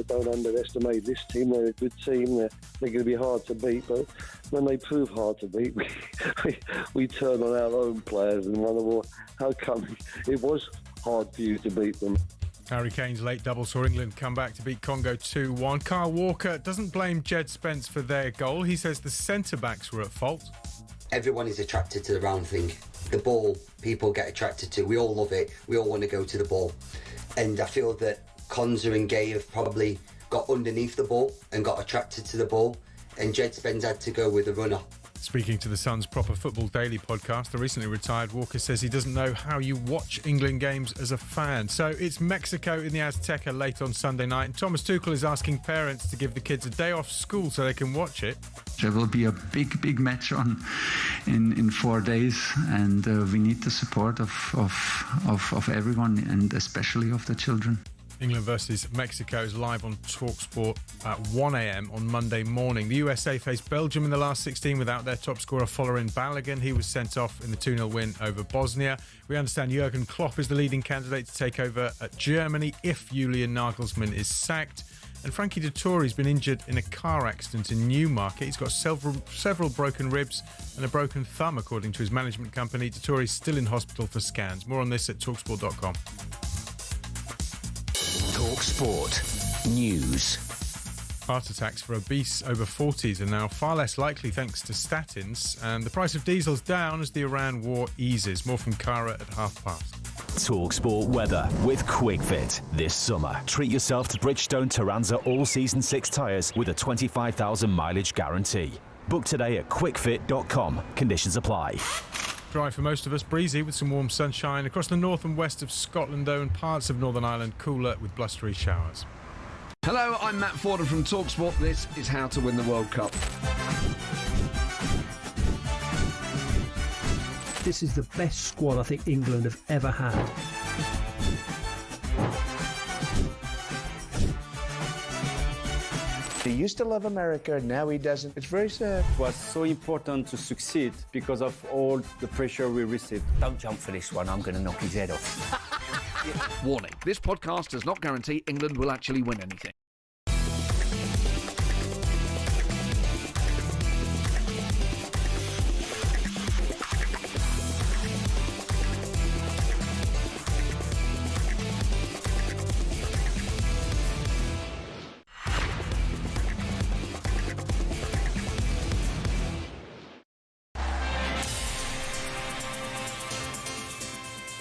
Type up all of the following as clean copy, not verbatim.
Don't underestimate this team. They're a good team. They're going to be hard to beat. But when they prove hard to beat, we turn on our own players and wonder, well, how come it was hard for you to beat them? Harry Kane's late double saw England come back to beat Congo 2-1. Kyle Walker doesn't blame Jed Spence for their goal. He says the centre-backs were at fault. Everyone is attracted to the round thing. The ball, people get attracted to. We all love it. We all want to go to the ball. And I feel that Konza and Gay have probably got underneath the ball and got attracted to the ball, and Jed Spence had to go with the runner. Speaking to the Sun's Proper Football Daily podcast, the recently retired Walker says he doesn't know how you watch England games as a fan. So it's Mexico in the Azteca late on Sunday night, and Thomas Tuchel is asking parents to give the kids a day off school so they can watch it. There will be a big match on in 4 days, and we need the support of everyone, and especially of the children. England versus Mexico is live on talkSPORT at 1 a.m. on Monday morning. The USA faced Belgium in the last 16 without their top scorer Folarin Balogun. He was sent off in the 2-0 win over Bosnia. We understand Jurgen Klopp is the leading candidate to take over at Germany if Julian Nagelsmann is sacked. And Frankie Dettori's been injured in a car accident in Newmarket. He's got several broken ribs and a broken thumb, according to his management company. Dettori's still in hospital for scans. More on this at talksport.com. talkSPORT News. Heart attacks for obese over 40s are now far less likely thanks to statins, and the price of diesel's down as the Iran war eases. More from Cara at past. talkSPORT weather with QuickFit. This summer, treat yourself to Bridgestone Turanza All-Season 6 tyres with a 25,000 mileage guarantee. Book today at quickfit.com. Conditions apply. Dry for most of us, breezy with some warm sunshine. Across the north and west of Scotland, though, and parts of Northern Ireland, cooler with blustery showers. Hello, I'm Matt Forden from talkSPORT. This is how to win the World Cup. This is the best squad I think England have ever had. He used to love America, now he doesn't. It's very sad. It was so important to succeed because of all the pressure we received. Don't jump for this one, I'm going to knock his head off. Warning, this podcast does not guarantee England will actually win anything.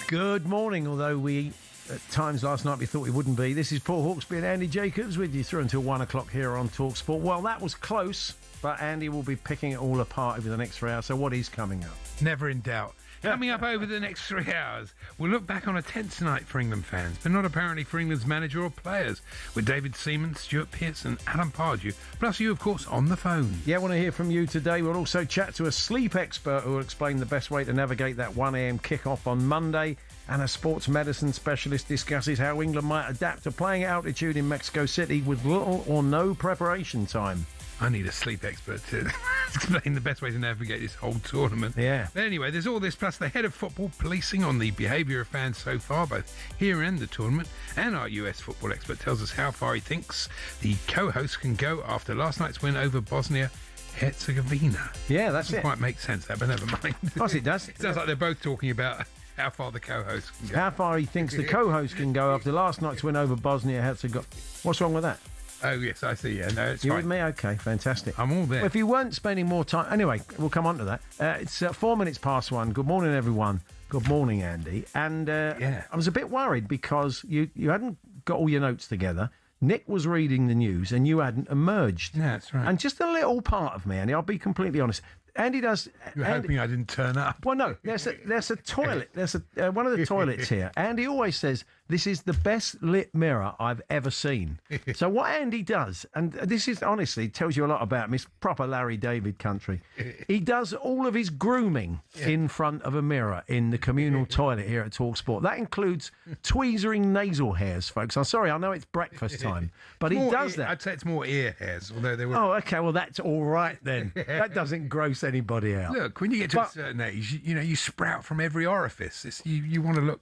Good morning, although we, at times last night, we thought we wouldn't be. This is Paul Hawksbee and Andy Jacobs with you through until 1 o'clock here on talkSPORT. Well, that was close, but Andy will be picking it all apart over the next 3 hours. So what is coming up? Never in doubt. Coming up over the next 3 hours, we'll look back on a tense night for England fans, but not apparently for England's manager or players, with David Seaman, Stuart Pearce and Adam Pardew, plus you, of course, on the phone. Yeah, I want to hear from you today. We'll also chat to a sleep expert who will explain the best way to navigate that 1am kick-off on Monday, and a sports medicine specialist discusses how England might adapt to playing at altitude in Mexico City with little or no preparation time. I need a sleep expert to explain the best way to navigate this whole tournament. Yeah. But anyway, there's all this, plus the head of football policing on the behaviour of fans so far, both here and the tournament. And our US football expert tells us how far he thinks the co-host can go after last night's win over Bosnia-Herzegovina. Yeah, that's Doesn't it. quite make sense, that, but never mind. Of course it does. It sounds like they're both talking about how far the co-host can go. How far he thinks the co-host can go after last night's win over Bosnia-Herzegovina. What's wrong with that? Oh, yes, I see. Yeah, no, it's You fine. with me? Okay, fantastic. I'm all there. Well, if you weren't spending more time... Anyway, we'll come on to that. It's 4 minutes past 1. Good morning, everyone. Good morning, Andy. And I was a bit worried because you hadn't got all your notes together. Nick was reading the news and you hadn't emerged. Yeah, that's right. And just a little part of me, Andy, I'll be completely honest. Andy does... You're hoping I didn't turn up. Well, no, there's a toilet. There's one of the toilets here. Andy always says, this is the best lit mirror I've ever seen. So what Andy does, and this is honestly tells you a lot about him, it's proper Larry David country. He does all of his grooming in front of a mirror in the communal toilet here at talkSPORT. That includes tweezering nasal hairs, folks. I'm sorry, I know it's breakfast time, but he does that. I'd say it's more ear hairs, although they were... Oh, okay, well, that's all right then. That doesn't gross anybody out. Look, when you get to a certain age, you sprout from every orifice. You want to look,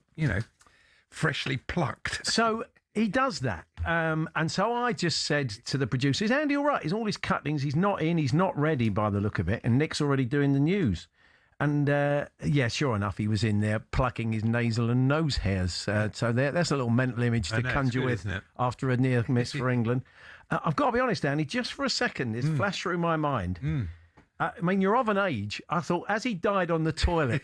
freshly plucked. So He does that. And so I just said to the producers, Andy, all right, he's all his cuttings, he's not in, he's not ready by the look of it, and Nick's already doing the news. And, yeah, sure enough, he was in there plucking his nasal and nose hairs. So that's a little mental image to conjure with after a near miss for England. I've got to be honest, Andy, just for a second, it's flashed through my mind. I mean, you're of an age. I thought, as he died on the toilet,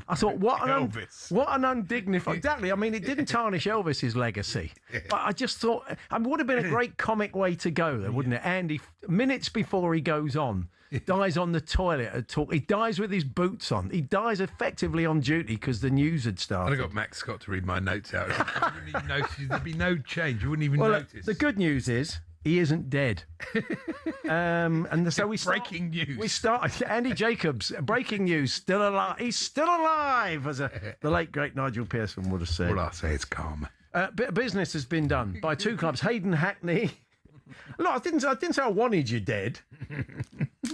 I thought, what an undignified... Exactly. I mean, it didn't tarnish Elvis's legacy. But I just thought, it would have been a great comic way to go, though, wouldn't it? Andy, minutes before he goes on, dies on the toilet. He dies with his boots on. He dies effectively on duty because the news had started. I'd have got Max Scott to read my notes out. You wouldn't even notice. There'd be no change. You wouldn't even notice. The good news is... he isn't dead. And so breaking news. We start Andy Jacobs. Breaking news. Still alive. He's still alive, as the late great Nigel Pearson would have said. All I say is calm. Bit of business has been done by two clubs. Hayden Hackney. Look, I didn't say I wanted you dead.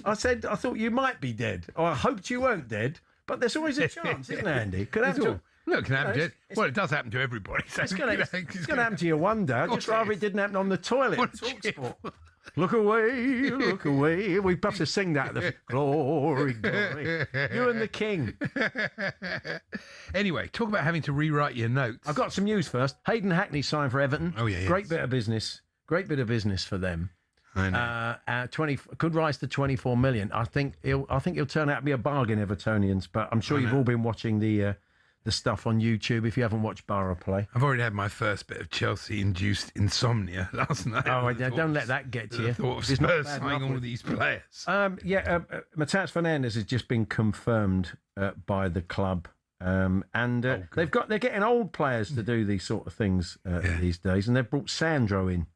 I said I thought you might be dead. Or I hoped you weren't dead. But there's always a chance, isn't there, Andy? Could happen. Look, it can happen to well, it does happen to everybody. So it's going to happen to you one day. I'd just rather it didn't happen on the toilet. TalkSport. Look away, look away. We have to sing that. Glory, glory. You and the King. Anyway, talk about having to rewrite your notes. I've got some news first. Hayden Hackney signed for Everton. Oh, yeah. Great bit of business. Great bit of business for them. I know. 20 could rise to 24 million. I think he'll turn out to be a bargain, Evertonians. But I'm sure you've all been watching the stuff on YouTube if you haven't watched Borough play. I've already had my first bit of Chelsea-induced insomnia last night. Oh, don't let that get to you. The thought of Spurs signing all of these players. Matthias Fernandes has just been confirmed by the club. They're getting old players to do these sort of things these days, and they've brought Sandro in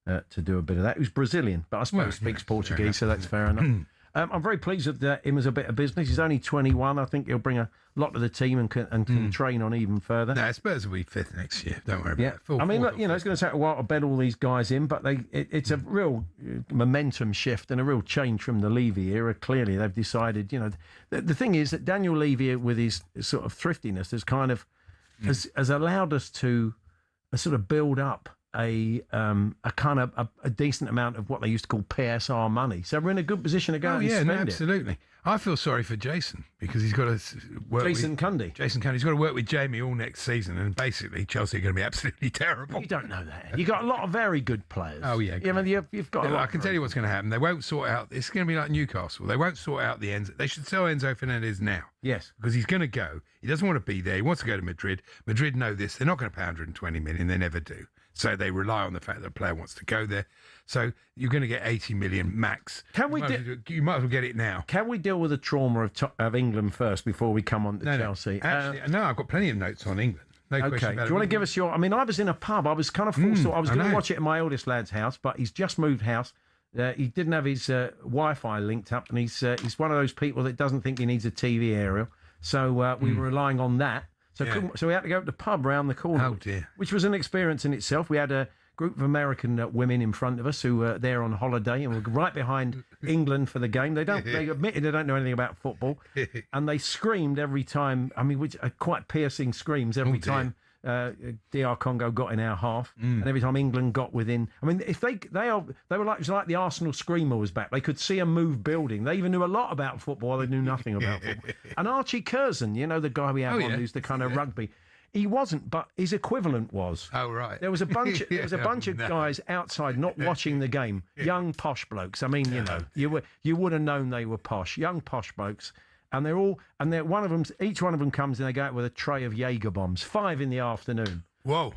to do a bit of that, who's Brazilian, but I suppose speaks Portuguese, so that's fair enough. I'm very pleased with him as a bit of business. He's only 21. I think he'll bring a lot to the team and can train on even further. No, Spurs will be fifth next year. Don't worry about it. I mean, look, it's going to take a while to bed all these guys in, but it's a real momentum shift and a real change from the Levy era. Clearly, they've decided, the thing is that Daniel Levy, with his sort of thriftiness, has kind of has allowed us to sort of build up a decent amount of what they used to call PSR money. So we're in a good position to go and spend it. Absolutely. I feel sorry for Jason because he's got to work Jason Cundy. He's got to work with Jamie all next season, and basically Chelsea are going to be absolutely terrible. You don't know that. You've got a lot of very good players. Oh, yeah. You've got I can tell you what's going to happen. They won't sort out... It's going to be like Newcastle. They won't sort out the Enzo. They should sell Enzo Fernandez now. Yes. Because he's going to go. He doesn't want to be there. He wants to go to Madrid. Madrid know this. They're not going to pay 120 million. They never do. So they rely on the fact that a player wants to go there. So you're going to get 80 million max. You might as well get it now. Can we deal with the trauma of England first before we come on to Chelsea? Actually, no, I've got plenty of notes on England. No question about it. Do you want to give us your... I mean, I was in a pub. I was kind of forced to... I was going to watch it at my oldest lad's house, but he's just moved house. He didn't have his Wi-Fi linked up, and he's one of those people that doesn't think he needs a TV aerial. So we were relying on that. So we had to go to the pub round the corner, which was an experience in itself. We had a group of American women in front of us who were there on holiday and were right behind England for the game. They admitted they don't know anything about football, and they screamed every time. I mean, quite piercing screams every time DR Congo got in our half, and every time England got within. I mean, if they were like, it was like the Arsenal screamer was back. They could see a move building. They even knew a lot about football. They knew nothing about football. And Archie Curzon, the guy we have on, who's the kind of rugby. He wasn't, but his equivalent was. Oh, right. There was a bunch. Of guys outside not watching the game. Young posh blokes. I mean, you would have known they were posh. Young posh blokes. And each one of them comes and they go out with a tray of Jaeger bombs. 5 in the afternoon. Whoa.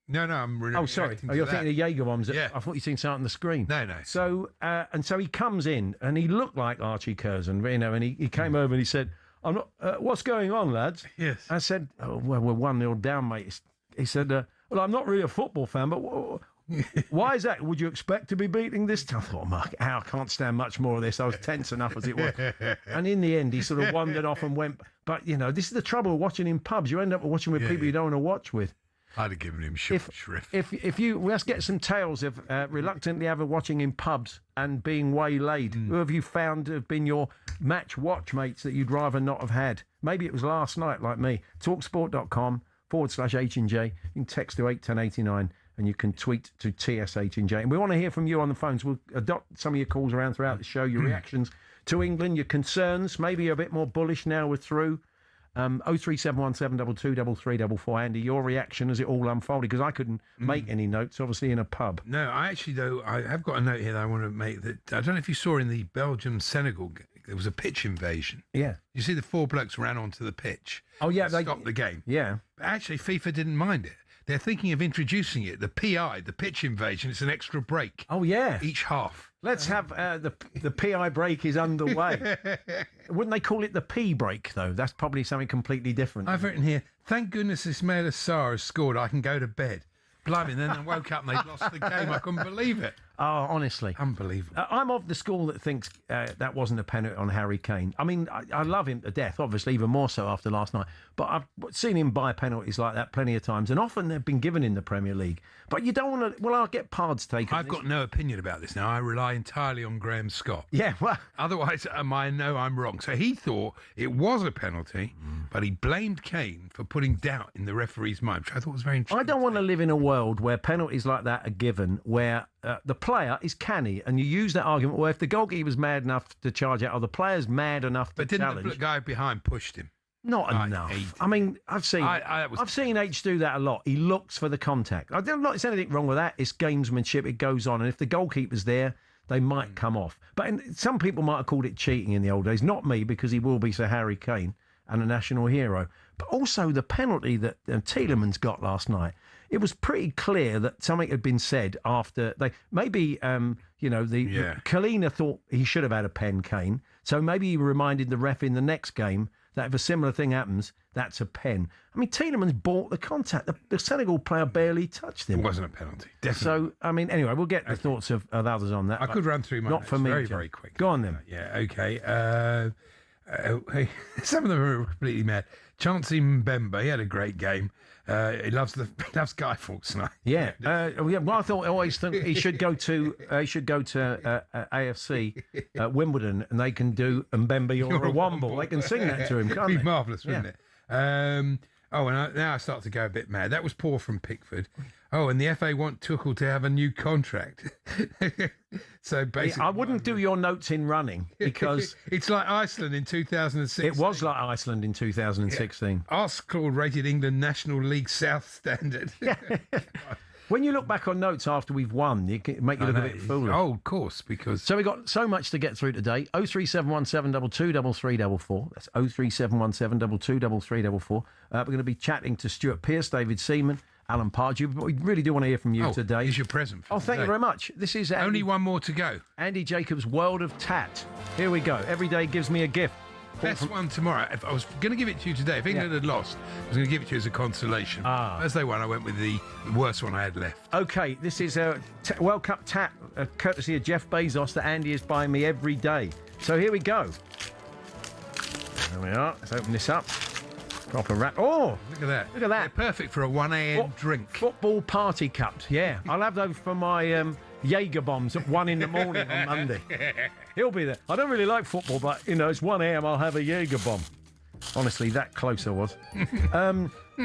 No, I'm really. Oh, sorry. You're thinking of Jaeger bombs. Yeah. I thought you'd seen something on the screen. No. So, so he comes in and he looked like Archie Curzon, and he came over and he said, "I'm not. What's going on, lads?" Yes. I said, "Oh, well, we're 1-0 down, mate." He said, "Well, I'm not really a football fan, but why is that? Would you expect to be beating this?" I thought, Mark, I can't stand much more of this. I was tense enough as it was. And in the end, he sort of wandered off and went. But, this is the trouble watching in pubs. You end up watching with people you don't want to watch with. I'd have given him shrift. Let's get some tales of reluctantly ever watching in pubs and being waylaid. Who have you found have been your match watch mates that you'd rather not have had? Maybe it was last night, like me. talksport.com/H&J. You can text to 81089 and you can tweet to TSH&J. And we want to hear from you on the phones. We'll adopt some of your calls around throughout the show, your reactions to England, your concerns. Maybe you're a bit more bullish now we're through. 03717223344. Andy, your reaction as it all unfolded, because I couldn't make any notes, obviously, in a pub. No, I actually, though, I have got a note here that I want to make. That I don't know if you saw in the Belgium-Senegal game, there was a pitch invasion. Yeah. You see the 4 blokes ran onto the pitch. Oh, yeah. They stopped the game. Yeah. But actually, FIFA didn't mind it. They're thinking of introducing it, the PI, the pitch invasion. It's an extra break. Oh, yeah. Each half. Let's have the PI break is underway. Wouldn't they call it the P break, though? That's probably something completely different. I've written here, thank goodness Ismail Assar has scored. I can go to bed. Blimey, then I woke up and they'd lost the game. I couldn't believe it. Oh, honestly. Unbelievable. I'm of the school that thinks that wasn't a penalty on Harry Kane. I mean, I love him to death, obviously, even more so after last night. But I've seen him buy penalties like that plenty of times, and often they've been given in the Premier League. But you don't want to... Well, I'll get Pards taken. I've got no opinion about this now. I rely entirely on Graham Scott. Yeah, well... Otherwise, I know I'm wrong. So he thought it was a penalty, but he blamed Kane for putting doubt in the referee's mind, which I thought was very interesting. I don't want to live in a world where penalties like that are given, where the player is canny, and you use that argument, well, if the goalkeeper was mad enough to charge out, or the player's mad enough to challenge... But didn't the guy behind pushed him? Not enough. I mean, I've seen H do that a lot. He looks for the contact. I don't know if there's anything wrong with that. It's gamesmanship. It goes on. And if the goalkeeper's there, they might come off. But some people might have called it cheating in the old days. Not me, because he will be Sir Harry Kane and a national hero. But also the penalty that Tielemans got last night. It was pretty clear that something had been said after they maybe Kalina thought he should have had a pen, Kane. So maybe he reminded the ref in the next game that if a similar thing happens, that's a pen. I mean, Tielemans bought the contact. The Senegal player barely touched him. It wasn't a penalty, definitely. So, I mean, anyway, we'll get the thoughts of others on that. I could run through my Not notes for me, very, John. very quick. Go on then. Yeah, okay. Hey, some of them are completely mad. Chauncey Mbemba, he had a great game. He loves Guy Fawkes tonight. Yeah. Well, I thought he should go to AFC Wimbledon, and they can do Mbemba You're a Womble. They can sing that to him, can't they? It'd be marvellous, wouldn't it? Now I start to go a bit mad. That was poor from Pickford. Oh, and the FA want Tuchel to have a new contract. So basically, I wouldn't do your notes in running, because it's like Iceland in 2016. It was like Iceland in 2016. Yeah. Arsenal rated England National League South standard. When you look back on notes after we've won, it can make you look a bit foolish. Oh, of course, because... So we've got so much to get through today. 03717223344. That's 03717223344. We're going to be chatting to Stuart Pearce, David Seaman, Alan Pardew, but we really do want to hear from you today. Here's your present for thank you very much. This is only one more to go. Andy Jacobs' World of Tat. Here we go. Every day gives me a gift. Best one tomorrow. If I was going to give it to you today, if England had lost, I was going to give it to you as a consolation. As they won, I went with the worst one I had left. OK, this is a World Cup tat, courtesy of Jeff Bezos, that Andy is buying me every day. So here we go. There we are. Let's open this up. Proper wrap. Oh! Look at that. Look at that. They're perfect for a 1 a.m. drink. Football party cups, yeah. I'll have those for my Jaeger bombs at 1 in the morning on Monday. He'll be there. I don't really like football, but, it's 1 a.m. I'll have a Jaeger bomb. Honestly, that close I was.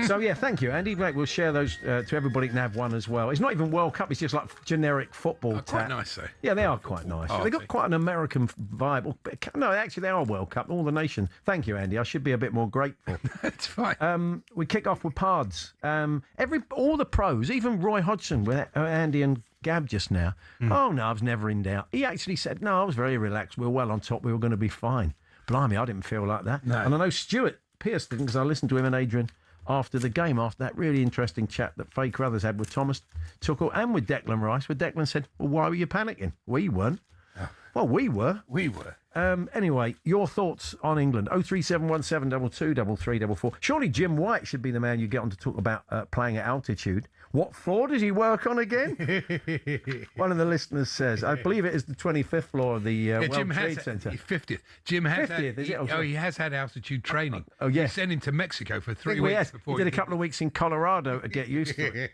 So, yeah, thank you, Andy. We'll share those to everybody can have one as well. It's not even World Cup, it's just like generic football. Quite nice, though. Yeah, they are quite nice. They've got quite an American vibe. No, actually, they are World Cup, all the nations. Thank you, Andy. I should be a bit more grateful. It's fine. We kick off with Pards. All the pros, even Roy Hodgson with Andy and Gab just now. Oh, no, I was never in doubt. He actually said, no, I was very relaxed. We were well on top. We were going to be fine. Blimey, I didn't feel like that. No. And I know Stuart Pearce didn't, because I listened to him and Adrian after the game, after that really interesting chat that Faye Crothers had with Thomas Tuchel and with Declan Rice, where Declan said, well, why were you panicking? We weren't. Oh. Well, we were. We were. Anyway, your thoughts on England. 03717223344. Surely Jim White should be the man you get on to talk about playing at altitude. What floor does he work on again? One of the listeners says, I believe it is the 25th floor of the World Trade Center. 50th. Jim has 50th, he has had altitude training. Oh, yes. He sent him to Mexico for 3 weeks before he did a couple of weeks in Colorado to get used to it.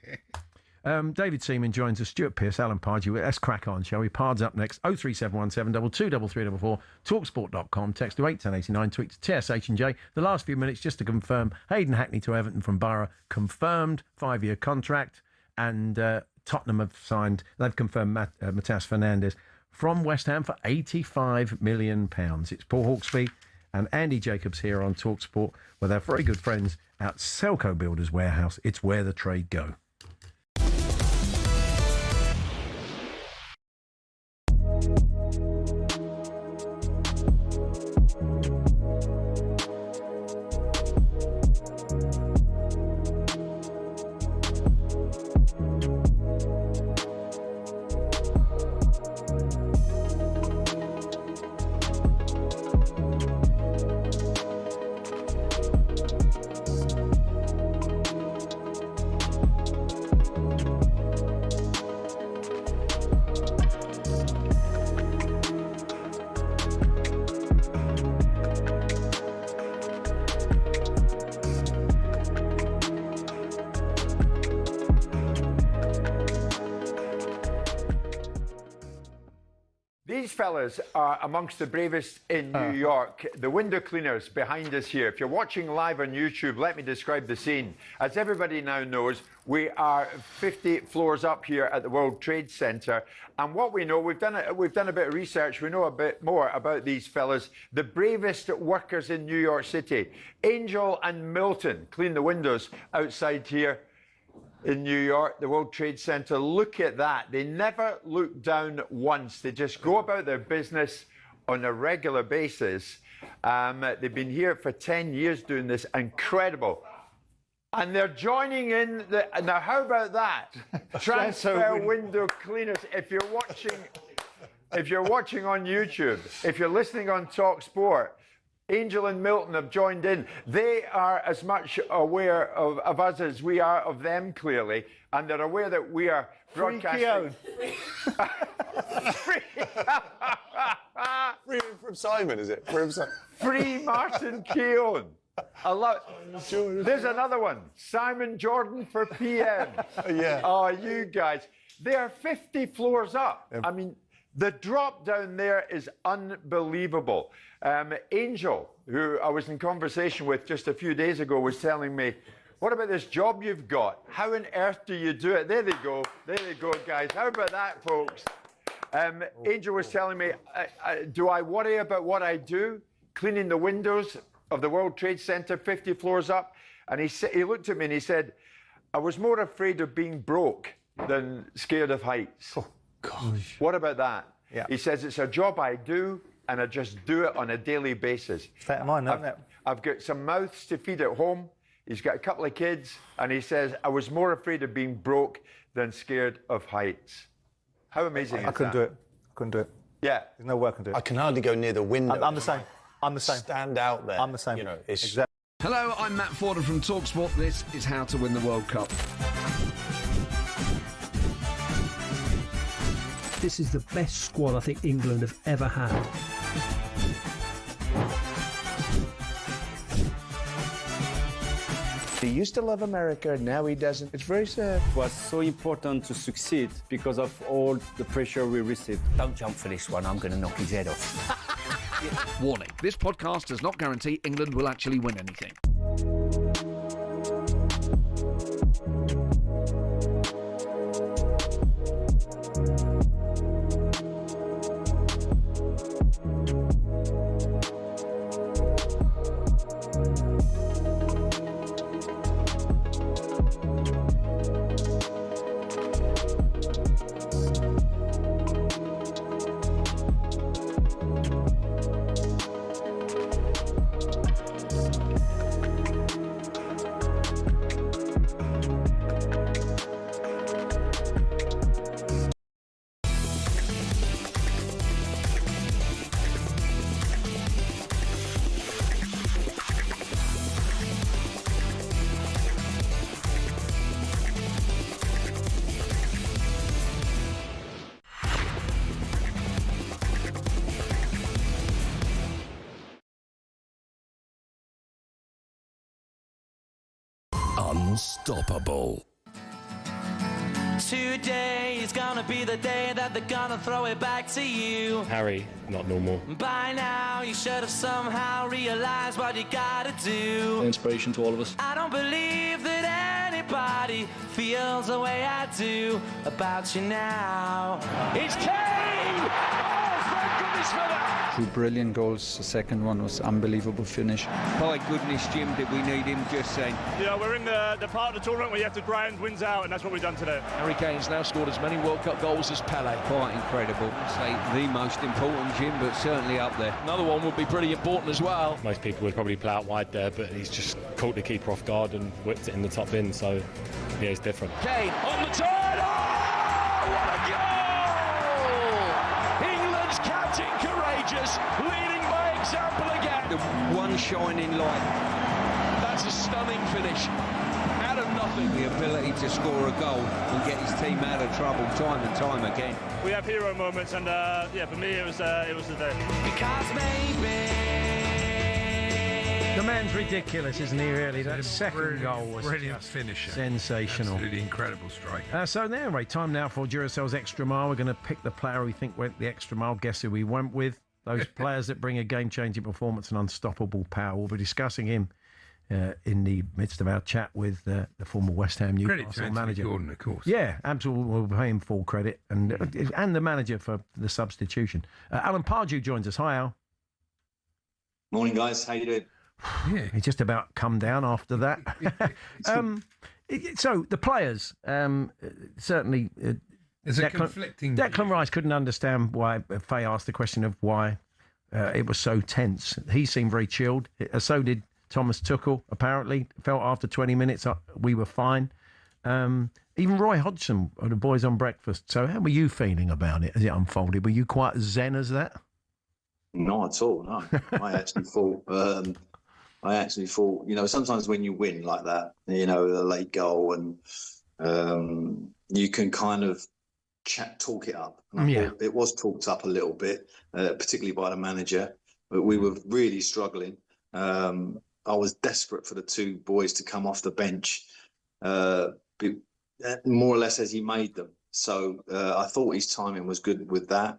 David Seaman joins us, Stuart Pearce, Alan Pardew. Let's crack on, shall we? Pards up next. 03717223344, talksport.com, text to 81089, tweet to TSH&J. The last few minutes just to confirm Hayden Hackney to Everton from Borough, confirmed 5-year contract. and Tottenham have signed, they've confirmed Matheus Fernandes from West Ham for £85 million. It's Paul Hawksbee and Andy Jacobs here on talkSPORT with our very good friends at Selco Builders Warehouse. It's where the trade go. These fellas are amongst the bravest in New York. The window cleaners behind us here. If you're watching live on YouTube, let me describe the scene. As everybody now knows, we are 50 floors up here at the World Trade Center. And what we know, we've done a bit of research. We know a bit more about these fellas. The bravest workers in New York City. Angel and Milton clean the windows outside here in New York, the World Trade Center. Look at that. They never look down once. They just go about their business on a regular basis. They've been here for 10 years doing this. Incredible. And they're joining in. Now, how about that? Transfer window cleaners. If you're watching on YouTube, if you're listening on talkSPORT, Angel and Milton have joined in. They are as much aware of us as we are of them, clearly, and they're aware that we are broadcasting. Free from Simon, is it? Free Martin Keown. I love. There's another one. Simon Jordan for PM. Yeah. Oh, you guys. They are 50 floors up. I mean, the drop down there is unbelievable. Angel, who I was in conversation with just a few days ago, was telling me, what about this job you've got? How on earth do you do it? There they go. There they go, guys. How about that, folks? Angel was telling me, do I worry about what I do? Cleaning the windows of the World Trade Center, 50 floors up. And he looked at me and he said, I was more afraid of being broke than scared of heights. Oh, gosh. What about that? Yeah. He says, it's a job I do, and I just do it on a daily basis. State of mind, isn't it? I've got some mouths to feed at home. He's got a couple of kids, and he says, I was more afraid of being broke than scared of heights. How amazing is that? I couldn't do it. I couldn't do it. Yeah. There's no way I can do it. I can hardly go near the window. I'm the same. I'm the same. Stand out there. I'm the same. You know, it's... Exactly. Hello, I'm Matt Fordham from talkSPORT. This is How to Win the World Cup. This is the best squad I think England have ever had. He used to love America, now he doesn't. It's very sad. It was so important to succeed because of all the pressure we received. Don't jump for this one, I'm going to knock his head off. Warning, this podcast does not guarantee England will actually win anything. Unstoppable. Today is gonna be the day that they're gonna throw it back to you. Harry, not normal. By now, you should have somehow realized what you gotta do. Inspiration to all of us. I don't believe that everybody feels the way I do about you now. It's Kane! Oh, thank goodness for that! Two brilliant goals. The second one was unbelievable finish. By goodness, Jim, did we need him just then? Yeah, we're in the part of the tournament where you have to grind wins out, and that's what we've done today. Harry Kane's now scored as many World Cup goals as Pele. Quite incredible. Say the most important, Jim, but certainly up there. Another one would be pretty important as well. Most people would probably play out wide there, but he's just caught the keeper off guard and whipped it in the top bin, so yeah, it's different. Kane on the turn! Oh, what a goal! England's captain courageous, leading by example again. The one shining light. That's a stunning finish. Out of nothing. The ability to score a goal and get his team out of trouble time and time again. We have hero moments, and yeah, for me it was the day. Because maybe the man's ridiculous, isn't he, really? That second goal was brilliant finisher. Sensational. Absolutely incredible striker. So anyway, time now for Duracell's Extra Mile. We're going to pick the player we think went the extra mile. Guess who we went with? Those players that bring a game-changing performance and unstoppable power. We'll be discussing him in the midst of our chat with the former West Ham Newcastle manager. Gordon, of course. Yeah, absolutely. We'll pay him full credit. And the manager for the substitution. Alan Pardew joins us. Hi, Al. Morning, guys. How you doing? Yeah. He just about come down after that. So the players, certainly... There's a conflicting... Declan Rice couldn't understand why Faye asked the question of why it was so tense. He seemed very chilled. So did Thomas Tuchel, apparently. Felt after 20 minutes we were fine. Even Roy Hodgson, of the boys on breakfast. So how were you feeling about it as it unfolded? Were you quite as zen as that? Not at all, no. I actually thought, you know, sometimes when you win like that, you know, the late goal, and you can kind of talk it up. And I thought it was talked up a little bit, particularly by the manager, but we were really struggling. I was desperate for the two boys to come off the bench, more or less as he made them. So I thought his timing was good with that.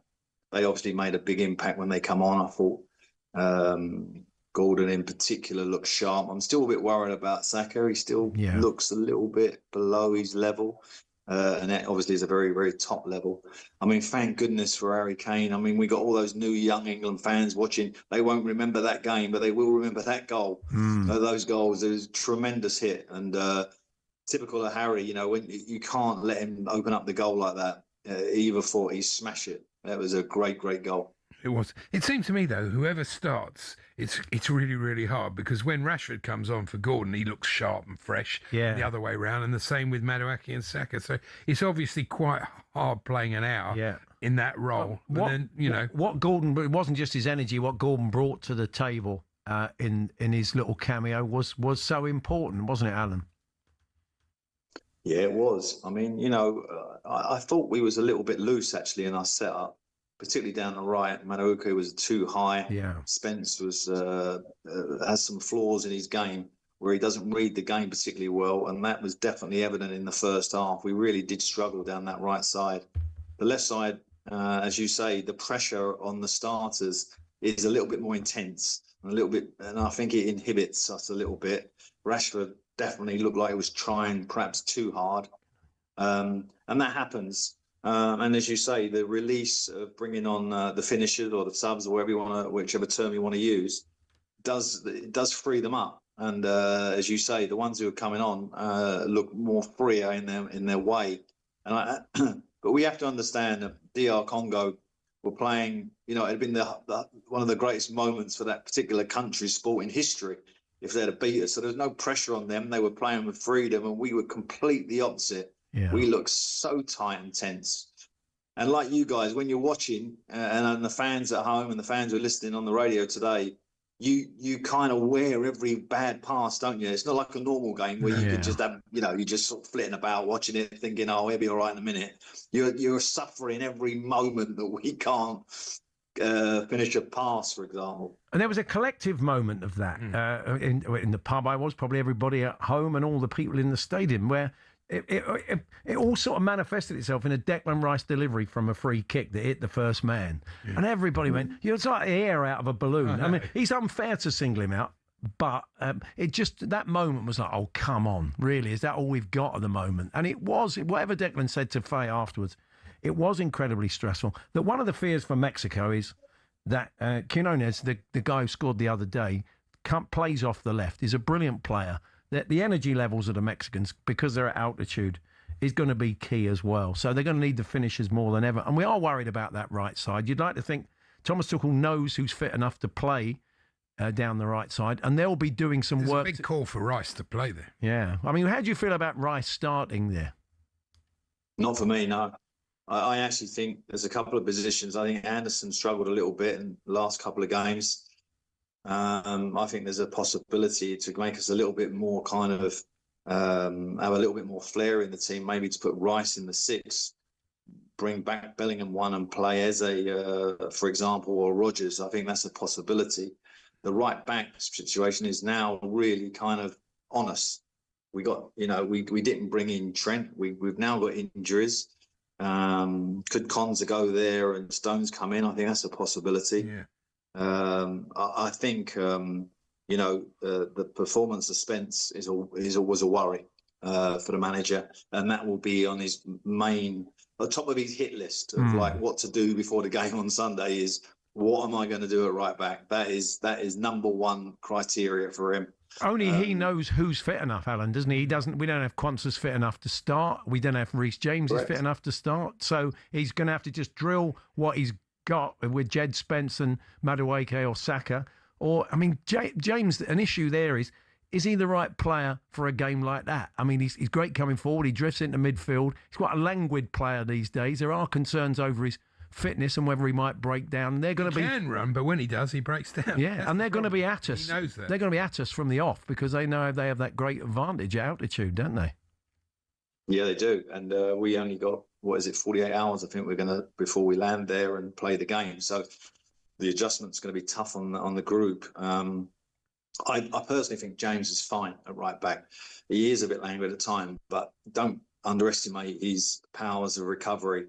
They obviously made a big impact when they come on. I thought Gordon in particular looked sharp. I'm still a bit worried about Saka. He still looks a little bit below his level. And that obviously is a very, very top level. I mean, thank goodness for Harry Kane. I mean, we got all those new young England fans watching. They won't remember that game, but they will remember that goal. Those goals, it was a tremendous hit. And typical of Harry, you know, when you can't let him open up the goal like that. Either thought he'd smash it. That was a great, great goal. It was. It seemed to me, though, whoever starts, it's really, really hard, because when Rashford comes on for Gordon, he looks sharp and fresh. Yeah. The other way around, and the same with Madueke and Saka. So it's obviously quite hard playing an hour in that role. What Gordon, it wasn't just his energy. What Gordon brought to the table in his little cameo was so important, wasn't it, Alan? Yeah, it was. I mean, you know, I thought we was a little bit loose actually in our setup, particularly down the right. Madueke was too high. Yeah. Spence was has some flaws in his game where he doesn't read the game particularly well, and that was definitely evident in the first half. We really did struggle down that right side. The left side, as you say, the pressure on the starters is a little bit more intense, and I think it inhibits us a little bit. Rashford definitely looked like he was trying perhaps too hard, and that happens. And as you say, the release of bringing on the finishers or the subs or whichever term you want to use, does free them up. And as you say, the ones who are coming on look more freer in their way. And but we have to understand that DR Congo were playing. You know, it had been one of the greatest moments for that particular country's sporting history if they'd have beat us. So there's no pressure on them. They were playing with freedom, and we were completely opposite. Yeah. We look so tight and tense. And like you guys, when you're watching, and the fans at home and the fans who are listening on the radio today, you kind of wear every bad pass, don't you? It's not like a normal game where you could just have, you know, you're just sort of flitting about watching it, thinking, oh, he'll be all right in a minute. You're suffering every moment that we can't finish a pass, for example. And there was a collective moment of that in the pub I was, probably everybody at home and all the people in the stadium, where it all sort of manifested itself in a Declan Rice delivery from a free kick that hit the first man. And everybody went, it's like the air out of a balloon. I mean, it's unfair to single him out. But it just, that moment was like, oh, come on, really? Is that all we've got at the moment? And it was, whatever Declan said to Faye afterwards, it was incredibly stressful. That one of the fears for Mexico is that Quinones, the guy who scored the other day, plays off the left. He's a brilliant player. The energy levels of the Mexicans, because they're at altitude, is going to be key as well. So they're going to need the finishers more than ever. And we are worried about that right side. You'd like to think Thomas Tuchel knows who's fit enough to play down the right side, and they'll be doing some work. There's a big call for Rice to play there. Yeah. I mean, how do you feel about Rice starting there? Not for me, no. I actually think there's a couple of positions. I think Anderson struggled a little bit in the last couple of games. I think there's a possibility to make us a little bit more kind of have a little bit more flair in the team, maybe to put Rice in the 6, bring back Bellingham 1 and play Eze, for example, or Rodgers. I think that's a possibility. The right back situation is now really kind of on us. We got, we didn't bring in Trent. We've now got injuries. Could Konza go there and Stones come in? I think that's a possibility. Yeah. I think the performance suspense was a worry for the manager, and that will be on his top of his hit list of like what to do before the game on Sunday is, what am I going to do at right back? That is number one criteria for him. Only he knows who's fit enough, Alan, doesn't he? We don't have Quansah's fit enough to start. We don't have Reece James is fit enough to start. So he's going to have to just drill what he's got with Jed Spence and Madueke or Saka. Or, I mean, James, an issue there is he the right player for a game like that? I mean, he's great coming forward. He drifts into midfield. He's quite a languid player these days. There are concerns over his fitness and whether he might break down. They're going to be can run, but when he does, he breaks down. Yeah, and they're going to be at us. He knows that. They're going to be at us from the off because they know they have that great advantage at altitude, don't they? Yeah, they do. And we only got 48 hours, I think we're going to, before we land there and play the game. So the adjustment's going to be tough on the group. I personally think James is fine at right back. He is a bit languid at time, but don't underestimate his powers of recovery.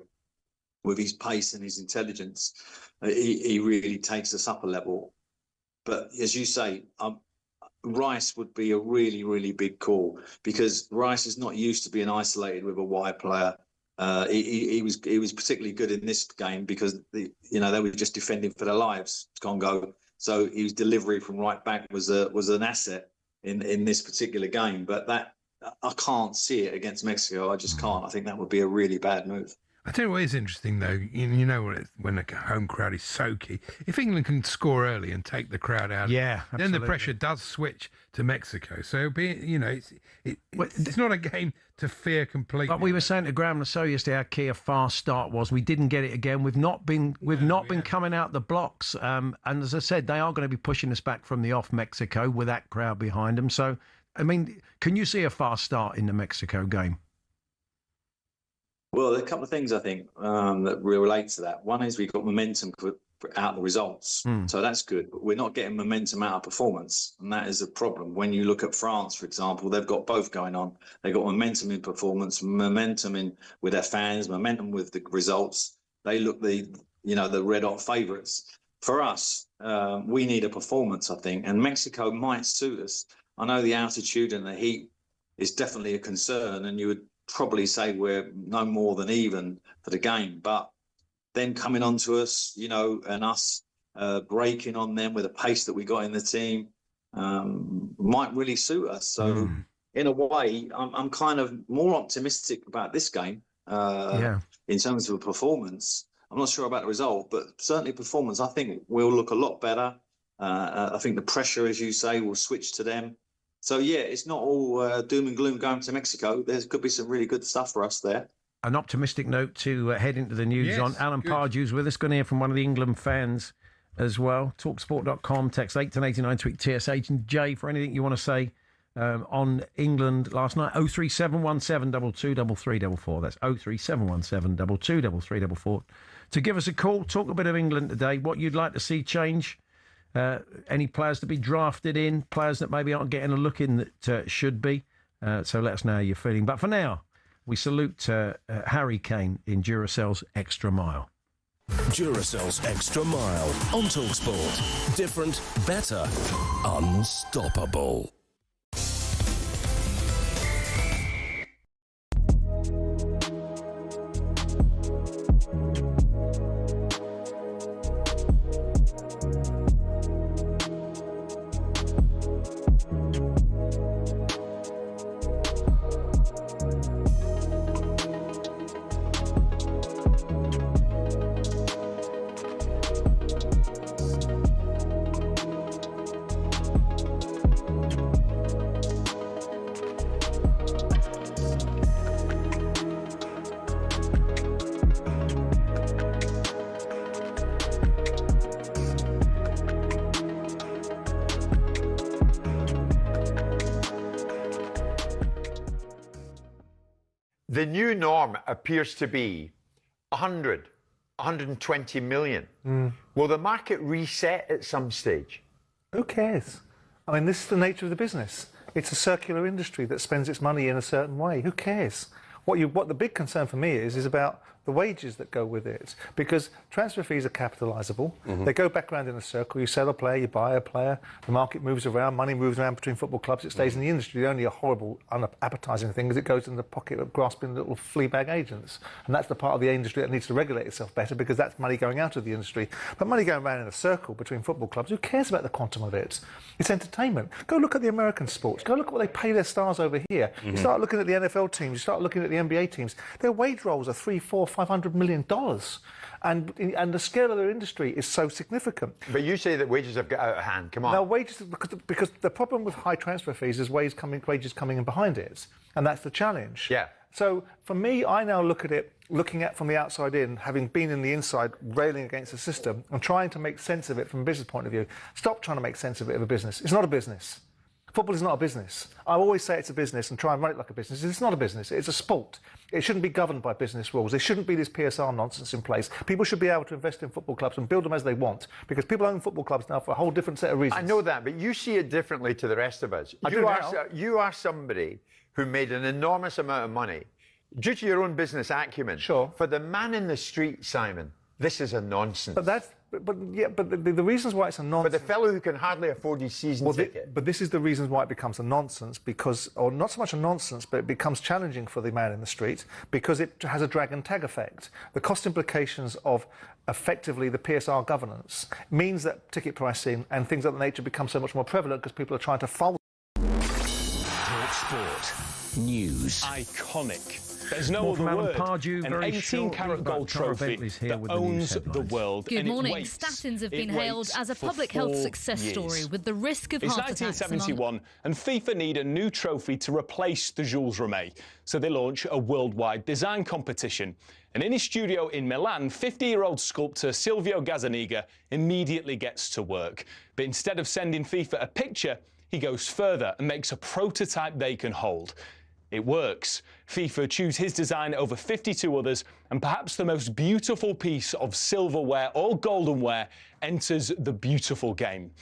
With his pace and his intelligence, he really takes us up a level. But as you say, Rice would be a really, really big call because Rice is not used to being isolated with a wide player. He was particularly good in this game because they were just defending for their lives, Congo. So his delivery from right back was an asset in this particular game. But that I can't see it against Mexico. I just can't. I think that would be a really bad move. I tell you what is interesting, though, when the home crowd is so key. If England can score early and take the crowd out, then the pressure does switch to Mexico. So it'll be, it's not a game to fear completely. But we were saying to Graham Lasso yesterday how key a fast start was. We didn't get it again. We've not been coming out the blocks. And as I said, they are going to be pushing us back from the off Mexico with that crowd behind them. So, I mean, can you see a fast start in the Mexico game? Well, there are a couple of things I think that relate to that. One is we've got momentum out of the results, so that's good. But we're not getting momentum out of performance, and that is a problem. When you look at France, for example, they've got both going on. They've got momentum in performance, momentum with their fans, momentum with the results. They look the red hot favourites. For us, we need a performance, I think, and Mexico might suit us. I know the altitude and the heat is definitely a concern, and you would probably say we're no more than even for the game, but then coming on to us, and us breaking on them with the pace that we got in the team might really suit us. So in a way, I'm kind of more optimistic about this game in terms of a performance. I'm not sure about the result, but certainly performance, I think we'll look a lot better. I think the pressure, as you say, will switch to them. So, yeah, it's not all doom and gloom going to Mexico. There could be some really good stuff for us there. An optimistic note to head into the news on. Alan Pardew's with us. Going to hear from one of the England fans as well. Talksport.com, text 81089, tweet TSH and J for anything you want to say on England last night. 03717 223344. That's 03717 223344. To give us a call, talk a bit of England today, what you'd like to see change. Any players to be drafted in, players that maybe aren't getting a look in that should be. So let us know how you're feeling. But for now, we salute Harry Kane in Duracell's Extra Mile. Duracell's Extra Mile on talkSPORT. Different, better, unstoppable. The new norm appears to be 100, 120 million. Will the market reset at some stage? Who cares? I mean, this is the nature of the business. It's a circular industry that spends its money in a certain way. Who cares? What the big concern for me is about the wages that go with it, because transfer fees are capitalisable. They go back around in a circle. You sell a player, you buy a player, the market moves around, money moves around between football clubs, it stays in the industry. The only a horrible, unappetising thing is it goes in the pocket of grasping little flea bag agents. And that's the part of the industry that needs to regulate itself better, because that's money going out of the industry. But money going around in a circle between football clubs, who cares about the quantum of it? It's entertainment. Go look at the American sports. Go look at what they pay their stars over here. You start looking at the NFL teams, you start looking at the NBA teams. Their wage rolls are $300, $400, $500 million. And the scale of their industry is so significant. But you say that wages have got out of hand. Come on. Now, wages, because the problem with high transfer fees is wages coming in behind it. And that's the challenge. Yeah. So for me, I now look at it, looking at from the outside in, having been in the inside, railing against the system and trying to make sense of it from a business point of view. Stop trying to make sense of it of a business. It's not a business. Football is not a business. I always say it's a business and try and run it like a business. It's not a business. It's a sport. It shouldn't be governed by business rules. There shouldn't be this PSR nonsense in place. People should be able to invest in football clubs and build them as they want, because people own football clubs now for a whole different set of reasons. I know that, but you see it differently to the rest of us. You are somebody who made an enormous amount of money due to your own business acumen. Sure. For the man in the street, Simon, this is a nonsense. But the reasons why it's a nonsense. For the fellow who can hardly afford his season ticket. But this is the reasons why it becomes a nonsense, because, or not so much a nonsense, but it becomes challenging for the man in the street because it has a drag and tag effect. The cost implications of effectively the PSR governance means that ticket pricing and things of that nature become so much more prevalent because people are trying to fold. talkSPORT News. Iconic. There's no More other from word. Alan Pardew, An very 18-carat gold trophy that owns the world. Good and morning. Waits. Statins have been hailed as a public health success story with the risk of It's heart attacks. 1971, and FIFA need a new trophy to replace the Jules Rimet, so they launch a worldwide design competition. And in his studio in Milan, 50-year-old sculptor Silvio Gazzaniga immediately gets to work. But instead of sending FIFA a picture, he goes further and makes a prototype they can hold. It works. FIFA choose his design over 52 others, and perhaps the most beautiful piece of silverware or goldenware enters the beautiful game.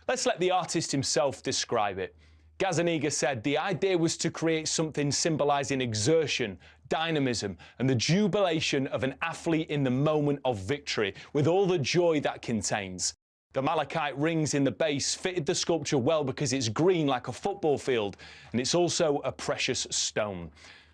Let's let the artist himself describe it. Gazzaniga said the idea was to create something symbolising exertion, dynamism, and the jubilation of an athlete in the moment of victory, with all the joy that contains. The malachite rings in the base fitted the sculpture well because it's green like a football field, and it's also a precious stone.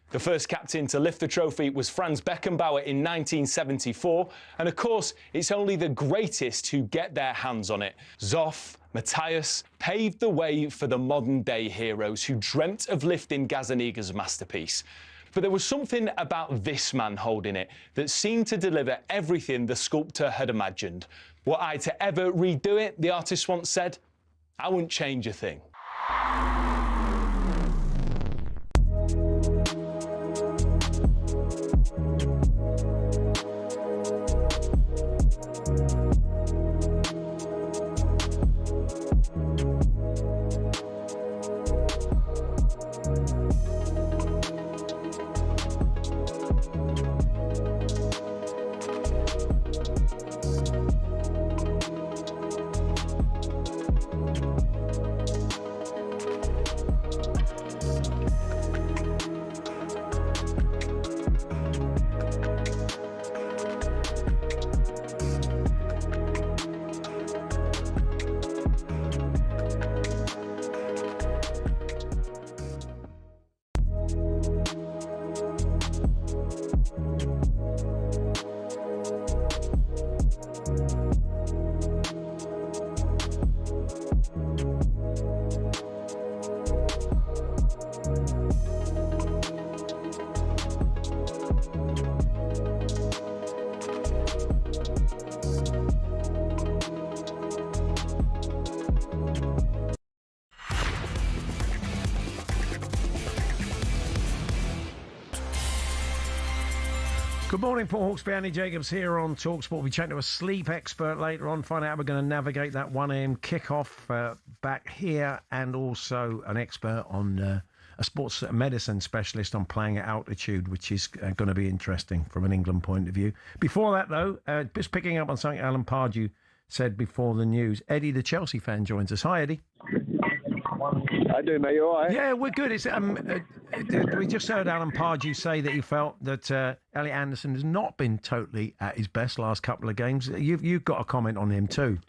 The first captain to lift the trophy was Franz Beckenbauer in 1974, and of course, it's only the greatest who get their hands on it. Zoff, Matthias paved the way for the modern-day heroes who dreamt of lifting Gazzaniga's masterpiece. But there was something about this man holding it that seemed to deliver everything the sculptor had imagined. Were I to ever redo it, the artist once said, I wouldn't change a thing. Good morning, Paul Hawksbee, Andy Jacobs here on talkSPORT. We'll be chatting to a sleep expert later on, find out how we're going to navigate that 1 a.m. kickoff back here, and also an expert on a sports medicine specialist on playing at altitude, which is going to be interesting from an England point of view. Before that, though, just picking up on something Alan Pardew said before the news, Eddie, the Chelsea fan, joins us. Hi, Eddie. How do, mate? You all right? Yeah, we're good. It's, we just heard Alan Pardew say that he felt that Elliot Anderson has not been totally at his best last couple of games. You've got a comment on him too.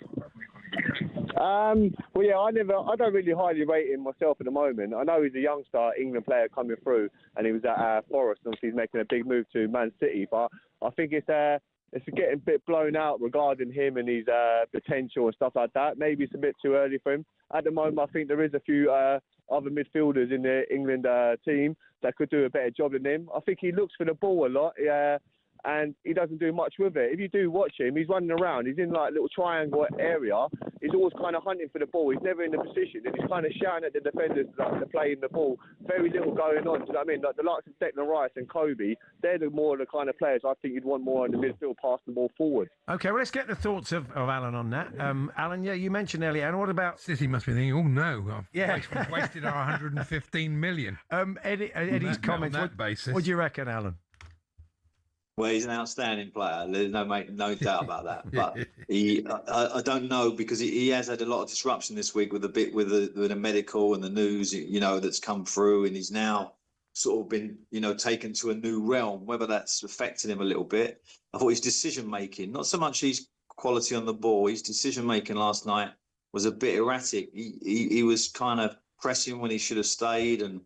Well, yeah, I don't really highly rate him myself at the moment. I know he's a youngster England player coming through, and he was at Forest. Obviously, he's making a big move to Man City, but I think it's getting a bit blown out regarding him and his potential and stuff like that. Maybe it's a bit too early for him. At the moment, I think there is a few other midfielders in the England team that could do a better job than him. I think he looks for the ball a lot, and he doesn't do much with it. If you do watch him, he's running around. He's in like a little triangle area. He's always kind of hunting for the ball. He's never in the position, and he's kind of shouting at the defenders to play in the ball. Very little going on. Do you know what I mean? Like the likes of Declan Rice and Kobe, they're more of the kind of players I think you'd want more in the midfield, pass the ball forward. Okay, well, let's get the thoughts of Alan on that. Alan, yeah, you mentioned Elliot, and what about City? Must be thinking, oh no, I've wasted our 115 million. Eddie's comments. On that basis. What do you reckon, Alan? Well, he's an outstanding player. There's no doubt about that. But I don't know, because he has had a lot of disruption this week with the medical and the news, that's come through, and he's now sort of been, taken to a new realm. Whether that's affected him a little bit, I thought his decision making, not so much his quality on the ball, his decision making last night was a bit erratic. He was kind of pressing when he should have stayed, and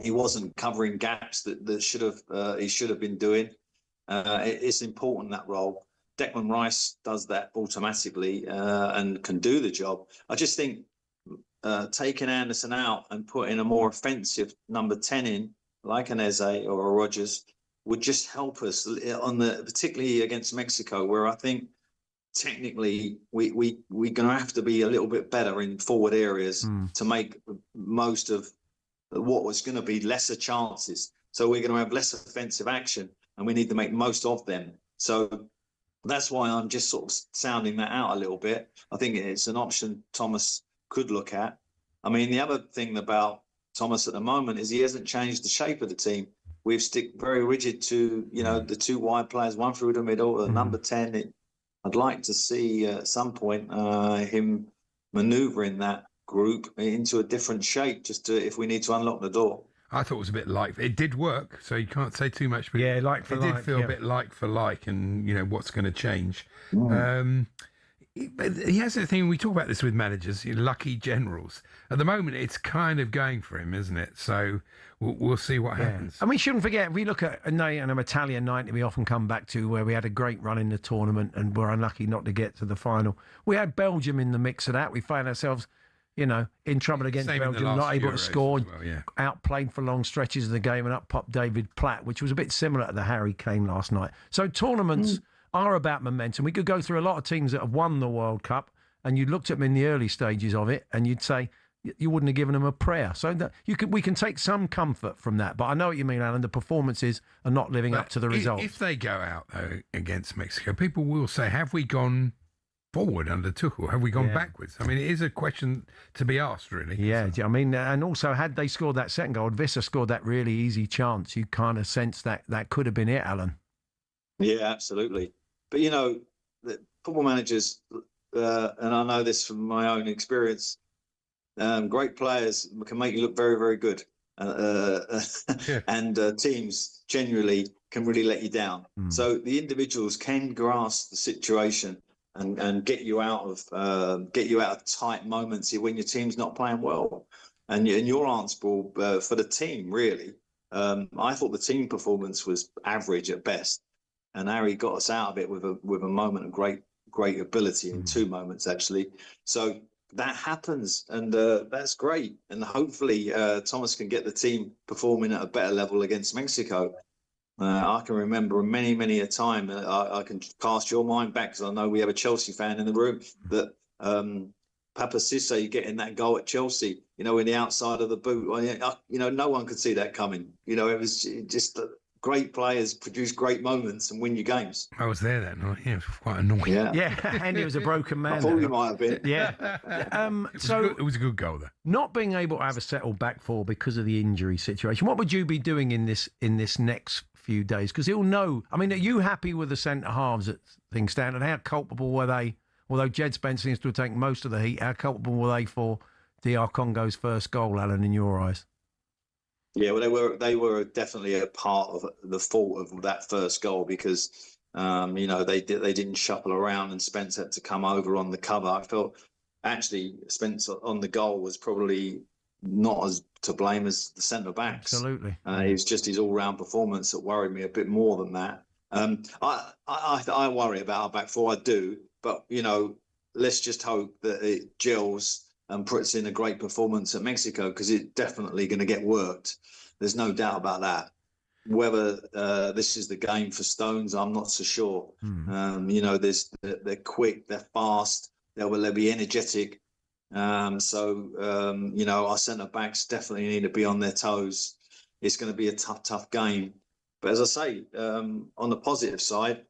he wasn't covering gaps that he should have been doing. It's important, that role. Declan Rice does that automatically and can do the job. I just think taking Anderson out and putting a more offensive number 10 in, like an Eze or a Rodgers, would just help us particularly against Mexico, where I think technically we're going to have to be a little bit better in forward areas to make most of what was going to be lesser chances. So we're going to have less offensive action, and we need to make most of them. So that's why I'm just sort of sounding that out a little bit. I think it's an option Thomas could look at. I mean, the other thing about Thomas at the moment is he hasn't changed the shape of the team. We've stick very rigid to, the two wide players, one through the middle, the number 10. I'd like to see at some point him manoeuvring that group into a different shape, if we need to unlock the door. I thought it was a bit like it did work, so you can't say too much. But yeah, like for it like, did feel a bit like for like, and what's going to change. He has a thing. We talk about this with managers, lucky generals. At the moment, it's kind of going for him, isn't it? So we'll see what happens. And we shouldn't forget, we look at an Italian night that we often come back to, where we had a great run in the tournament and were unlucky not to get to the final. We had Belgium in the mix of that. We found ourselves, in trouble against Belgium, not able to score, outplayed for long stretches of the game, and up popped David Platt, which was a bit similar to the Harry Kane last night. So tournaments are about momentum. We could go through a lot of teams that have won the World Cup, and you looked at them in the early stages of it, and you'd say you wouldn't have given them a prayer. So we can take some comfort from that. But I know what you mean, Alan. The performances are not living up to the results. If they go out, though, against Mexico, people will say, have we gone forward under Tuchel? Have we gone backwards? I mean, it is a question to be asked, really. Yeah, I mean, and also, had they scored that second goal, Vissa scored that really easy chance, you kind of sense that could have been it, Alan. Yeah, absolutely. But, the football managers, and I know this from my own experience, great players can make you look very, very good. And teams generally can really let you down. So the individuals can grasp the situation and get you out of tight moments when your team's not playing well, and you're answerable for the team, really. I thought the team performance was average at best, and Harry got us out of it with a moment of great ability, in two moments actually. So that happens, and that's great, and hopefully Thomas can get the team performing at a better level against Mexico. I can remember many a time, I can cast your mind back, because I know we have a Chelsea fan in the room, that Papa Cisse getting that goal at Chelsea, in the outside of the boot. No one could see that coming. It was just great players produce great moments and win you games. I was there that night. Yeah, it was quite annoying. Yeah. Andy was a broken man. I thought he might have been. Yeah. It was a good goal, though. Not being able to have a settled back four because of the injury situation, what would you be doing in this next few days? Because he'll know. I mean, are you happy with the centre halves at things stand, and how culpable were they? Although Jed Spence seems to have taken most of the heat, how culpable were they for DR Congo's first goal, Alan, in your eyes? Yeah, well, they were definitely a part of the fault of that first goal because they didn't shuffle around and Spence had to come over on the cover. I felt actually Spence on the goal was probably not as to blame as the centre backs. Absolutely, it was just his all-round performance that worried me a bit more than that. I worry about our back four, I do, but let's just hope that it gels and puts in a great performance at Mexico, because it's definitely going to get worked. There's no doubt about that. Whether this is the game for Stones, I'm not so sure. They're quick, they're fast, they'll be energetic. Our centre backs definitely need to be on their toes. It's going to be a tough game. But as I say, on the positive side,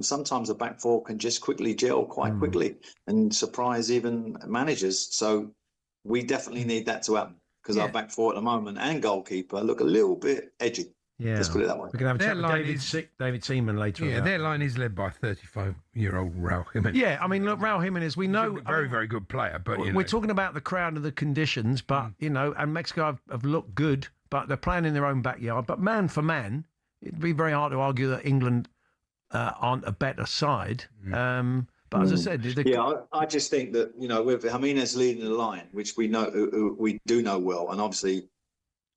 sometimes a back four can just quickly gel quite quickly and surprise even managers. So we definitely need that to happen, because our back four at the moment and goalkeeper look a little bit edgy. Yeah, let's put it that way. We're going to have a chat with David Seaman later. Yeah, their line is led by 35-year-old Raul Jimenez. Yeah, I mean, look, Raul Jimenez, we know... Very good player, but, We're talking about the crowd and the conditions, but, and Mexico have looked good, but they're playing in their own backyard. But man for man, it'd be very hard to argue that England aren't a better side. But as I said... I just think that, with Jimenez leading the line, which we do know well, and obviously...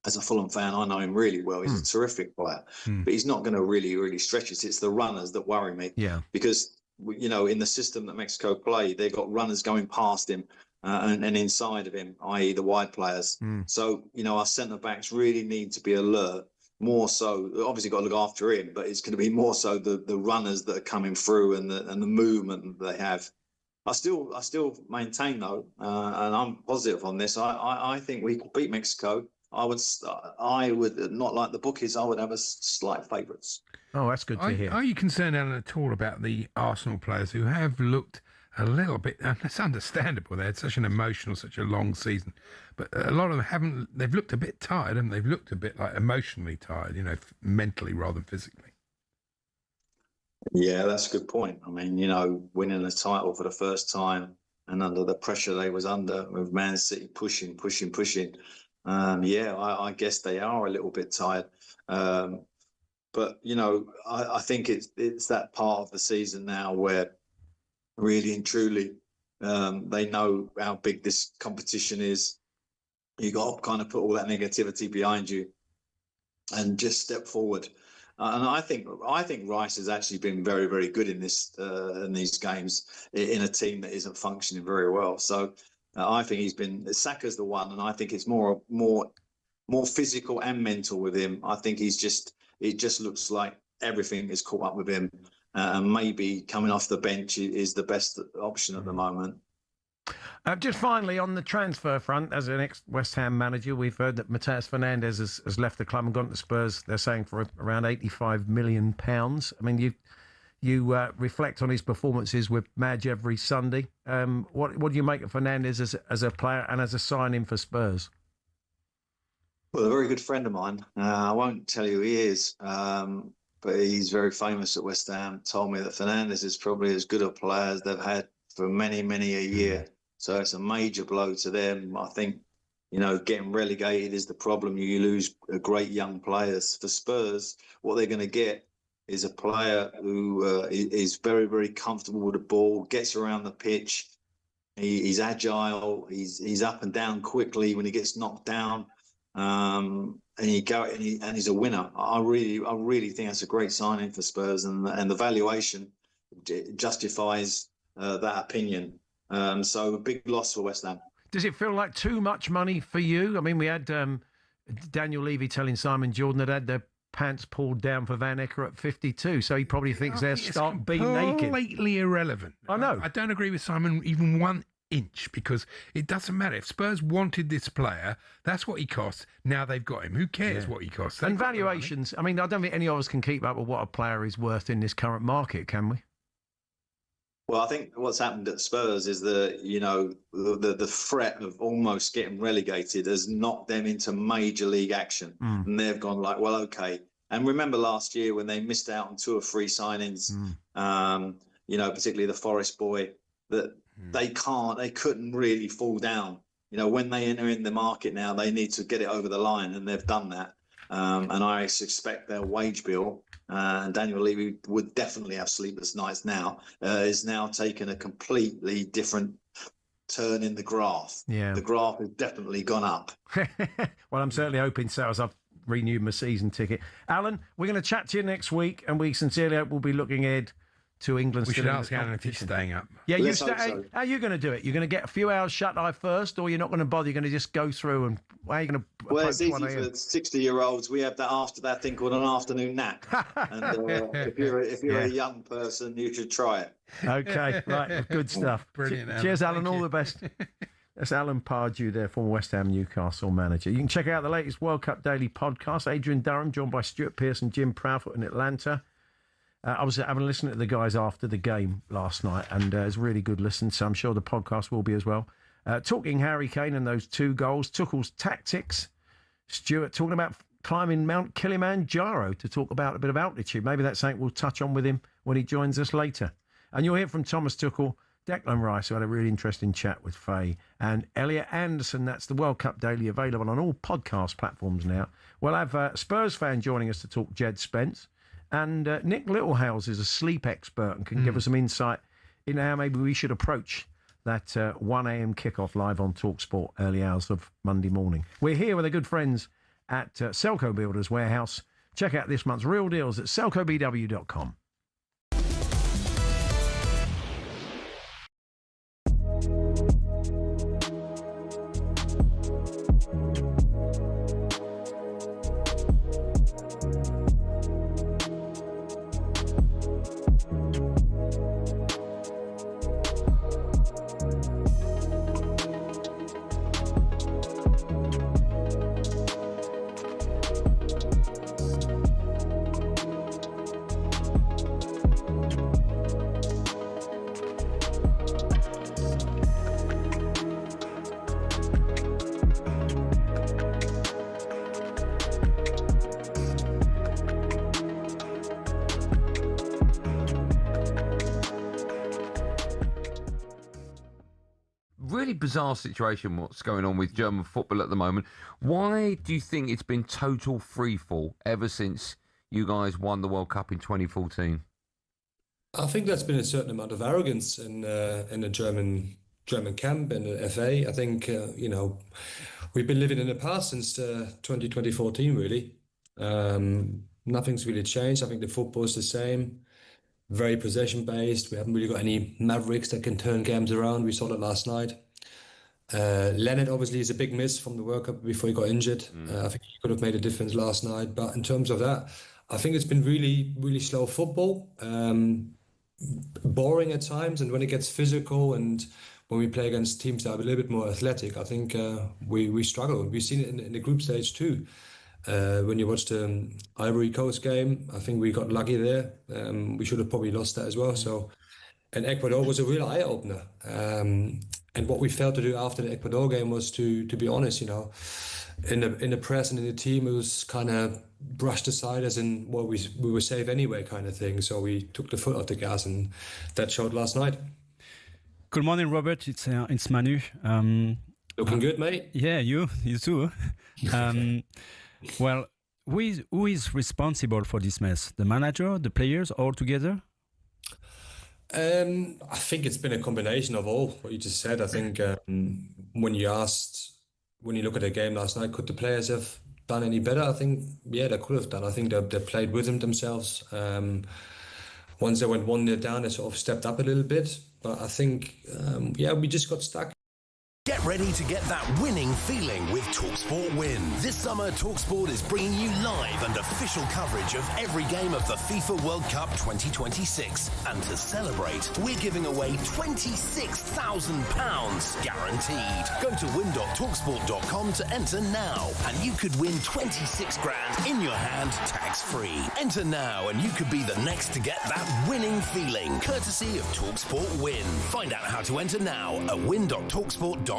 as a Fulham fan, I know him really well. He's a terrific player, but he's not going to really stretch it. It's the runners that worry me. Yeah. Because, in the system that Mexico play, they've got runners going past him and inside of him, i.e. the wide players. So, our centre-backs really need to be alert, more so. Obviously got to look after him, but it's going to be more so the runners that are coming through and the movement that they have. I still maintain, though, and I'm positive on this, I think we could beat Mexico. I would not like the bookies. I would have a slight favourites. Oh, that's good to hear. Are you concerned, Alan, at all about the Arsenal players who have looked a little bit, and it's understandable, they had such a long season, but a lot of them haven't, they've looked a bit tired, and they've looked a bit like emotionally tired, mentally rather than physically. Yeah, that's a good point. I mean, winning a title for the first time and under the pressure they was under with Man City pushing. I guess they are a little bit tired. But, I think it's that part of the season now where really and truly they know how big this competition is. You got to kind of put all that negativity behind you and just step forward. And I think Rice has actually been very, very good in these games in a team that isn't functioning very well. So I think Saka's the one, and I think it's more physical and mental with him. I think it just looks like everything is caught up with him, and maybe coming off the bench is the best option at the moment. Just finally, on the transfer front, as an ex-West Ham manager, we've heard that Mateus Fernandes has left the club and gone to Spurs. They're saying for around £85 million. I mean, you reflect on his performances with Madge every Sunday. What do you make of Fernandes as a player and as a signing for Spurs? Well, a very good friend of mine. I won't tell you who he is, but he's very famous at West Ham. Told me that Fernandes is probably as good a player as they've had for many a year. So it's a major blow to them. I think, getting relegated is the problem. You lose great young players. For Spurs, what they're going to get is a player who is very, very comfortable with the ball, gets around the pitch. He's agile. He's up and down quickly when he gets knocked down, and he's a winner. I really think that's a great signing for Spurs, and the valuation justifies that opinion. So a big loss for West Ham. Does it feel like too much money for you? I mean, we had Daniel Levy telling Simon Jordan that had their pants pulled down for Van Ecker at 52, so he probably thinks they're stark being naked. Completely irrelevant. I know. I don't agree with Simon even one inch, because it doesn't matter. If Spurs wanted this player, that's what he costs. Now they've got him. Who cares what he costs? And valuations, I mean, I don't think any of us can keep up with what a player is worth in this current market, can we? Well, I think what's happened at Spurs is the threat of almost getting relegated has knocked them into major league action. And they've gone like, well, okay. And remember last year when they missed out on 2 or 3 signings, particularly the Forest boy, that they couldn't really fall down. When they enter in the market now, they need to get it over the line, and they've done that. And I suspect their wage bill, and Daniel Levy would definitely have sleepless nights now, is now taken a completely different turn in the graph. Yeah. The graph has definitely gone up. Well, I'm certainly hoping so, as I've renewed my season ticket. Alan, we're going to chat to you next week, and we sincerely hope we'll be looking ahead to England. We should ask Alan if he's staying up. Yeah, Let's hope so. How are you going to do it? You're going to get a few hours shut eye first, or you're not going to bother? You're going to just go through, and how are you going to? Well, it's easy for 60-year-olds. We have that thing called an afternoon nap. And if you're a young person, you should try it. Okay, right, good stuff. Brilliant. Cheers, Alan. Thank All you. the best. That's Alan Pardew there, former West Ham Newcastle manager. You can check out the latest World Cup Daily podcast. Adrian Durham, joined by Stuart Pearce and Jim Proudfoot in Atlanta. I was having a listen to the guys after the game last night, and it's really good listen, so I'm sure the podcast will be as well. Talking Harry Kane and those 2 goals, Tuchel's tactics. Stuart talking about climbing Mount Kilimanjaro to talk about a bit of altitude. Maybe that's something we'll touch on with him when he joins us later. And you'll hear from Thomas Tuchel, Declan Rice, who had a really interesting chat with Faye, and Elliot Anderson. That's the World Cup Daily, available on all podcast platforms now. We'll have a Spurs fan joining us to talk Jed Spence. And Nick Littlehouse is a sleep expert and can give us some insight in how maybe we should approach that 1 a.m. kickoff live on talkSPORT early hours of Monday morning. We're here with the good friends at Selco Builders Warehouse. Check out this month's real deals at selcobw.com. Really bizarre situation what's going on with German football at the moment. Why do you think it's been total freefall ever since you guys won the World Cup in 2014? I think there's been a certain amount of arrogance in the German camp and the FA. I think we've been living in the past since 2014 really. Nothing's really changed. I think the football is the same. Very possession based. We haven't really got any mavericks that can turn games around. We saw that last night. Leonard obviously is a big miss from the World Cup before he got injured. I think he could have made a difference last night. But in terms of that, I think it's been really, really slow football. Boring at times, and when it gets physical and when we play against teams that are a little bit more athletic, I think we struggle. We've seen it in the group stage too. When you watch the Ivory Coast game, I think we got lucky there. We should have probably lost that as well. So, and Ecuador was a real eye-opener. And what we failed to do after the Ecuador game was to be honest, in the press and in the team, it was kind of brushed aside as in, well, we were safe anyway kind of thing. So we took the foot off the gas, and that showed last night. Good morning, Robert. It's Manu. Looking good, mate. Yeah, you too. Well, who is responsible for this mess? The manager, the players, all together? I think it's been a combination of all what you just said. I think when you look at the game last night, could the players have done any better? I think, yeah, they could have done. I think they played with themselves. Once they went 1-0 down, they sort of stepped up a little bit. But I think, we just got stuck. Get ready to get that winning feeling with talkSPORT Win. This summer, talkSPORT is bringing you live and official coverage of every game of the FIFA World Cup 2026. And to celebrate, we're giving away £26,000 guaranteed. Go to win.talksport.com to enter now, and you could win 26 grand in your hand, tax-free. Enter now, and you could be the next to get that winning feeling, courtesy of talkSPORT Win. Find out how to enter now at win.talksport.com.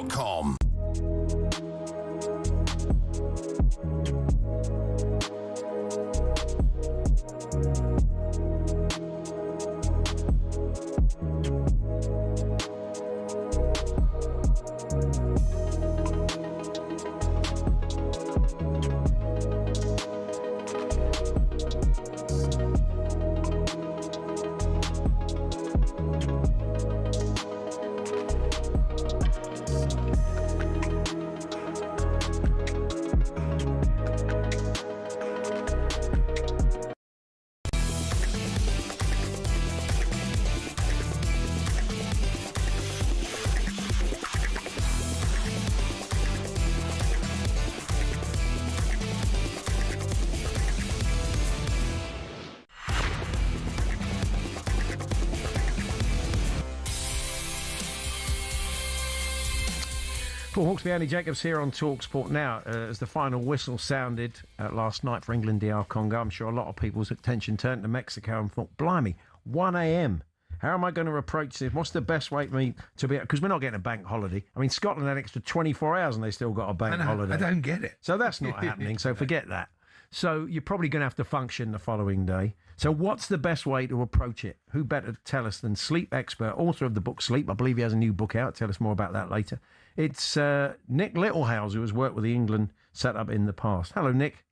Paul Hawksbee, Andy Jacobs here on talkSPORT now. As the final whistle sounded last night for England DR Congo, I'm sure a lot of people's attention turned to Mexico and thought, blimey, 1 a.m. How am I going to approach this? What's the best way for me to be? Because we're not getting a bank holiday. I mean, Scotland had an extra 24 hours and they still got a bank holiday. I don't get it. So that's not happening. So forget that. So you're probably going to have to function the following day. So what's the best way to approach it? Who better to tell us than sleep expert, author of the book Sleep? I believe he has a new book out. Tell us more about that later. It's Nick Littlehouse, who has worked with the England setup in the past. Hello, Nick.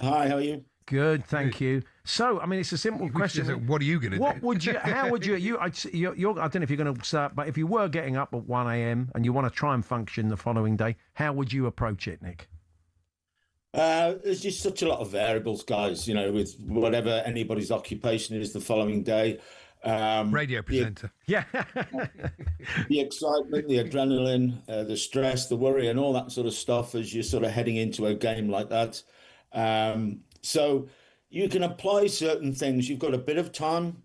Hi, how are you? Good, thank you. So, I mean, it's a simple question. What are you going to do? What would you? How would you? I don't know if you're going to start, but if you were getting up at 1 a.m. and you want to try and function the following day, how would you approach it, Nick? There's just such a lot of variables, guys. You know, with whatever anybody's occupation is the following day. Radio presenter. The excitement, the adrenaline, the stress, the worry, and all that sort of stuff as you're sort of heading into a game like that. So you can apply certain things. You've got a bit of time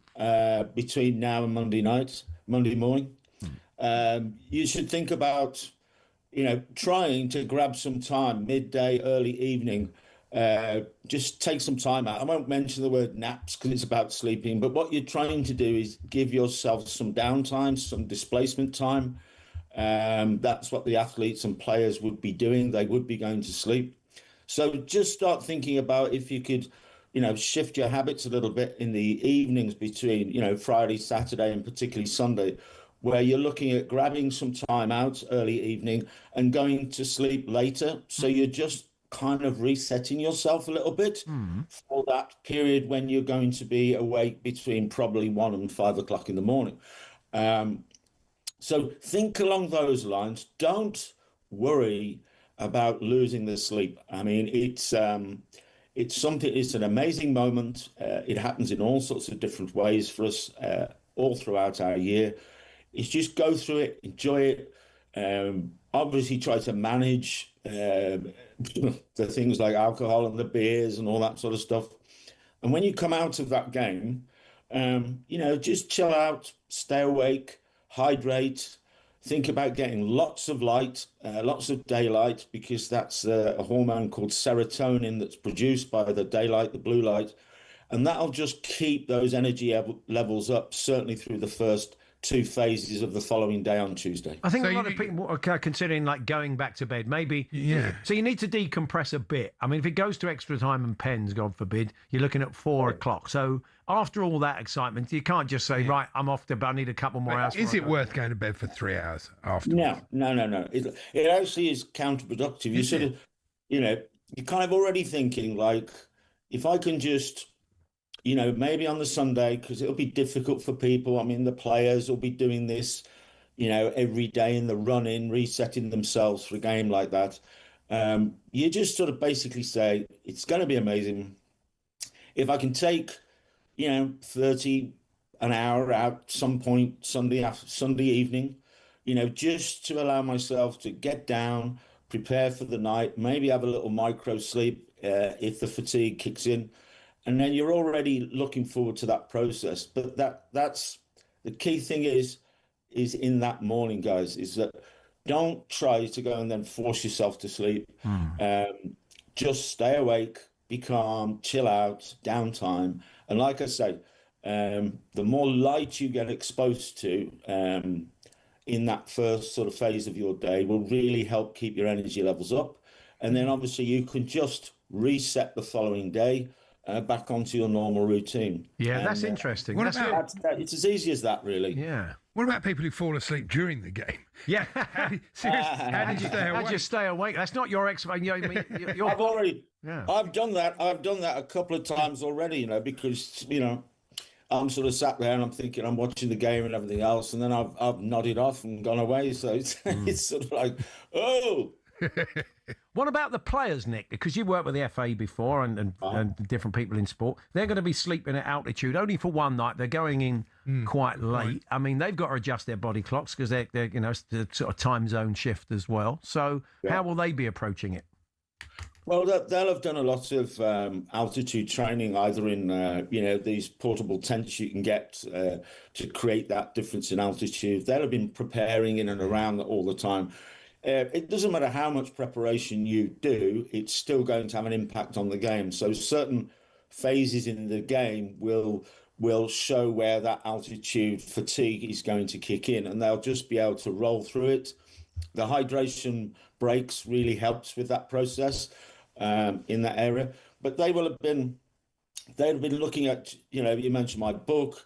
between now and Monday morning. You should think about, trying to grab some time, midday, early evening. Just take some time out. I won't mention the word naps because it's about sleeping, but what you're trying to do is give yourself some downtime, some displacement time. That's what the athletes and players would be doing. They would be going to sleep. So just start thinking about if you could, shift your habits a little bit in the evenings between, Friday, Saturday, and particularly Sunday, where you're looking at grabbing some time out early evening and going to sleep later. So you're just kind of resetting yourself a little bit for that period when you're going to be awake between probably 1 and 5 o'clock in the morning. So think along those lines. Don't worry about losing the sleep. I mean, it's an amazing moment. It happens in all sorts of different ways for us all throughout our year. It's just go through it, enjoy it. Obviously try to manage the things like alcohol and the beers and all that sort of stuff. And when you come out of that game, just chill out, stay awake, hydrate, think about getting lots of light, lots of daylight, because that's a hormone called serotonin that's produced by the daylight, the blue light. And that'll just keep those energy levels up, certainly through the first 2 phases of the following day on Tuesday. I think a lot of people are considering going back to bed. Maybe. Yeah. So you need to decompress a bit. I mean, if it goes to extra time and pens, God forbid, you're looking at 4 o'clock. So after all that excitement, you can't just say, right, I'm off to bed. I need a couple more hours. Is it worth going to bed for 3 hours afterwards? No. It actually is counterproductive. You sort of, you're kind of already thinking like, if I can just, maybe on the Sunday, because it'll be difficult for people. I mean, the players will be doing this, every day in the run-in, resetting themselves for a game like that. You just sort of basically say, it's going to be amazing. If I can take, 30 an hour out some point Sunday evening, just to allow myself to get down, prepare for the night, maybe have a little micro sleep if the fatigue kicks in, and then you're already looking forward to that process. But that's the key thing is in that morning, guys, is that don't try to go and then force yourself to sleep. Just stay awake, be calm, chill out, downtime. And like I say, the more light you get exposed to in that first sort of phase of your day will really help keep your energy levels up. And then obviously you can just reset the following day back onto your normal routine. Yeah, and that's interesting. It's as easy as that, really. Yeah. What about people who fall asleep during the game? Yeah. How do you stay awake? That's not your explanation. I've done that. I've done that a couple of times already, because, I'm sort of sat there and I'm thinking I'm watching the game and everything else. And then I've nodded off and gone away. So it's sort of like, oh. What about the players, Nick? Because you worked with the FA before and different people in sport. They're going to be sleeping at altitude only for one night. They're going in quite late. Right. I mean, they've got to adjust their body clocks because they're it's the sort of time zone shift as well. So how will they be approaching it? Well, they'll have done a lot of altitude training, either in these portable tents you can get to create that difference in altitude. They'll have been preparing in and around that all the time. It doesn't matter how much preparation you do, it's still going to have an impact on the game. So certain phases in the game will show where that altitude fatigue is going to kick in, and they'll just be able to roll through it. The hydration breaks really helps with that process in that area. But they'd have been looking at, you mentioned my book,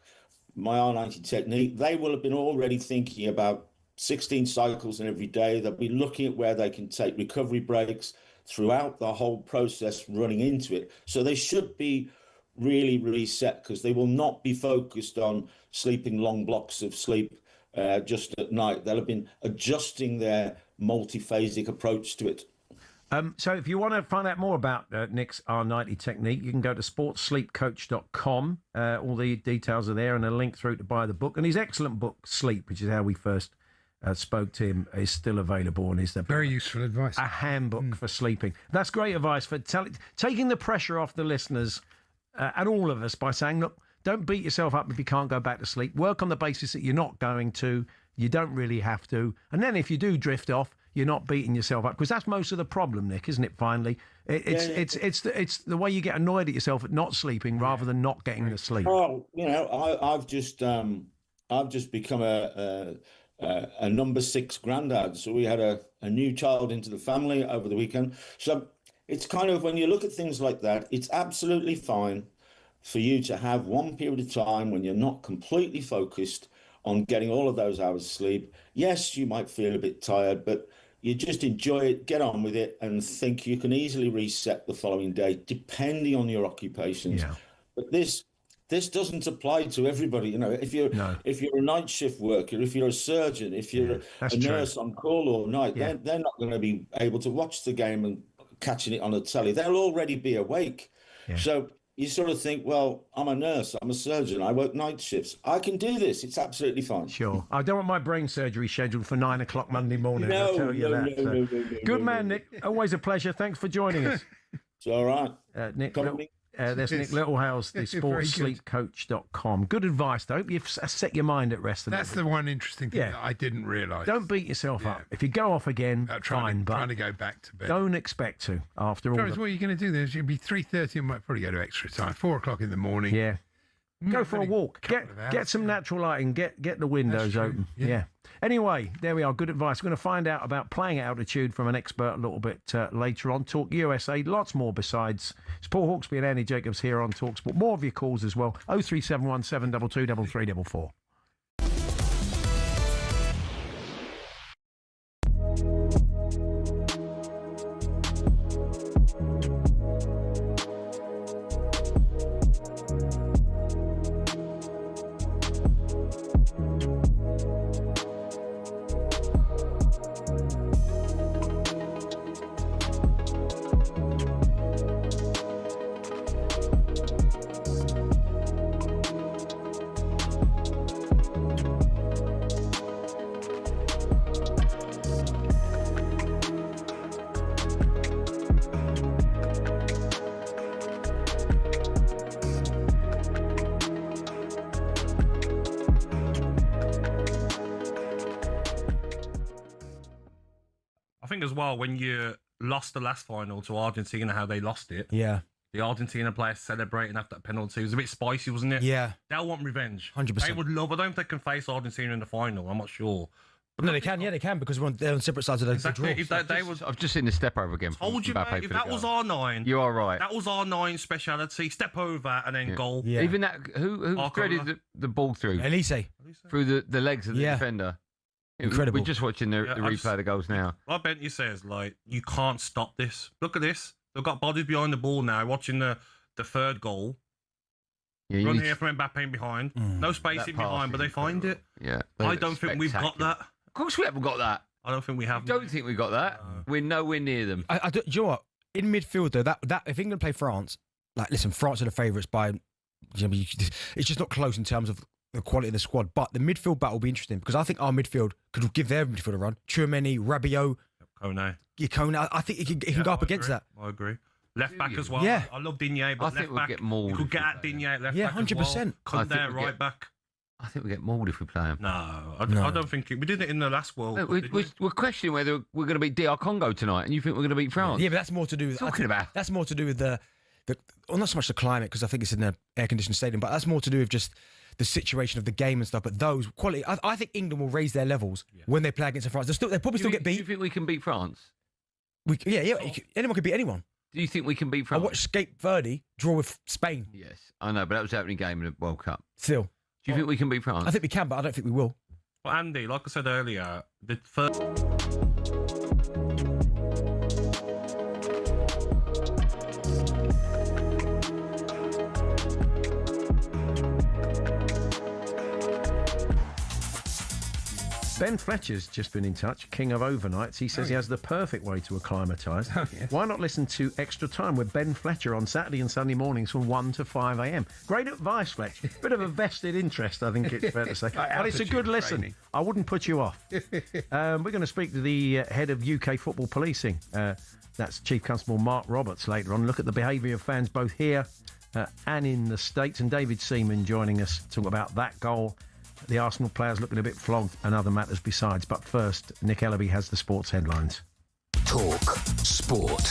my R90 technique. They will have been already thinking about 16 cycles in every day. They'll be looking at where they can take recovery breaks throughout the whole process running into it. So they should be really, really set, because they will not be focused on sleeping long blocks of sleep just at night. They'll have been adjusting their multiphasic approach to it. So if you want to find out more about Nick's R90 technique, you can go to sportsleepcoach.com. All the details are there, and a link through to buy the book. And his excellent book, Sleep, which is how we first spoke to him, is still available, and is very useful advice. A handbook for sleeping. That's great advice for taking the pressure off the listeners and all of us by saying, look, don't beat yourself up if you can't go back to sleep. Work on the basis that you're not going to. You don't really have to. And then if you do drift off, you're not beating yourself up, because that's most of the problem, Nick, isn't it? Finally, it's the way you get annoyed at yourself at not sleeping rather than not getting the sleep. Oh, I've just become a number 6 granddad. So we had a new child into the family over the weekend. So it's kind of, when you look at things like that, it's absolutely fine for you to have one period of time when you're not completely focused on getting all of those hours of sleep. Yes, you might feel a bit tired, but you just enjoy it, get on with it, and think you can easily reset the following day, depending on your occupations. Yeah. But this doesn't apply to everybody. If you're a night shift worker, if you're a surgeon, if you're a nurse on call all night, they're not going to be able to watch the game and catching it on the telly. They'll already be awake. Yeah. So you sort of think, well, I'm a nurse, I'm a surgeon, I work night shifts. I can do this. It's absolutely fine. Sure. I don't want my brain surgery scheduled for 9 o'clock Monday morning. I'll tell you that. No, good man, Nick. Always a pleasure. Thanks for joining us. It's all right. Nick, there's Nick Littlehales, the sportsleepcoach.com. Good advice. I hope you've set your mind at rest. That's the one interesting thing that I didn't realise. Don't beat yourself up. If you go off again, fine. But trying to go back to bed. Don't expect to, after all. What are you going to do? It'll be 3:30 and might probably go to extra time. 4 o'clock in the morning. Yeah. Go for a walk. Get some natural lighting. Get the windows open. Yeah. Anyway, there we are. Good advice. We're going to find out about playing at altitude from an expert a little bit later on. Talk USA. Lots more besides. It's Paul Hawksbee and Andy Jacobs here on talkSPORT. More of your calls as well. 0371 722 3344. think as well, when you lost the last final to Argentina, how they lost it. Yeah. The Argentina players celebrating after that penalty. It was a bit spicy, wasn't it? Yeah. They'll want revenge. 100%. They would love. I don't know if they can face Argentina in the final. I'm not sure. No, they can. Yeah, they can because they're on separate sides of the draw. If they was, I've just seen the step over again. Told you, mate. If that was R9, you are right. That was R9 speciality. Step over and then goal. Yeah. Even that. Who threaded the ball through? Elise. Through the legs of the defender. Incredible. We're just watching the replay of the goals now. Like Bentley says, like, you can't stop this. Look at this. They've got bodies behind the ball now, watching the third goal. Yeah, Run here from Mbappe behind. No space in behind, but they find it. Yeah. I don't think we've got that. Of course we haven't got that. I don't think we have. Don't think we've got that. We're nowhere near them. Do you know what? In midfield, though, that if England play France, like, listen, France are the favourites by... It's just not close in terms of the quality of the squad. But the midfield battle will be interesting because I think our midfield could give their midfield a run. Tchouameni, Rabiot, Kone. Kone. I think he can go up against that. I agree. Left back as well. Yeah. I love Digne, but I think we'll get mauled. You could get at Digne at left Yeah, back 100%. Come there, right back. I think we get mauled if we play them. No, I don't think we did it in the last World Cup. We're questioning whether we're going to beat DR Congo tonight, and you think we're going to beat France? Yeah, but that's more to do with... That's more to do with the well, not so much the climate, because I think it's in an air-conditioned stadium, but that's more to do with just the situation of the game and stuff. But those quality... I think England will raise their levels when they play against France. They'll probably still get beat. Do you think we can beat France? Anyone can beat anyone. Do you think we can beat France? I watched Cape Verde draw with Spain. Yes, I know, but that was the opening game in the World Cup. Still. Do you think we can beat France? I think we can, but I don't think we will. Well, Andy, like I said earlier, the first... Ben Fletcher's just been in touch, king of overnights. He says he has the perfect way to acclimatise. Why not listen to Extra Time with Ben Fletcher on Saturday and Sunday mornings from 1 to 5 a.m? Great advice, Fletcher. Bit of a vested interest, I think it's fair to say. But it's a good listen. Training. I wouldn't put you off. We're going to speak to the head of UK football policing. That's Chief Constable Mark Roberts later on. Look at the behaviour of fans both here and in the States. And David Seaman joining us to talk about that goal. The Arsenal players looking a bit flogged and other matters besides. But first, Nick Ellaby has the sports headlines. Talk Sport.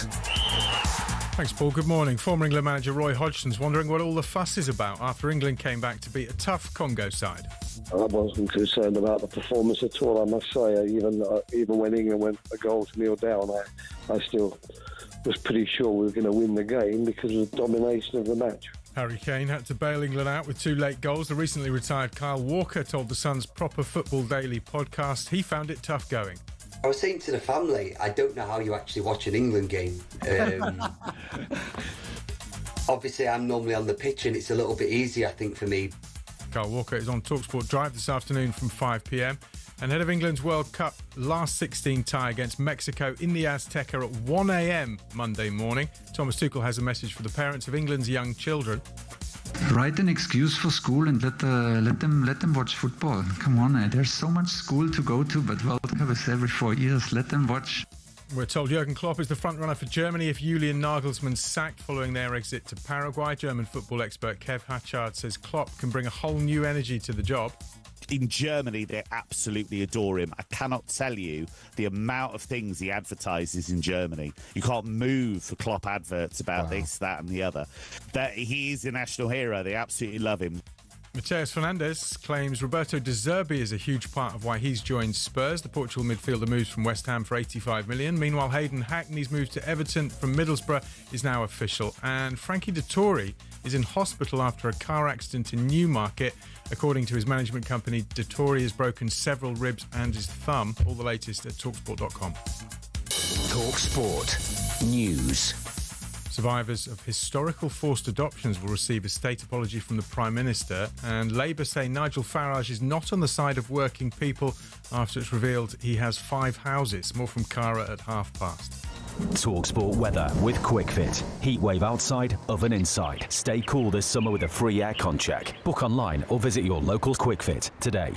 Thanks, Paul. Good morning. Former England manager Roy Hodgson's wondering what all the fuss is about after England came back to beat a tough Congo side. I wasn't concerned about the performance at all, I must say. Even when England went a goal to nil down, I still was pretty sure we were going to win the game because of the domination of the match. Harry Kane had to bail England out with 2 late goals. The recently retired Kyle Walker told the Sun's Proper Football Daily podcast he found it tough going. I was saying to the family, I don't know how you actually watch an England game. Obviously, I'm normally on the pitch and it's a little bit easier, I think, for me. Kyle Walker is on talkSPORT Drive this afternoon from 5 p.m. And head of England's World Cup last 16 tie against Mexico in the Azteca at 1 a.m. Monday morning. Thomas Tuchel has a message for the parents of England's young children. Write an excuse for school and let them watch football. Come on, there's so much school to go to, but World Cup is every 4 years. Let them watch. We're told Jurgen Klopp is the front runner for Germany if Julian Nagelsmann's sacked following their exit to Paraguay. German football expert Kev Hatchard says Klopp can bring a whole new energy to the job. In Germany, they absolutely adore him. I cannot tell you the amount of things he advertises in Germany. You can't move for Klopp adverts about this, that and the other. That he is a national hero. They absolutely love him. Mateus Fernandes claims Roberto De Zerbi is a huge part of why he's joined Spurs. The Portugal midfielder moves from West Ham for $85 million. Meanwhile, Hayden Hackney's move to Everton from Middlesbrough is now official. And Frankie Dettori is in hospital after a car accident in Newmarket. According to his management company, Dettori has broken several ribs and his thumb. All the latest at talksport.com. talkSPORT News. Survivors of historical forced adoptions will receive a state apology from the Prime Minister, and Labour say Nigel Farage is not on the side of working people after it's revealed he has 5 houses. More from Cara at past. talkSPORT weather with QuickFit. Heatwave outside, oven inside. Stay cool this summer with a free aircon check. Book online or visit your local QuickFit today.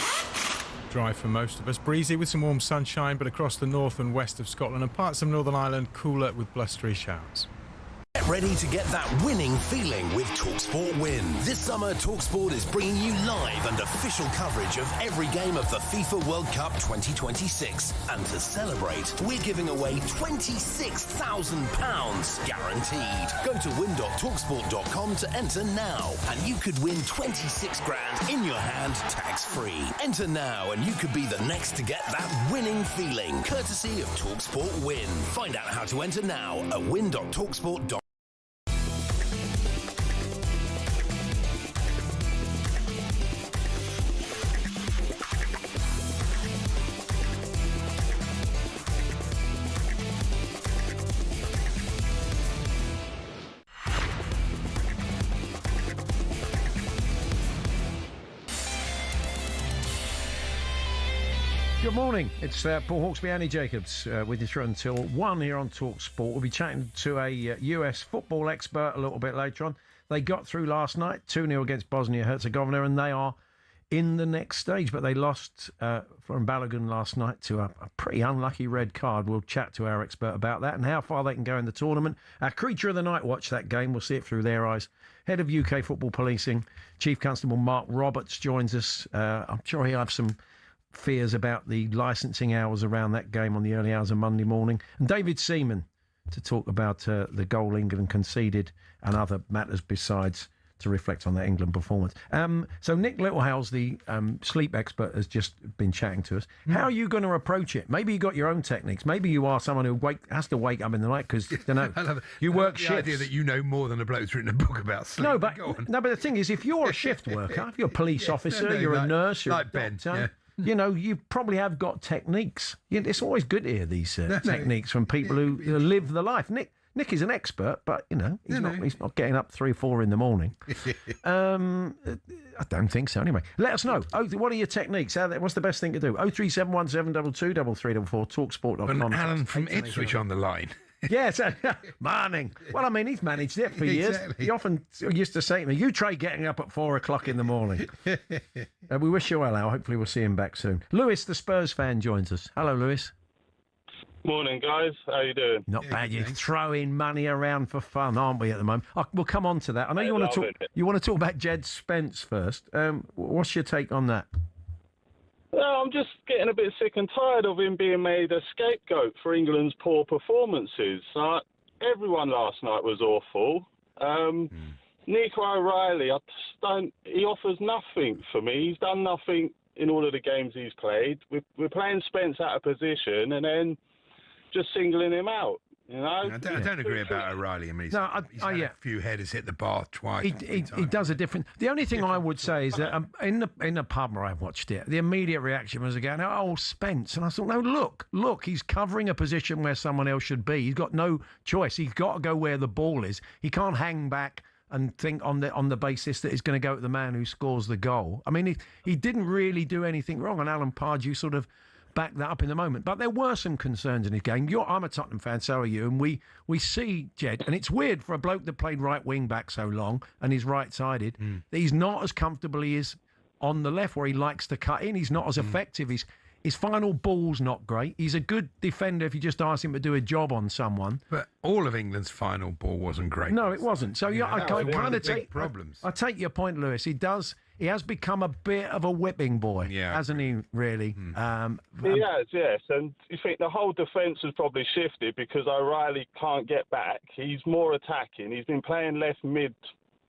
Dry for most of us. Breezy with some warm sunshine, but across the north and west of Scotland and parts of Northern Ireland, cooler with blustery showers. Get ready to get that winning feeling with talkSPORT Win. This summer, talkSPORT is bringing you live and official coverage of every game of the FIFA World Cup 2026. And to celebrate, we're giving away £26,000 guaranteed. Go to win.talksport.com to enter now, and you could win 26 grand in your hand, tax-free. Enter now, and you could be the next to get that winning feeling, courtesy of talkSPORT Win. Find out how to enter now at win.talksport.com. Good morning. It's Paul Hawksbee, Andy Jacobs with you through until 1 here on talkSPORT. We'll be chatting to a US football expert a little bit later on. They got through last night, 2-0 against Bosnia-Herzegovina, and they are in the next stage. But they lost from Balogun last night to a pretty unlucky red card. We'll chat to our expert about that and how far they can go in the tournament. Our creature of the night watched that game. We'll see it through their eyes. Head of UK Football Policing, Chief Constable Mark Roberts joins us. I'm sure he'll have some fears about the licensing hours around that game on the early hours of Monday morning. And David Seaman to talk about the goal England conceded and other matters besides, to reflect on that England performance. So Nick Littlehale's the sleep expert, has just been chatting to us. How are you going to approach it? Maybe you got your own techniques. Maybe you are someone who has to wake up in the night because, you know, you work the shifts. idea that you know more than a bloke's written a book about sleep. No, but the thing is, if you're a shift worker, if you're a police officer, you're a nurse, you're like a Ben, doctor, you know, you probably have got techniques. It's always good to hear these techniques from people who live the life. Nick is an expert, but, you know, he's not getting up 3 or 4 in the morning. I don't think so. Anyway, let us know. What are your techniques? What's the best thing to do? 03717223344, talksport.com. And Alan from Ipswich on the line. Yes, morning. Well, I mean, he's managed it for years. Exactly. He often used to say to me, you try getting up at 4 o'clock in the morning. We wish you well, Al. Hopefully we'll see him back soon. Lewis, the Spurs fan, joins us. Hello, Lewis. Morning, guys. How you doing? Not bad. You're throwing money around for fun, aren't we, at the moment? We'll come on to that. I know you want to talk. You want to talk about Jed Spence first. What's your take on that? Well, I'm just getting a bit sick and tired of him being made a scapegoat for England's poor performances. Everyone last night was awful. Nico O'Reilly, he offers nothing for me. He's done nothing in all of the games he's played. We're playing Spence out of position and then just singling him out. You know? I don't agree about O'Reilly. I mean, he's had a few headers hit the bar twice. He does a different. The only thing I would say is that in the pub where I watched it, the immediate reaction was again, "Oh, Spence," and I thought, "No, look, he's covering a position where someone else should be. He's got no choice. He's got to go where the ball is. He can't hang back and think on the basis that he's going to go to the man who scores the goal. I mean, he didn't really do anything wrong, and Alan Pardew sort of backed that up in the moment. But there were some concerns in his game. I'm a Tottenham fan, so are you, and we see Jed, and it's weird for a bloke that played right wing back so long and he's right-sided, that he's not as comfortable as he is on the left where he likes to cut in. He's not as effective. His final ball's not great. He's a good defender if you just ask him to do a job on someone. But all of England's final ball wasn't great. No, it wasn't. So I kind of take problems. I take your point, Lewis. He has become a bit of a whipping boy, hasn't he? Really. He has, yes. And you think the whole defence has probably shifted because O'Reilly can't get back. He's more attacking. He's been playing left mid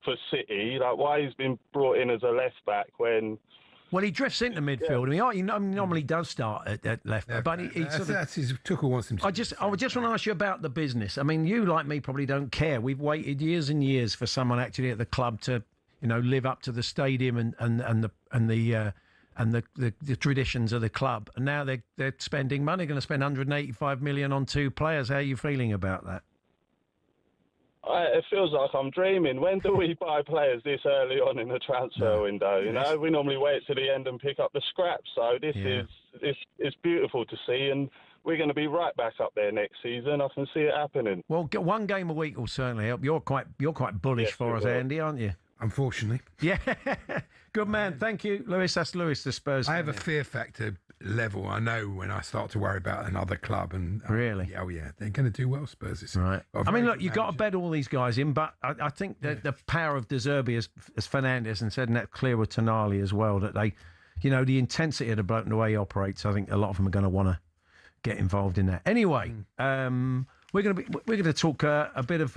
for City. Like, why he's been brought in as a left back when? Well, he drifts into midfield. I mean, he normally does start at left back, but he that's his Tuchel wants him to. I just want to ask you about the business. I mean, you, like me, probably don't care. We've waited years and years for someone actually at the club to, live up to the stadium and the traditions of the club. And now they're spending money. Going to spend 185 million on 2 players. How are you feeling about that? It feels like I'm dreaming. When do we buy players this early on in the transfer window? You know, we normally wait to the end and pick up the scraps. So this is beautiful to see, and we're going to be right back up there next season. I can see it happening. Well, 1 game a week will certainly help. You're quite bullish for us, Andy, aren't you? Unfortunately. Yeah. Good man. Thank you, Lewis. That's Lewis, the Spurs. I have a fear factor level, I know when I start to worry about another club. And Really? Oh yeah, they're going to do well, Spurs. It's Right. I mean, look, you've got to bet. bet all these guys in, but I think that the power of De Zerbi, as Fernandes and said, and that's clear with Tonali as well, that they, the intensity of the bloke and the way he operates, I think a lot of them are going to want to get involved in that. Anyway, we're going to talk a bit of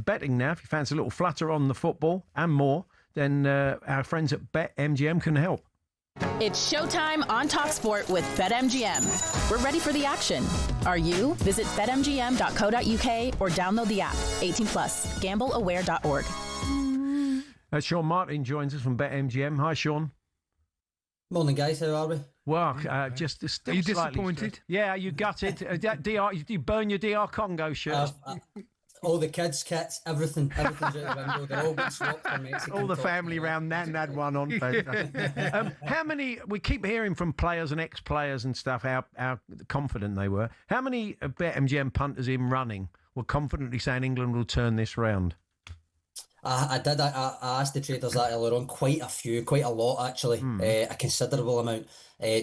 betting now. If you fancy a little flutter on the football and more, then our friends at BetMGM can help. It's showtime on talkSPORT with BetMGM. We're ready for the action. Are you? Visit betmgm.co.uk or download the app. 18 plus. Gambleaware.org. Sean Martin joins us from BetMGM. Hi, Sean. Morning, guys. How are we? Well, just still Are you slightly disappointed? Yeah, you gutted. Did you burn your DR Congo shirt? All the kids' kits, everything's out the window. They're all been swapped for Mexican. All the family round Nan had one on. How many? We keep hearing from players and ex-players and stuff how confident they were. How many BetMGM punters in running were confidently saying England will turn this round? I did. I asked the traders that earlier on. Quite a lot actually. A considerable amount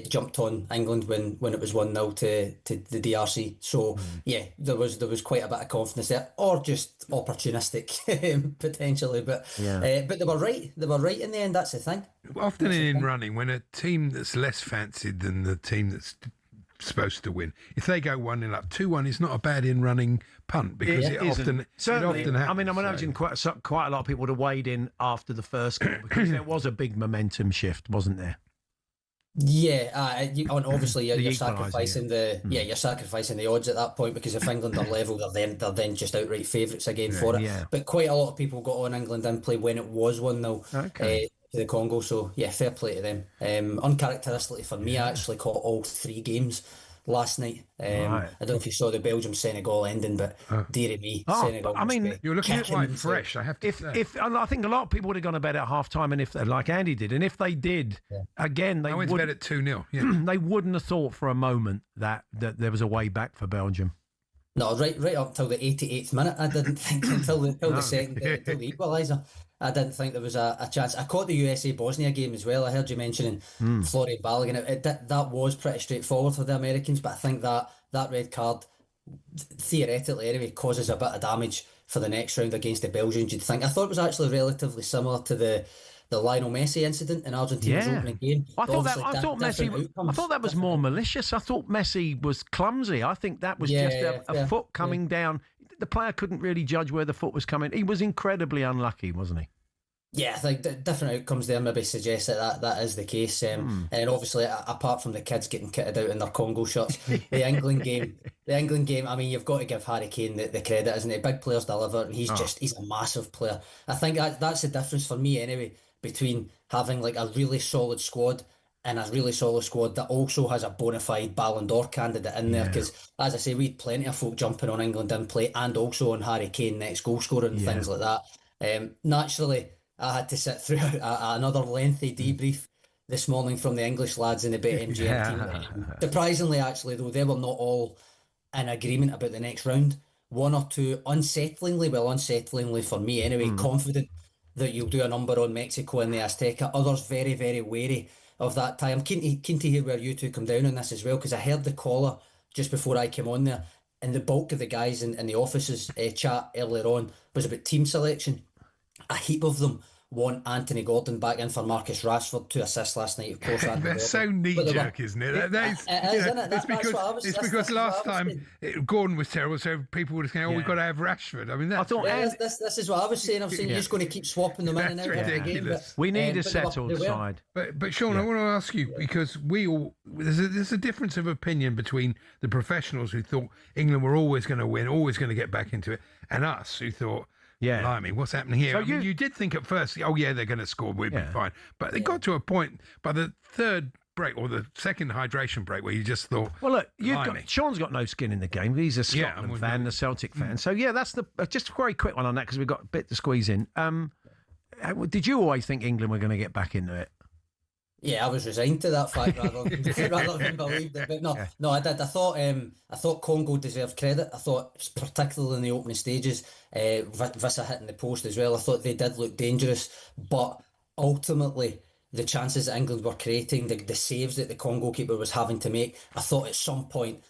jumped on England when it was 1-0 to the DRC. So yeah, there was quite a bit of confidence there, or just opportunistic potentially. But but they were right. They were right in the end. That's the thing. Often in running, when a team that's less fancied than the team that's supposed to win, if they go 1-0 up, 2-1 is not a bad in running punt, because it often happens. I mean, I'm imagining quite a lot of people would have weighed in after the first goal, because there was a big momentum shift, wasn't there? Yeah, and obviously you're equaliser, sacrificing you're sacrificing the odds at that point, because if England are level, they're then just outright favourites again for it. Yeah. But quite a lot of people got on England in play when it was 1-0 to the Congo. So yeah, fair play to them. Uncharacteristically for me, I actually caught all three games last night. I don't know if you saw the Belgium-Senegal ending, but dearie me, Senegal. I mean, you're looking at quite fresh, I have to say. If I think a lot of people would have gone to bed at half time, and if like Andy did, and if they did, again, they I went to bed at 2-0. Yeah. They wouldn't have thought for a moment that there was a way back for Belgium. No, right up till the 88th minute, I didn't think until the equaliser. I didn't think there was a chance. I caught the USA-Bosnia game as well. I heard you mentioning Florian Balogun. That was pretty straightforward for the Americans, but I think that red card, theoretically anyway, causes a bit of damage for the next round against the Belgians, you'd think. I thought it was actually relatively similar to the Lionel Messi incident in Argentina's opening game. I thought that was more malicious. I thought Messi was clumsy. I think that was just a foot coming down. The player couldn't really judge where the foot was coming. He was incredibly unlucky, wasn't he? Yeah, I think different outcomes there maybe suggest that is the case. And obviously, apart from the kids getting kitted out in their Congo shirts, the England game. I mean, you've got to give Harry Kane the credit, isn't it? Big players deliver, and he's a massive player. I think that's the difference for me anyway, between having like a really solid squad and a really solid squad that also has a bona fide Ballon d'Or candidate in there. Because, as I say, we had plenty of folk jumping on England in play, and also on Harry Kane next goal scorer and things like that. Naturally, I had to sit through another lengthy debrief this morning from the English lads in the BetMGM team. Surprisingly, actually, though, they were not all in agreement about the next round. One or two, unsettlingly for me anyway, confident that you'll do a number on Mexico and the Azteca. Others very, very wary of that tie. I'm keen to hear where you two come down on this as well, because I heard the caller just before I came on there, and the bulk of the guys in the offices chat earlier on was about team selection. A heap of them want Anthony Gordon back in for Marcus Rashford, 2 assists last night, of course. That's so knee-jerk, isn't it? It's because last time Gordon was terrible, so people would say, we've got to have Rashford. I mean, this is what I was saying. I'm saying you're just going to keep swapping them in and out. That's ridiculous. We need a settled side. But Sean, I want to ask you, because there's a difference of opinion between the professionals who thought England were always going to win, always going to get back into it, and us who thought, blimey, what's happening here? So you did think at first, they're going to score, we'll be fine. But it got to a point by the third break or the second hydration break where you just thought, well, look, Sean's got no skin in the game. He's a Scotland fan, a Celtic fan. So that's just a very quick one on that, because we've got a bit to squeeze in. Did you always think England were going to get back into it? Yeah, I was resigned to that fact rather than believed it. But no, I did. I thought Congo deserved credit. I thought, particularly in the opening stages, Vissa hitting the post as well, I thought they did look dangerous. But ultimately, the chances that England were creating, the saves that the Congo keeper was having to make, I thought at some point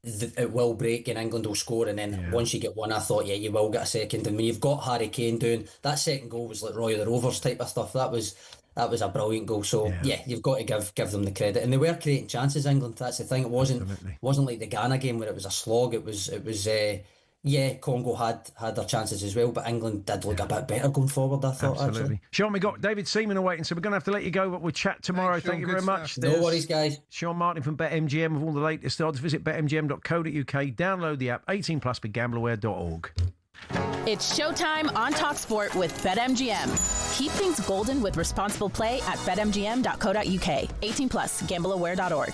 it will break and England will score, and then once you get one, I thought, you will get a second. And when you've got Harry Kane doing that, second goal was like Roy of the Rovers type of stuff. That was a brilliant goal. So you've got to give them the credit, and they were creating chances. England, that's the thing. It wasn't like the Ghana game where it was a slog. It was. Congo had their chances as well, but England did look a bit better going forward, I thought. Absolutely. Actually. Sean, we got David Seaman awaiting, so we're going to have to let you go, but we'll chat tomorrow. Thanks, Sean. Thank you very much. No worries, guys. Sean Martin from BetMGM with all the latest odds. Visit betmgm.co.uk. Download the app. 18+, begambleaware.org. It's showtime on talkSPORT with BetMGM. Keep things golden with responsible play at betmgm.co.uk. 18+, gambleaware.org.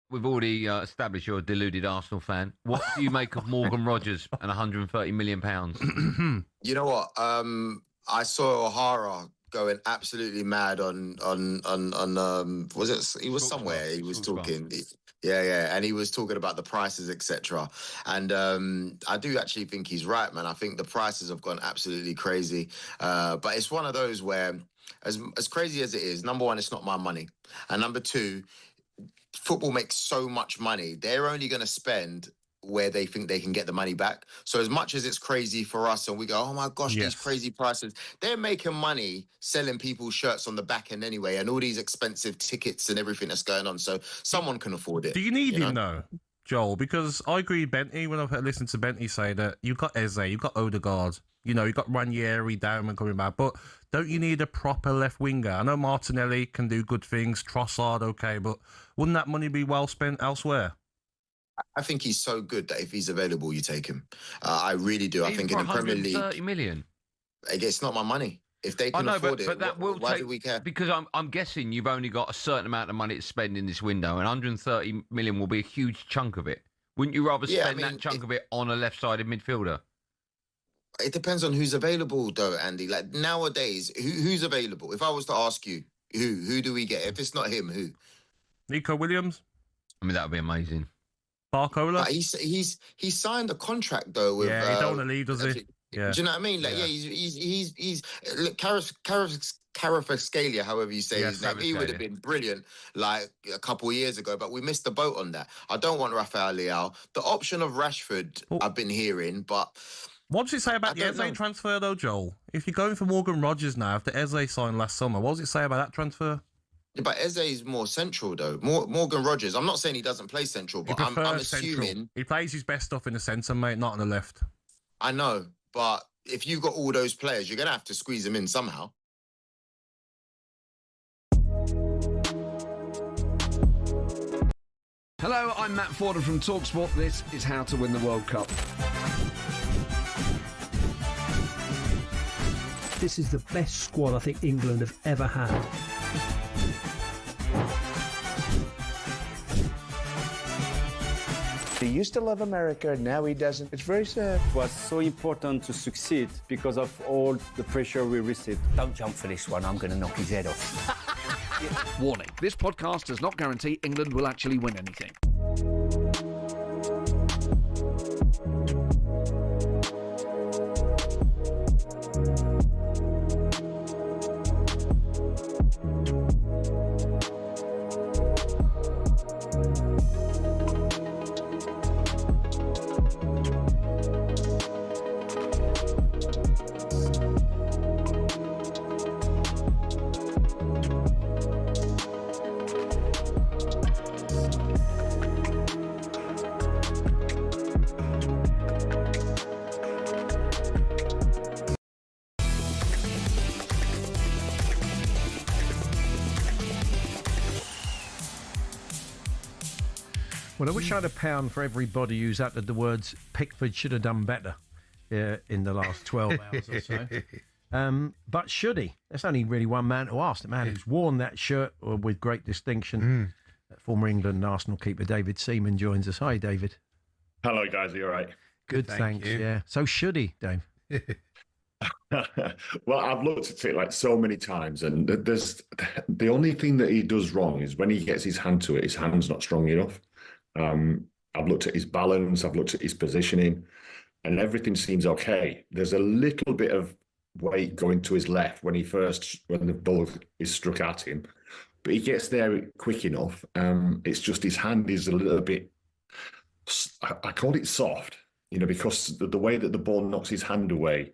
We've already established you're a deluded Arsenal fan. What do you make of Morgan Rogers and £130 million? You know what? I saw O'Hara going absolutely mad on was it? He was somewhere. He was talking. Yeah, and he was talking about the prices, etc. And I do actually think he's right, man. I think the prices have gone absolutely crazy. But it's one of those where, as crazy as it is, number one, it's not my money, and number two, football makes so much money. They're only going to spend where they think they can get the money back. So as much as it's crazy for us and we go, oh my gosh, these crazy prices, they're making money selling people's shirts on the back end anyway, and all these expensive tickets and everything that's going on. So someone can afford it. Do you need him though, Joel? Because I agree with Bentley when I've listened to Bentley say that you've got Eze, you've got Odegaard, you've got Ranieri, Darwin coming back, but don't you need a proper left winger? I know Martinelli can do good things, Trossard, okay, but wouldn't that money be well spent elsewhere? I think he's so good that if he's available, you take him. I really do. I think in the Premier League, 30 million. It's not my money. If they can afford it, but that will why take, do we care? Because I'm guessing you've only got a certain amount of money to spend in this window, and 130 million will be a huge chunk of it. Wouldn't you rather spend that chunk of it on a left-sided midfielder? It depends on who's available, though, Andy. Like nowadays, who's available? If I was to ask you, who do we get? If it's not him, who? Nico Williams. I mean, that would be amazing. Barcola. He's signed a contract though. With, he don't want to leave, does he? Yeah. Do you know what I mean? Like, he's look, Kvaratskhelia, however you say his name. He would have been brilliant like a couple of years ago, but we missed the boat on that. I don't want Rafael Leao. The option of Rashford, I've been hearing, but. What does it say about the Eze transfer, though, Joel? If you're going for Morgan Rogers now, after Eze signed last summer, what does it say about that transfer? Yeah, but Eze is more central, though. Morgan Rogers, I'm not saying he doesn't play central, but I'm assuming... Central. He plays his best stuff in the centre, mate, not on the left. I know, but if you've got all those players, you're going to have to squeeze them in somehow. Hello, I'm Matt Forden from talkSPORT. This is How to Win the World Cup. This is the best squad I think England have ever had. He used to love America, now he doesn't. It's very sad. It was so important to succeed because of all the pressure we received. Don't jump for this one, I'm going to knock his head off. Warning, this podcast does not guarantee England will actually win anything. Well, I wish I had £1 for everybody who's uttered the words Pickford should have done better in the last 12 hours or so. But should he? There's only really one man to ask. The man who's worn that shirt with great distinction. Former England and Arsenal keeper David Seaman joins us. Hi, David. Hello, guys. Are you all right? Good, thanks. Yeah. So should he, Dave? Well, I've looked at it like so many times, and there's the only thing that he does wrong is when he gets his hand to it, his hand's not strong enough. I've looked at his balance, I've looked at his positioning, and everything seems okay. There's a little bit of weight going to his left when the ball is struck at him, but he gets there quick enough. It's just his hand is a little bit, I call it soft, because the way that the ball knocks his hand away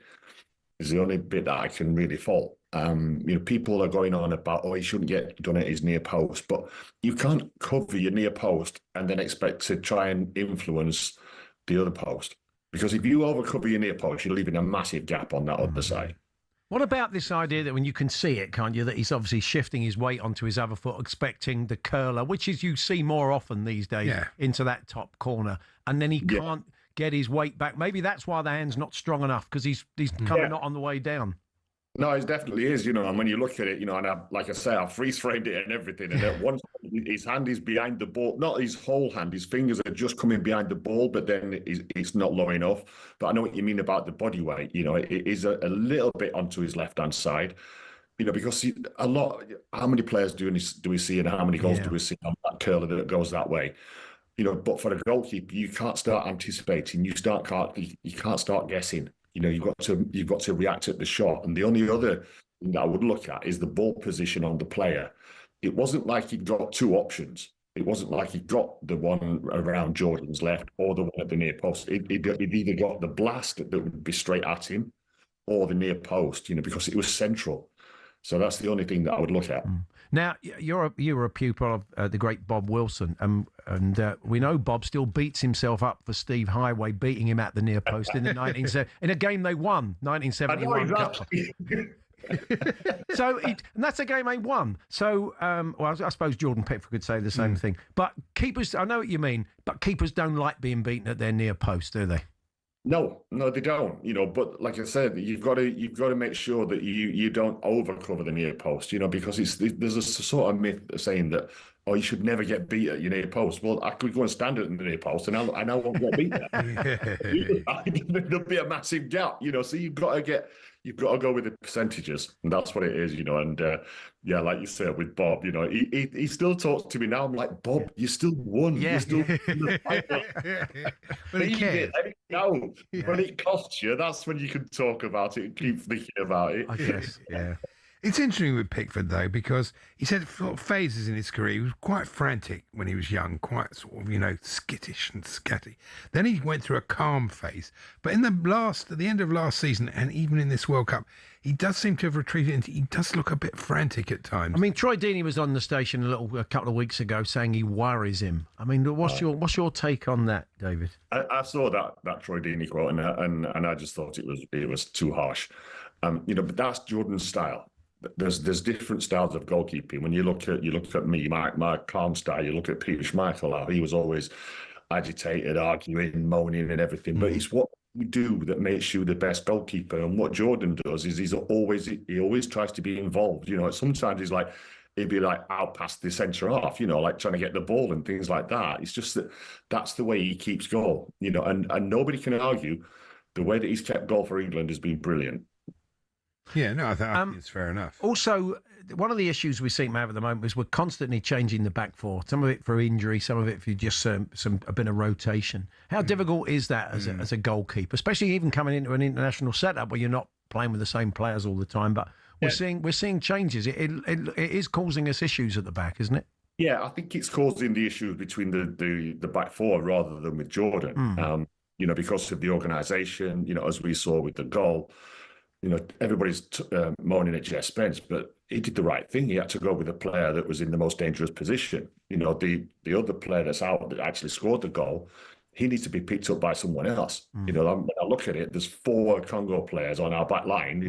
is the only bit that I can really fault. People are going on about, he shouldn't get done at his near post, but you can't cover your near post and then expect to try and influence the other post. Because if you overcover your near post, you're leaving a massive gap on that other side. What about this idea that when you can see it, can't you, that he's obviously shifting his weight onto his other foot, expecting the curler, which is you see more often these days, into that top corner, and then he can't get his weight back. Maybe that's why the hand's not strong enough, because he's kind of not on the way down. No, it definitely is, and when you look at it, and I freeze-framed it and everything, and at once his hand is behind the ball, not his whole hand, his fingers are just coming behind the ball, but then it's not low enough. But I know what you mean about the body weight, it is a little bit onto his left-hand side, because how many players do we see and how many goals do we see on that curler that goes that way? But for a goalkeeper, you can't start anticipating, you can't start guessing. You've got to react at the shot. And the only other thing that I would look at is the ball position on the player. It wasn't like he got two options. It wasn't like he got the one around Jordan's left or the one at the near post. It either got the blast that would be straight at him or the near post, because it was central. So that's the only thing that I would look at. Now, you were a pupil of the great Bob Wilson, and we know Bob still beats himself up for Steve Highway beating him at the near post in a game they won, 1971 Cup. And that's a game they won. So, I suppose Jordan Pickford could say the same thing. But keepers, I know what you mean, but keepers don't like being beaten at their near post, do they? No, they don't. But like I said, you've got to make sure that you don't overcover the near post. Because there's a sort of myth saying that you should never get beat at your near post. Well, I could go and stand at the near post, and I won't get beat there. There'll be a massive gap. So you've got to go with the percentages, and that's what it is. And like you said with Bob, he still talks to me now. I'm like, Bob, you still won. Yeah. You still But he cares. No, when it costs you, that's when you can talk about it and keep thinking about it. I guess, yeah. It's interesting with Pickford, though, because he said phases in his career, he was quite frantic when he was young, quite sort of, skittish and scatty. Then he went through a calm phase. But at the end of last season, and even in this World Cup, he does seem to have retreated into, he does look a bit frantic at times. I mean, Troy Deeney was on the station a couple of weeks ago saying he worries him. I mean, what's your take on that, David? I saw that Troy Deeney quote, and I just thought it was too harsh. But that's Jordan's style. There's different styles of goalkeeping. When you look at me, my calm style. You look at Peter Schmeichel, how he was always agitated, arguing, moaning, and everything. But it's what you do that makes you the best goalkeeper. And what Jordan does is he always tries to be involved. Sometimes he'd be like out past the centre half, like trying to get the ball and things like that. It's just that's the way he keeps goal. And nobody can argue the way that he's kept goal for England has been brilliant. Yeah, no, I think it's fair enough. Also, one of the issues we seem to have at the moment is we're constantly changing the back four. Some of it for injury, some of it for just a bit of rotation. How difficult is that as a goalkeeper, especially even coming into an international setup where you're not playing with the same players all the time? But we're seeing changes. It is causing us issues at the back, isn't it? Yeah, I think it's causing the issues between the back four rather than with Jordan. Because of the organisation. As we saw with the goal. Everybody's moaning at Jess Spence, but he did the right thing. He had to go with a player that was in the most dangerous position. The other player that's out that actually scored the goal, he needs to be picked up by someone else. When I look at it, there's 4 Congo players on our back line.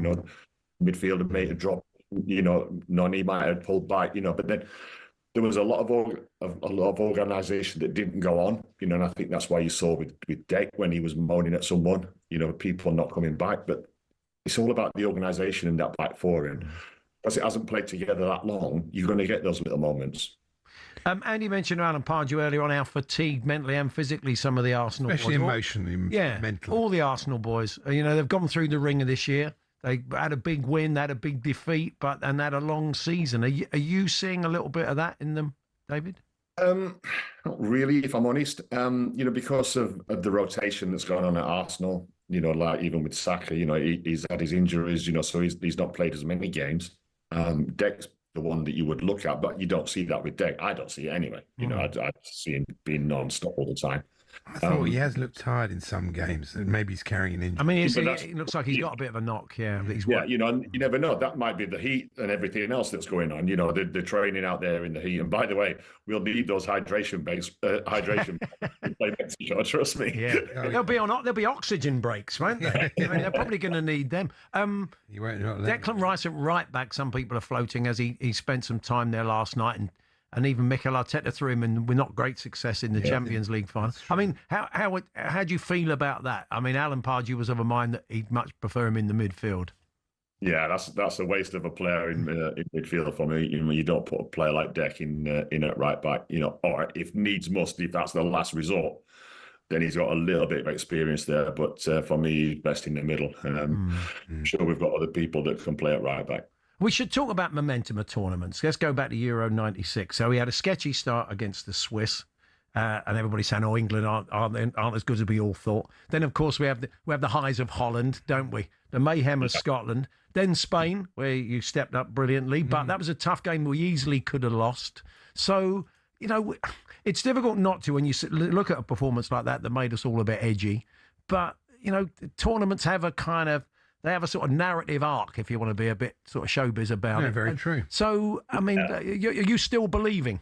Midfielder may have dropped. Noni might have pulled back. But then there was a lot of organisation that didn't go on, and I think that's why you saw with Deck when he was moaning at someone, people not coming back. But it's all about the organisation in that back four, and because it hasn't played together that long, you're going to get those little moments. Andy mentioned Alan Pardew earlier on how fatigued mentally and physically some of the Arsenal Especially boys. emotionally, mentally. All the Arsenal boys. They've gone through the ringer this year. They had a big win, they had a big defeat, and had a long season. Are you seeing a little bit of that in them, David? Not really, if I'm honest. Because of the rotation that's going on at Arsenal, like even with Saka, he's had his injuries, so he's not played as many games. Deck's the one that you would look at, but you don't see that with Deck. I don't see it anyway. I see him being non-stop all the time. I thought he has looked tired in some games, and maybe he's carrying an injury. I mean, it looks like he's got a bit of a knock, And you never know. That might be the heat and everything else that's going on. The training out there in the heat. And by the way, we'll need those hydration trust me. Yeah, there'll be oxygen breaks, won't they? They're probably going to need them. Declan Rice at right back. Some people are floating as he spent some time there last night, and even Mikel Arteta threw him, and with not great success in the Champions League final. I mean, how do you feel about that? I mean, Alan Pardew was of a mind that he'd much prefer him in the midfield. Yeah, that's a waste of a player in midfield for me. You don't put a player like Deck in at right back. Or if needs must, if that's the last resort, then he's got a little bit of experience there. But for me, he's best in the middle. I'm sure we've got other people that can play at right back. We should talk about momentum of tournaments. Let's go back to Euro 96. So we had a sketchy start against the Swiss, and everybody's saying, "Oh, England aren't as good as we all thought." Then, of course, we have the highs of Holland, don't we? The mayhem of Scotland. Then Spain, where you stepped up brilliantly, but that was a tough game we easily could have lost. So, it's difficult not to when you look at a performance like that made us all a bit edgy. But, tournaments have they have a sort of narrative arc, if you want to be a bit sort of showbiz about it. Very true. So, I mean, are you still believing?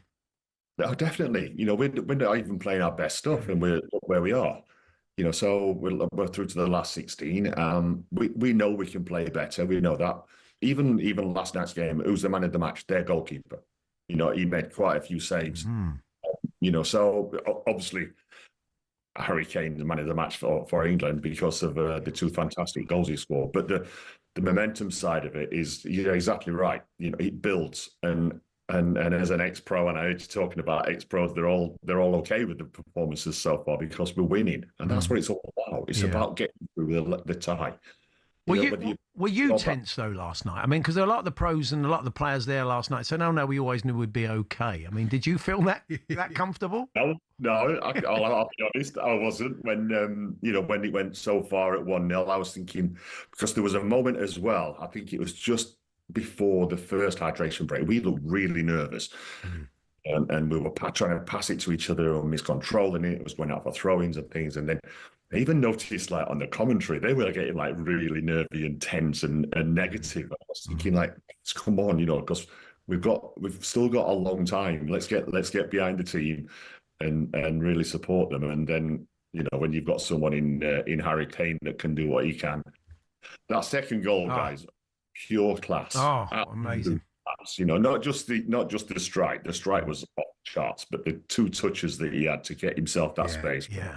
Oh, definitely. We're not even playing our best stuff, and we're where we are. So we're through to the last 16. We know we can play better. We know that. Even last night's game, who's the man of the match? Their goalkeeper. He made quite a few saves. So obviously, Harry Kane, the man of the match for England because of the two fantastic goals he scored. But the momentum side of it is, you're exactly right. It builds, and as an ex-pro, and I heard you talking about ex-pros, they're all okay with the performances so far because we're winning, and that's what it's all about. It's about getting through the tie. Were you tense though last night? I mean, because a lot of the pros and a lot of the players there last night said, "No, we always knew we'd be okay." I mean, did you feel that comfortable? No, I'll be honest, I wasn't. When when it went so far at 1-0, I was thinking, because there was a moment as well. I think it was just before the first hydration break. We looked really nervous. And we were trying to pass it to each other and miscontrolling it. It was going out for throw-ins and things. And then I even noticed, like, on the commentary, they were getting, like, really nervy and tense and negative. I was thinking, like, come on, because we've still got a long time. Let's get behind the team and really support them. And then, when you've got someone in Harry Kane that can do what he can. That second goal, guys, pure class. Oh, amazing. Not just the strike. The strike was off the charts, but the two touches that he had to get himself that space. Yeah.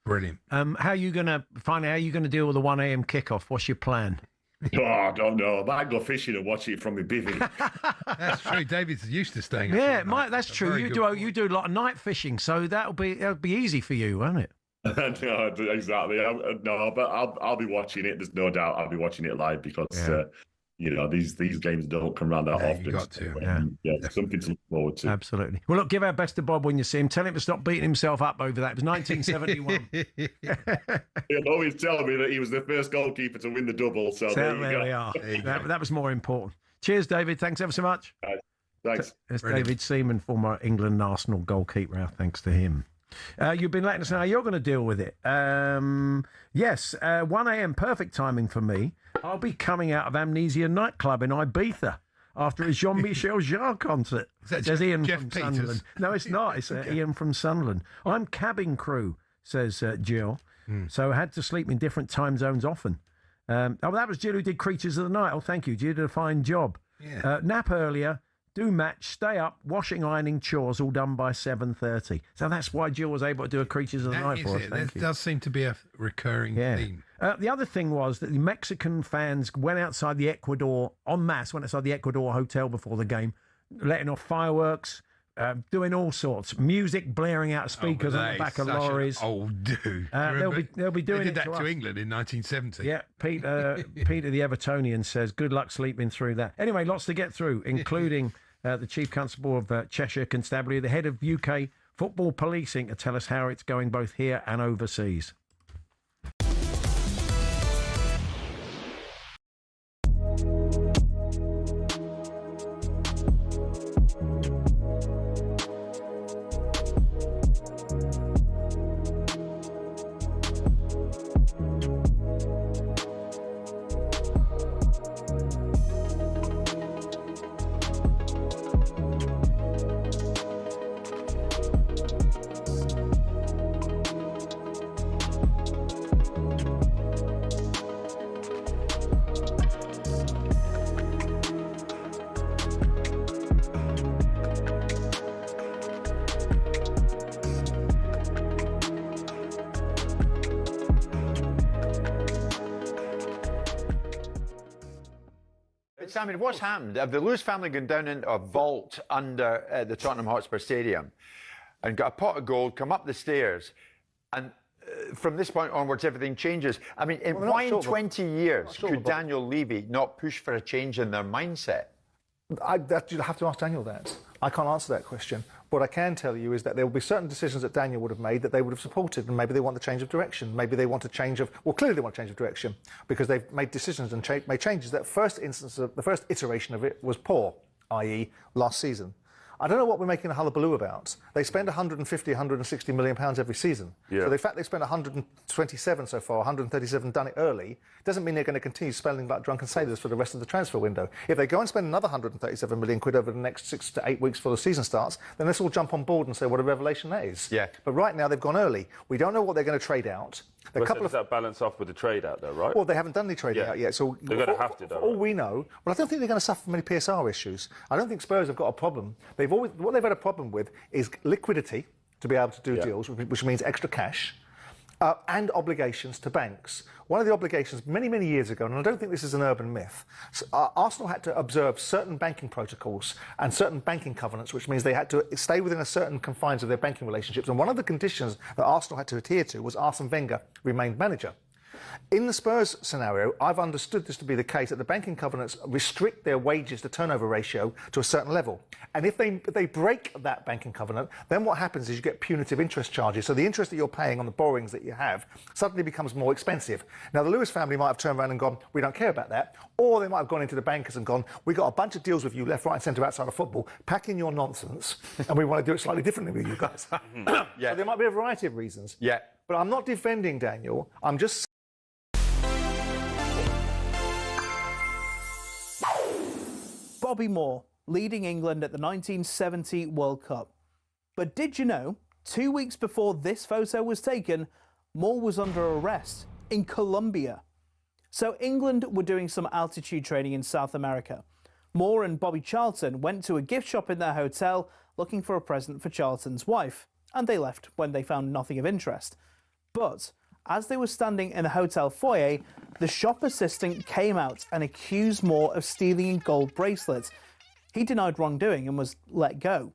Brilliant. How are you going to deal with the 1 a.m. kickoff? What's your plan? Oh, I don't know. I might go fishing and watch it from my bivvy. That's true. David's used to staying up. Yeah, that's true. You do a lot of night fishing, so that'll be easy for you, won't it? No, exactly. No, but I'll be watching it. There's no doubt I'll be watching it live because these games don't come around that often. You got to. Something to look forward to. Absolutely. Well, look, give our best to Bob when you see him. Tell him to stop beating himself up over that. It was 1971. He'll always tell me that he was the first goalkeeper to win the double. So there we are. That was more important. Cheers, David. Thanks ever so much. Thanks. There's David Seaman, former England Arsenal goalkeeper. Our thanks to him. You've been letting us know how you're going to deal with it. Yes, 1 a.m. perfect timing for me. I'll be coming out of Amnesia nightclub in Ibiza after a Jean-Michel Jarre concert. Says Ian from Sunderland. No, it's not. It's Ian from Sunderland. I'm cabin crew, says Jill. So I had to sleep in different time zones often. That was Jill who did Creatures of the Night. Oh, thank you. Jill did a fine job. Yeah. Nap earlier, do match, stay up, washing, ironing, chores, all done by 7:30. So that's why Jill was able to do a Creatures of the Night for us. That does seem to be a recurring theme. The other thing was that the Mexican fans went outside the Ecuador, en masse, went outside the Ecuador hotel before the game, letting off fireworks, doing all sorts, music blaring out of speakers on the back of lorries. Oh, dude. They'll be doing they did it that to England in 1970. Yeah, Peter the Evertonian says, good luck sleeping through that. Anyway, lots to get through, including the Chief Constable of Cheshire Constabulary, the head of UK football policing, to tell us how it's going both here and overseas. I mean, what's happened? Have the Lewis family gone down into a vault under the Tottenham Hotspur Stadium and got a pot of gold, come up the stairs, and from this point onwards, everything changes? I mean, why in 20 years could Daniel Levy not push for a change in their mindset? You'll have to ask Daniel that. I can't answer that question. What I can tell you is that there will be certain decisions that Daniel would have made that they would have supported, and maybe they want the change of direction. Maybe they want a change of... Well, clearly they want a change of direction because they've made decisions and made changes. That first instance, the first iteration of it was poor, i.e. last season. I don't know what we're making a hullabaloo about. They spend 150, 160 million pounds every season. So the fact they spent 127 so far, 137 done it early, doesn't mean they're going to continue spending like drunken sailors for the rest of the transfer window. If they go and spend another 137 million quid over the next 6 to 8 weeks before the season starts, then let's all jump on board and say what a revelation that is. But right now they've gone early. We don't know what they're going to trade out. Does that balance off with the trade out, though, right? Well, they haven't done any trading out yet, so they're going to have to, though. All we know, well, I don't think they're going to suffer from any PSR issues. I don't think Spurs have got a problem. What they've had a problem with is liquidity to be able to do deals, which means extra cash, and obligations to banks. One of the obligations many, many years ago, and I don't think this is an urban myth, Arsenal had to observe certain banking protocols and certain banking covenants, which means they had to stay within a certain confines of their banking relationships. And one of the conditions that Arsenal had to adhere to was Arsene Wenger remained manager. In the Spurs scenario, I've understood this to be the case, that the banking covenants restrict their wages to turnover ratio to a certain level. And if they break that banking covenant, then what happens is you get punitive interest charges. So the interest that you're paying on the borrowings that you have suddenly becomes more expensive. Now, the Lewis family might have turned around and gone, we don't care about that. Or they might have gone into the bankers and gone, we got a bunch of deals with you left, right and centre outside of football. Pack in your nonsense and we want to do it slightly differently with you guys. So there might be a variety of reasons. But I'm not defending Daniel. I'm just... Bobby Moore, leading England at the 1970 World Cup. But did you know, 2 weeks before this photo was taken, Moore was under arrest in Colombia. So England were doing some altitude training in South America. Moore and Bobby Charlton went to a gift shop in their hotel looking for a present for Charlton's wife, and they left when they found nothing of interest. But as they were standing in the hotel foyer, the shop assistant came out and accused Moore of stealing a gold bracelet. He denied wrongdoing and was let go.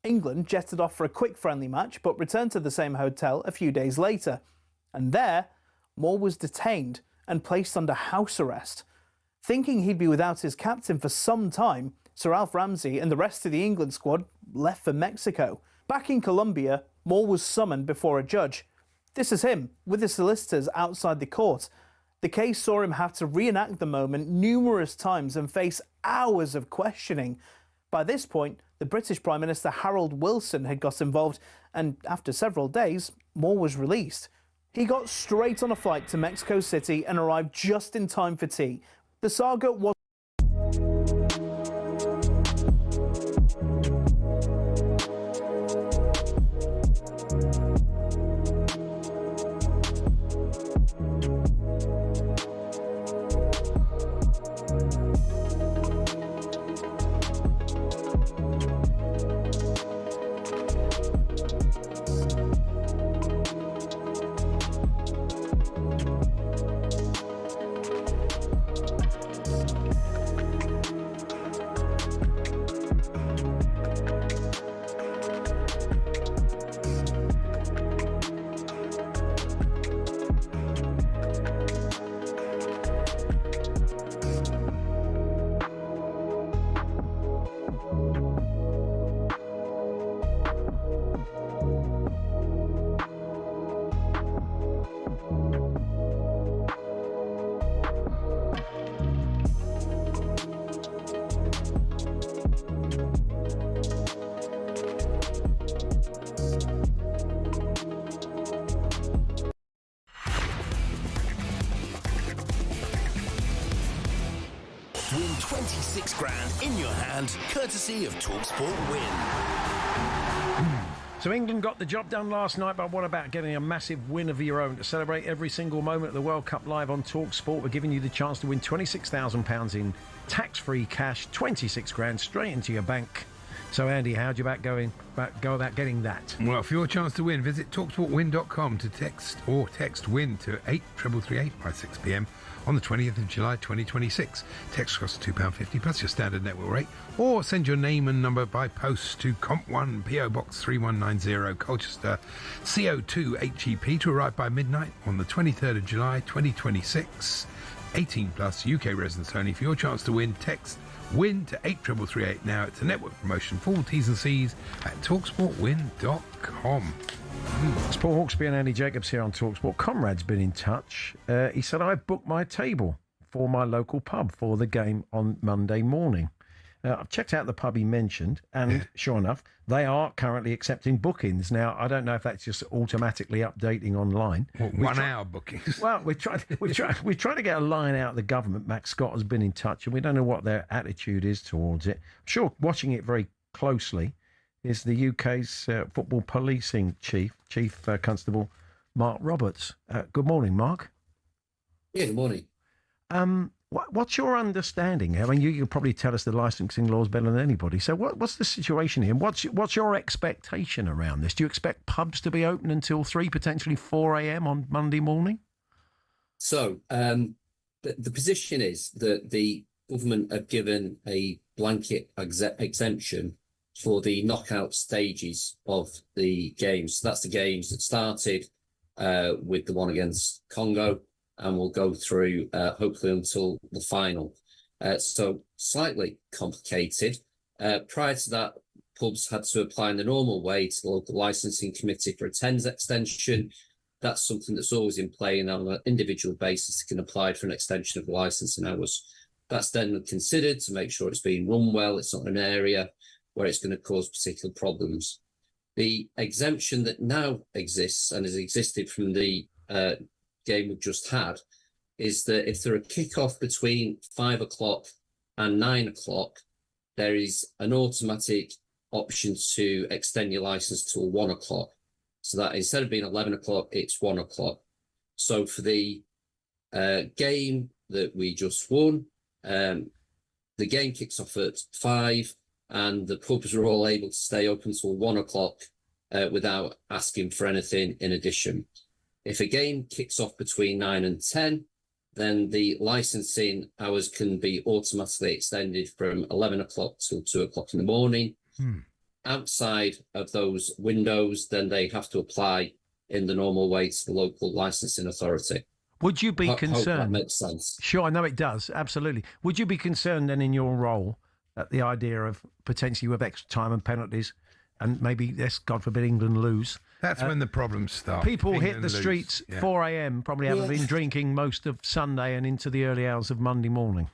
England jetted off for a quick friendly match, but returned to the same hotel a few days later. And there, Moore was detained and placed under house arrest. Thinking he'd be without his captain for some time, Sir Alf Ramsey and the rest of the England squad left for Mexico. Back in Colombia, Moore was summoned before a judge. This is him, with the solicitors outside the court. The case saw him have to reenact the moment numerous times and face hours of questioning. By this point, the British Prime Minister Harold Wilson had got involved, and after several days, Moore was released. He got straight on a flight to Mexico City and arrived just in time for tea. The saga was... 26 grand in your hand, courtesy of talkSPORT Win. So England got the job done last night, but what about getting a massive win of your own? To celebrate every single moment of the World Cup live on talkSPORT, we're giving you the chance to win £26,000 in tax-free cash, 26 grand straight into your bank. So Andy, how'd you go about getting that? Well, for your chance to win, visit talksportwin.com to text WIN to 83338 by 6 p.m. on the 20th of July 2026. Text costs £2.50 plus your standard network rate, or send your name and number by post to Comp1 PO Box 3190 Colchester CO2 HEP to arrive by midnight on the 23rd of July 2026. 18 plus, UK residents only. For your chance to win, text WIN to 83338 now. It's a network promotion. Full T's and C's at talksportwin.com. It's Paul Hawksbee and Andy Jacobs here on talkSPORT. Conrad's been in touch. He said, I booked my table for my local pub for the game on Monday morning. I've checked out the pub he mentioned, and sure enough, they are currently accepting bookings. Now, I don't know if that's just automatically updating online. What, 1 hour bookings? Well, we're trying to get a line out of the government. Max Scott has been in touch, and we don't know what their attitude is towards it. I'm sure watching it very closely is the UK's football policing chief constable, Mark Roberts. Good morning, Mark. Yeah, good morning. What's your understanding? I mean, you can probably tell us the licensing laws better than anybody. So what's the situation here? What's your expectation around this? Do you expect pubs to be open until 3, potentially 4 a.m. on Monday morning? So the position is that the government have given a blanket exemption for the knockout stages of the games. So that's the games that started with the one against Congo, and we'll go through hopefully until the final. So slightly complicated. Prior to that, pubs had to apply in the normal way to the local licensing committee for a 10s extension. That's something that's always in play, and on an individual basis, it can apply for an extension of the licensing hours. That's then considered to make sure it's being run well. It's not an area where it's going to cause particular problems. The exemption that now exists and has existed from the game we've just had is that if there are kick-off between 5 o'clock and 9 o'clock, there is an automatic option to extend your license till 1 o'clock. So that instead of being 11 o'clock, it's 1 o'clock. So for the game that we just won, the game kicks off at 5, and the pubs are all able to stay open till 1 o'clock without asking for anything in addition. If a game kicks off between 9 and 10, then the licensing hours can be automatically extended from 11 o'clock till 2 o'clock in the morning. Outside of those windows, then they have to apply in the normal way to the local licensing authority. Would you be concerned? Hope that makes sense. Sure, I know it does, absolutely. Would you be concerned then in your role at the idea of potentially with extra time and penalties, and maybe, yes, God forbid, England lose? That's when the problems start. People hit the streets 4 a.m, probably haven't been drinking most of Sunday and into the early hours of Monday morning.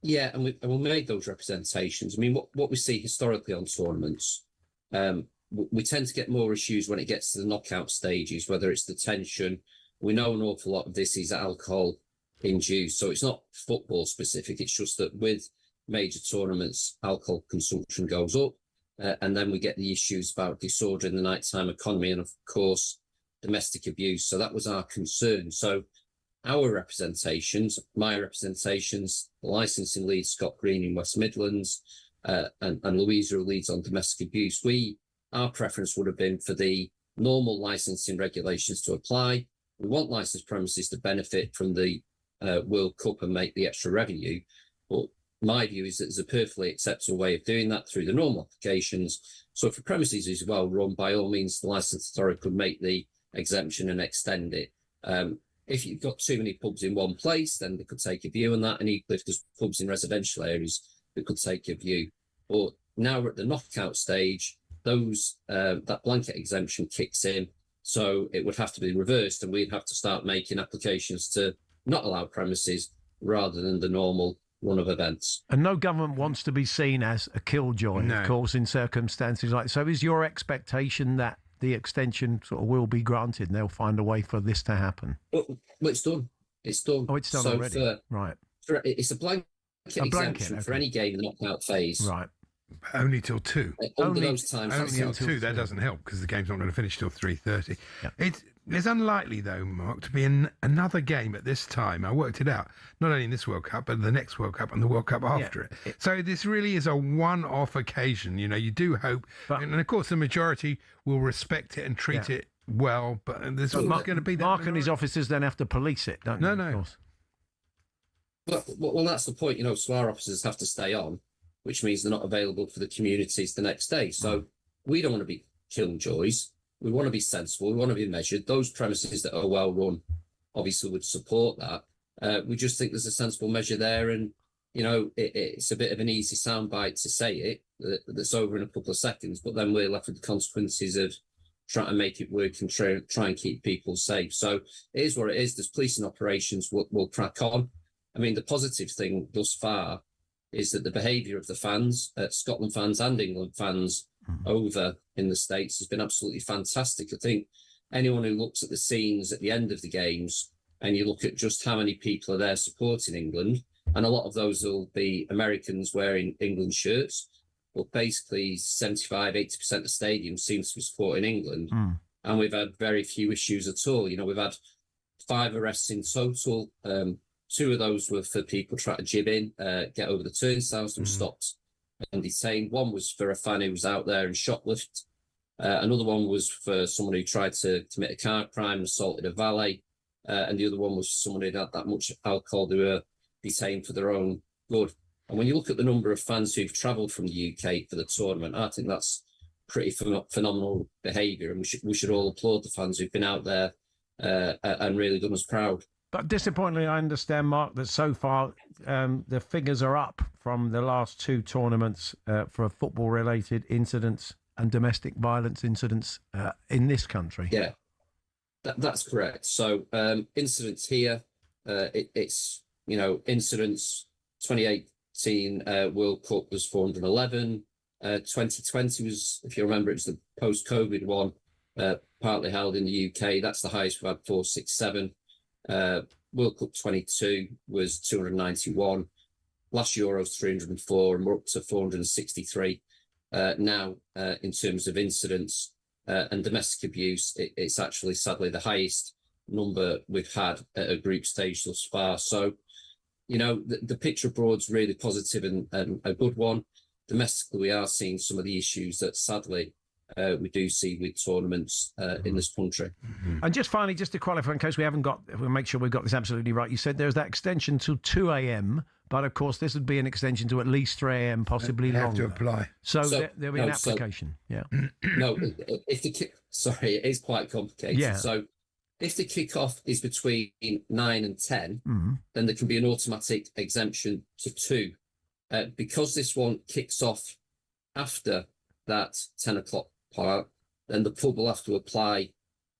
Yeah, and we made those representations. I mean, what we see historically on tournaments, we tend to get more issues when it gets to the knockout stages, whether it's the tension. We know an awful lot of this is alcohol-induced, so it's not football specific. It's just that with major tournaments, alcohol consumption goes up. And then we get the issues about disorder in the nighttime economy and, of course, domestic abuse. So that was our concern. So our representations, my representations, the licensing lead, Scott Green in West Midlands, and Louisa, who leads on domestic abuse, our preference would have been for the normal licensing regulations to apply. We want licensed premises to benefit from the World Cup and make the extra revenue. But my view is that there's a perfectly acceptable way of doing that through the normal applications. So if a premises is well run, by all means, the licensed authority could make the exemption and extend it. If you've got too many pubs in one place, then they could take a view on that. And equally, if there's pubs in residential areas, they could take a view. But now we're at the knockout stage, that blanket exemption kicks in. So it would have to be reversed, and we'd have to start making applications to not allow premises rather than the normal run of events. And no government wants to be seen as a killjoy, of course, in circumstances like so. Is your expectation that the extension sort of will be granted and they'll find a way for this to happen? Well, it's done. It's done. Oh, it's done already. Right. It's a blanket exemption for any game in the knockout phase. Right. Only till 2. Under those times. Only till 2. That doesn't help because the game's not going to finish till 3:30. It's unlikely, though, Mark, to be another game at this time. I worked it out. Not only in this World Cup, but the next World Cup and the World Cup after it. So this really is a one-off occasion. You know, you do hope. And, of course, the majority will respect it and treat it well. But there's not going to be that. Mark and his officers then have to police it, don't they? No. Well, that's the point. You know, so our officers have to stay on, which means they're not available for the communities the next day. So we don't want to be killjoys. We want to be sensible. We want to be measured. Those premises that are well run obviously would support that. We just think there's a sensible measure there. And, you know, it's a bit of an easy soundbite to say it, that's over in a couple of seconds, but then we're left with the consequences of trying to make it work and try and keep people safe. So it is what it is. There's policing operations will crack on. I mean, the positive thing thus far is that the behaviour of the fans, Scotland fans and England fans over in the States has been absolutely fantastic. I think anyone who looks at the scenes at the end of the games and you look at just how many people are there supporting England, and a lot of those will be Americans wearing England shirts, but basically 75-80% of the stadium seems to be supporting England. And we've had very few issues at all. You know, we've had 5 arrests in total. 2 of those were for people trying to jib in, get over the turnstiles and stopped and detained. 1 was for a fan who was out there and shoplifted. Another one was for someone who tried to commit a car crime and assaulted a valet. And the other one was someone who'd had that much alcohol they were detained for their own good. And when you look at the number of fans who've travelled from the UK for the tournament, I think that's pretty phenomenal behaviour. And we should all applaud the fans who've been out there and really done us proud. But disappointingly, I understand, Mark, that so far the figures are up from the last 2 tournaments for football-related incidents and domestic violence incidents in this country. Yeah, that's correct. So incidents here, it's, you know, incidents, 2018 World Cup was 411. 2020 was, if you remember, it was the post-COVID one, partly held in the UK. That's the highest we've had, 467. World Cup 22 was 291. Last Euros 304, and we're up to 463 now in terms of incidents and domestic abuse. It's actually sadly the highest number we've had at a group stage thus far. So, you know, the picture abroad's really positive and a good one. Domestically, we are seeing some of the issues that sadly we do see with tournaments in this country. And just finally, just to qualify, in case we'll make sure we've got this absolutely right. You said there's that extension till 2 a.m., but of course this would be an extension to at least 3 a.m., possibly longer. Have to apply. So there'll be an application. No, sorry, it is quite complicated. Yeah. So if the kickoff is between 9 and 10, then there can be an automatic exemption to 2. Because this one kicks off after that 10 o'clock part, then the pub will have to apply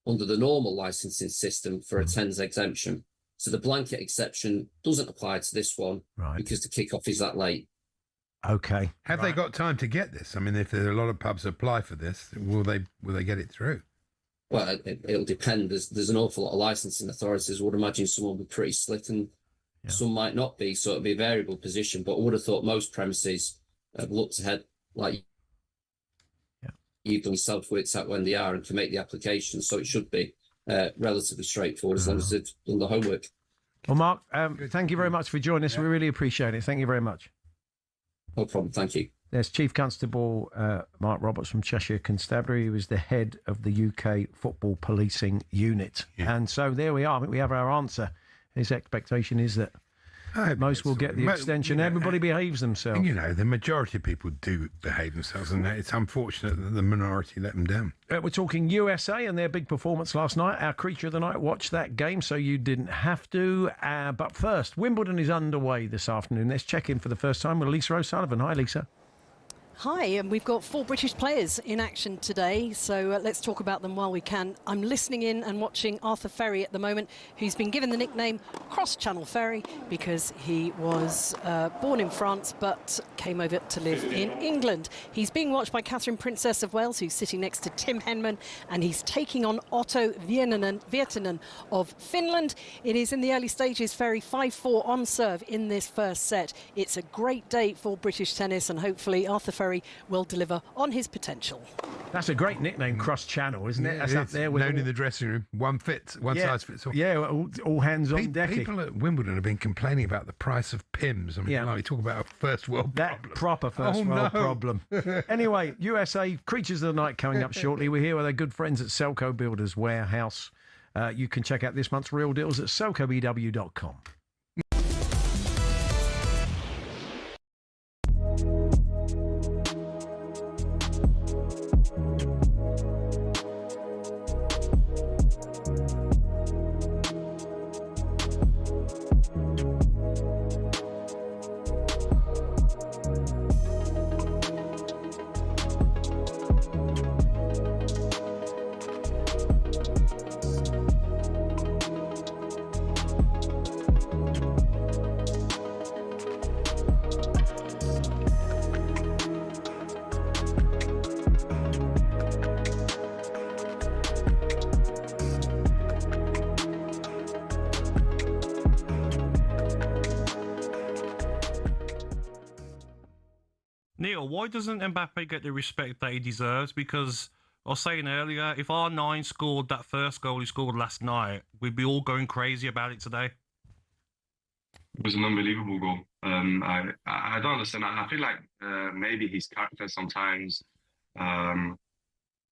under the normal licensing system for a 10s exemption. So the blanket exception doesn't apply to this one because the kickoff is that late. Okay. Have they got time to get this? I mean, if there are a lot of pubs apply for this, will they get it through? Well, it'll depend. There's an awful lot of licensing authorities. I would imagine some will be pretty slick and some might not be. So it'll be a variable position. But I would have thought most premises have looked ahead, like you've done yourself, worked out when they are and can make the application. So it should be relatively straightforward as long as they've done the homework. Well, Mark, thank you very much for joining us. We really appreciate it. Thank you very much. No problem. Thank you. There's Chief Constable Mark Roberts from Cheshire Constabulary, who is the head of the UK Football Policing Unit. And so there we are. I think we have our answer. His expectation is that most will get the extension. Everybody behaves themselves. And, you know, the majority of people do behave themselves, and it's unfortunate that the minority let them down. We're talking USA and their big performance last night. Our creature of the night watched that game, so you didn't have to. But first, Wimbledon is underway this afternoon. Let's check in for the first time with Lisa O'Sullivan. Hi, Lisa. Hi, and we've got 4 British players in action today, so let's talk about them while we can. I'm listening in and watching Arthur Ferry at the moment, who's been given the nickname Cross-Channel Ferry because he was born in France but came over to live in England. He's being watched by Catherine, Princess of Wales, who's sitting next to Tim Henman, and he's taking on Otto Virtanen of Finland. It is in the early stages, Ferry 5-4 on serve in this first set. It's a great day for British tennis, and hopefully Arthur Ferry will deliver on his potential. That's a great nickname, Cross-Channel, isn't it? That's up there with known in the dressing room. One size fits all. Yeah, all hands on deck. People at Wimbledon have been complaining about the price of Pimm's. I mean, like we talk about a first world problem. Proper first world problem. Anyway, USA Creatures of the Night coming up shortly. We're here with our good friends at Selco Builders Warehouse. You can check out this month's real deals at selcobw.com. Neil, why doesn't Mbappe get the respect that he deserves? Because I was saying earlier, if R9 scored that first goal he scored last night, we'd be all going crazy about it today. It was an unbelievable goal. I don't understand. I feel like maybe his character sometimes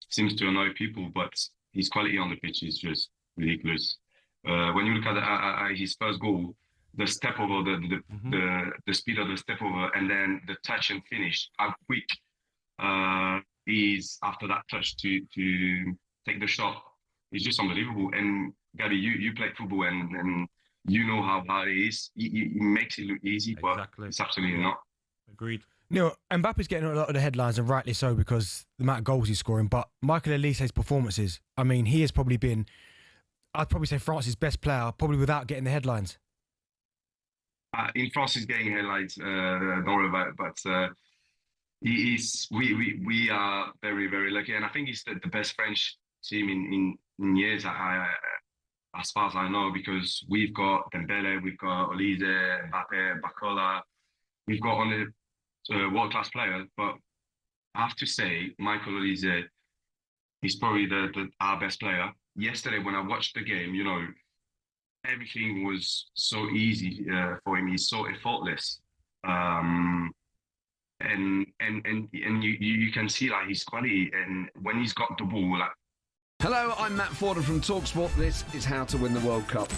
seems to annoy people, but his quality on the pitch is just ridiculous. When you look at his first goal, the step over, the speed of the step over, and then the touch and finish, how quick is after that touch to take the shot, is just unbelievable. And Gabby, you played football and you know how hard it is. He makes it look easy, but it's absolutely not. Agreed. Neil, Mbappe's getting a lot of the headlines, and rightly so, because the amount of goals he's scoring. But Michael Olise's performances, I mean, he has probably been, I'd probably say, France's best player, probably without getting the headlines. In France, he's getting headlines. Don't worry about it. But we are very, very lucky, and I think he's the best French team in years. As far as I know, because we've got Dembele, we've got Olise, Mbappe, Bacola, we've got only world-class players. But I have to say, Michael Olise is probably our best player. Yesterday, when I watched the game, you know, everything was so easy for him. He's so effortless, and you can see like his quality. And when he's got the ball, like. Hello, I'm Matt Fordham from talkSPORT. This is How to Win the World Cup.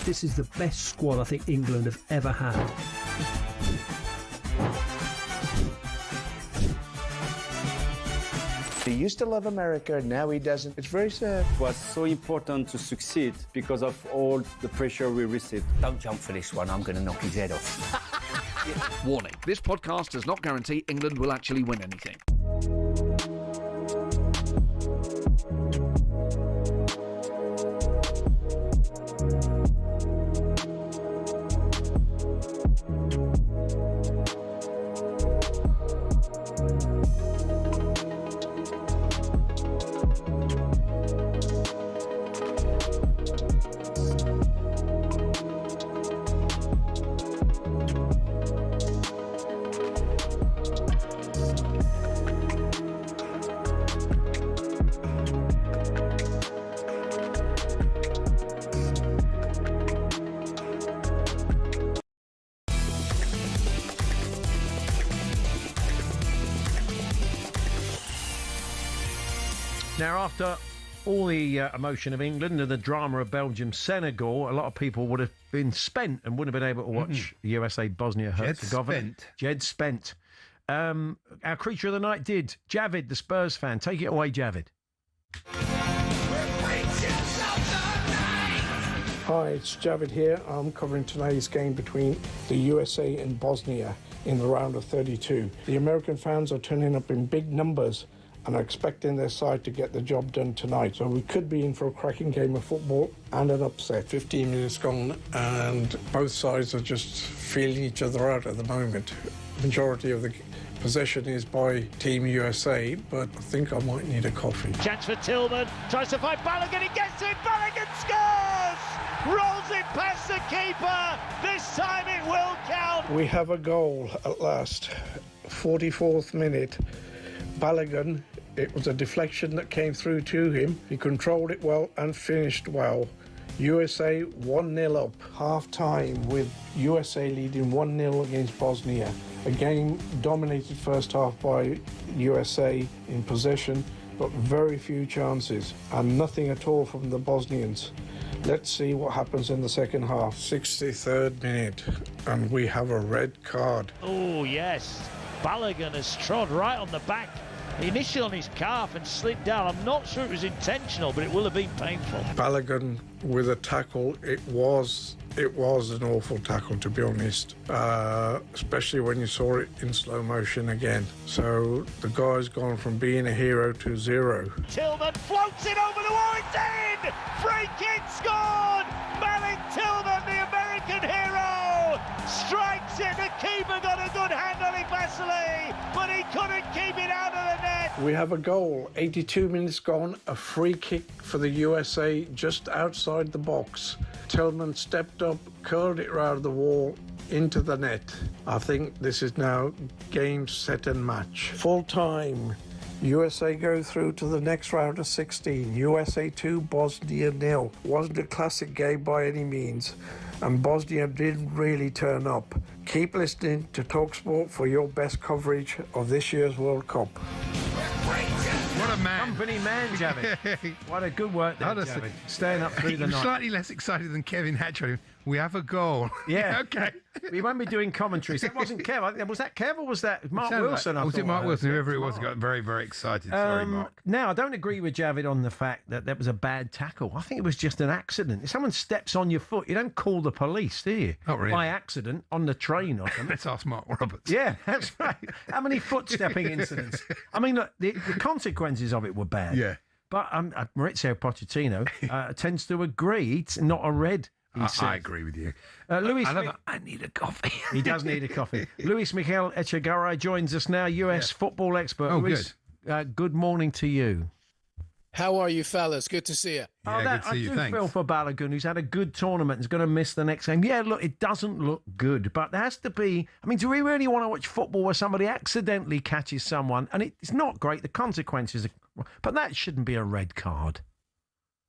This is the best squad I think England have ever had. He used to love America, now he doesn't. It's very sad. It was so important to succeed because of all the pressure we received. Don't jump for this one, I'm going to knock his head off. Warning, this podcast does not guarantee England will actually win anything. Now, after all the emotion of England and the drama of Belgium-Senegal, a lot of people would have been spent and wouldn't have been able to watch USA Bosnia-Herzegovina. Jed spent. Our creature of the night did. Javid, the Spurs fan. Take it away, Javid. Hi, it's Javid here. I'm covering today's game between the USA and Bosnia in the round of 32. The American fans are turning up in big numbers and are expecting their side to get the job done tonight. So we could be in for a cracking game of football and an upset. 15 minutes gone and both sides are just feeling each other out at the moment. Majority of the possession is by Team USA, but I think I might need a coffee. Chance for Tillman, tries to find Balogun, he gets it, Balogun scores! Rolls it past the keeper, this time it will count! We have a goal at last, 44th minute. Balogun, it was a deflection that came through to him. He controlled it well and finished well. USA 1-0 up, half-time with USA leading 1-0 against Bosnia. A game dominated first half by USA in possession, but very few chances and nothing at all from the Bosnians. Let's see what happens in the second half. 63rd minute, and we have a red card. Oh yes, Balogun has trod right on the back, initially on his calf and slid down. I'm not sure it was intentional, but it will have been painful. Balogun with a tackle, it was an awful tackle, to be honest, especially when you saw it in slow motion again. So the guy's gone from being a hero to zero. Tillman floats it over the wall, it's in! Free kick scored! Malik Tillman, the American hero, strikes it. The keeper got a good hand on it, Vasily, but he couldn't keep it out of the net. We have a goal, 82 minutes gone, a free kick for the USA just outside the box. Tillman stepped up, curled it round the wall into the net. I think this is now game, set and match. Full time. USA go through to the next round of 16. USA 2, Bosnia 0. Wasn't a classic game by any means, and Bosnia didn't really turn up. Keep listening to talkSPORT for your best coverage of this year's World Cup. What a man. Company man, Javid. What a good work there, Honestly, Javid. Staying up through the I'm night. slightly less excited than Kevin Hatchard. We have a goal. Yeah. Okay. We won't be doing commentaries. That wasn't Kev. Was that Kev or was that Mark Wilson? Was it Mark Wilson? Whoever it was got very, very excited. Sorry, Mark. Now, I don't agree with Javid on the fact that that was a bad tackle. I think it was just an accident. If someone steps on your foot, you don't call the police, do you? Not really. By accident on the train or something. Let's ask Mark Roberts. Yeah, that's right. How many foot-stepping incidents? I mean, look, the consequences of it were bad. Yeah. But Maurizio Pochettino tends to agree. It's not a red. I agree with you. Luis, I need a coffee. He does need a coffee. Luis Miguel Echegaray joins us now, US football expert. Oh, Luis, good morning to you. How are you, fellas? Good to see you. Yeah, good to see you. I do feel for Balogun, who's had a good tournament and is going to miss the next game. Yeah, look, it doesn't look good, but there has to be... I mean, do we really want to watch football where somebody accidentally catches someone? And it's not great. The consequences are... But that shouldn't be a red card.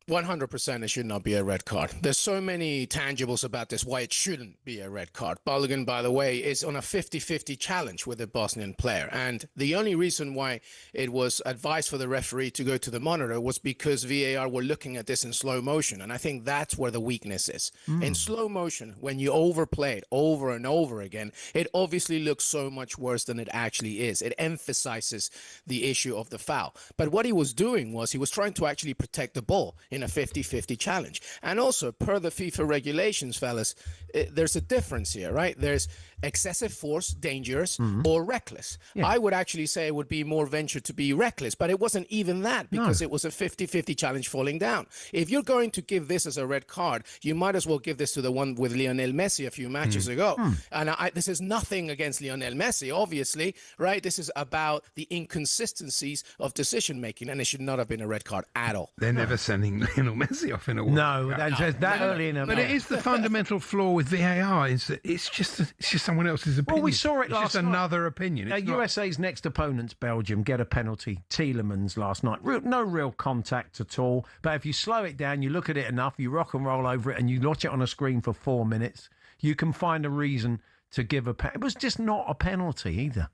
100% it should not be a red card. There's so many tangibles about this why it shouldn't be a red card. Balogun, by the way, is on a 50-50 challenge with a Bosnian player. And the only reason why it was advised for the referee to go to the monitor was because VAR were looking at this in slow motion. And I think that's where the weakness is. In slow motion, when you overplay it over and over again, it obviously looks so much worse than it actually is. It emphasizes the issue of the foul. But what he was doing was he was trying to actually protect the ball in a 50-50 challenge. And also, per the FIFA regulations, fellas, there's a difference here, right? There's excessive force, dangerous, or reckless. Yeah. I would actually say it would be more venture to be reckless, but it wasn't even that because it was a 50-50 challenge falling down. If you're going to give this as a red card, you might as well give this to the one with Lionel Messi a few matches ago. And this is nothing against Lionel Messi, obviously, right? This is about the inconsistencies of decision-making, and it should not have been a red card at all. They're never sending Lionel Messi off in a World Cup. That early in a But it is the fundamental flaw with VAR is that it's just someone else's opinion. Well, we saw it it's last just another opinion. It's not... USA's next opponents, Belgium, get a penalty. Tielemans last night. No real contact at all. But if you slow it down, you look at it enough, you rock and roll over it, and you watch it on a screen for 4 minutes, you can find a reason to give a penalty. It was just not a penalty either.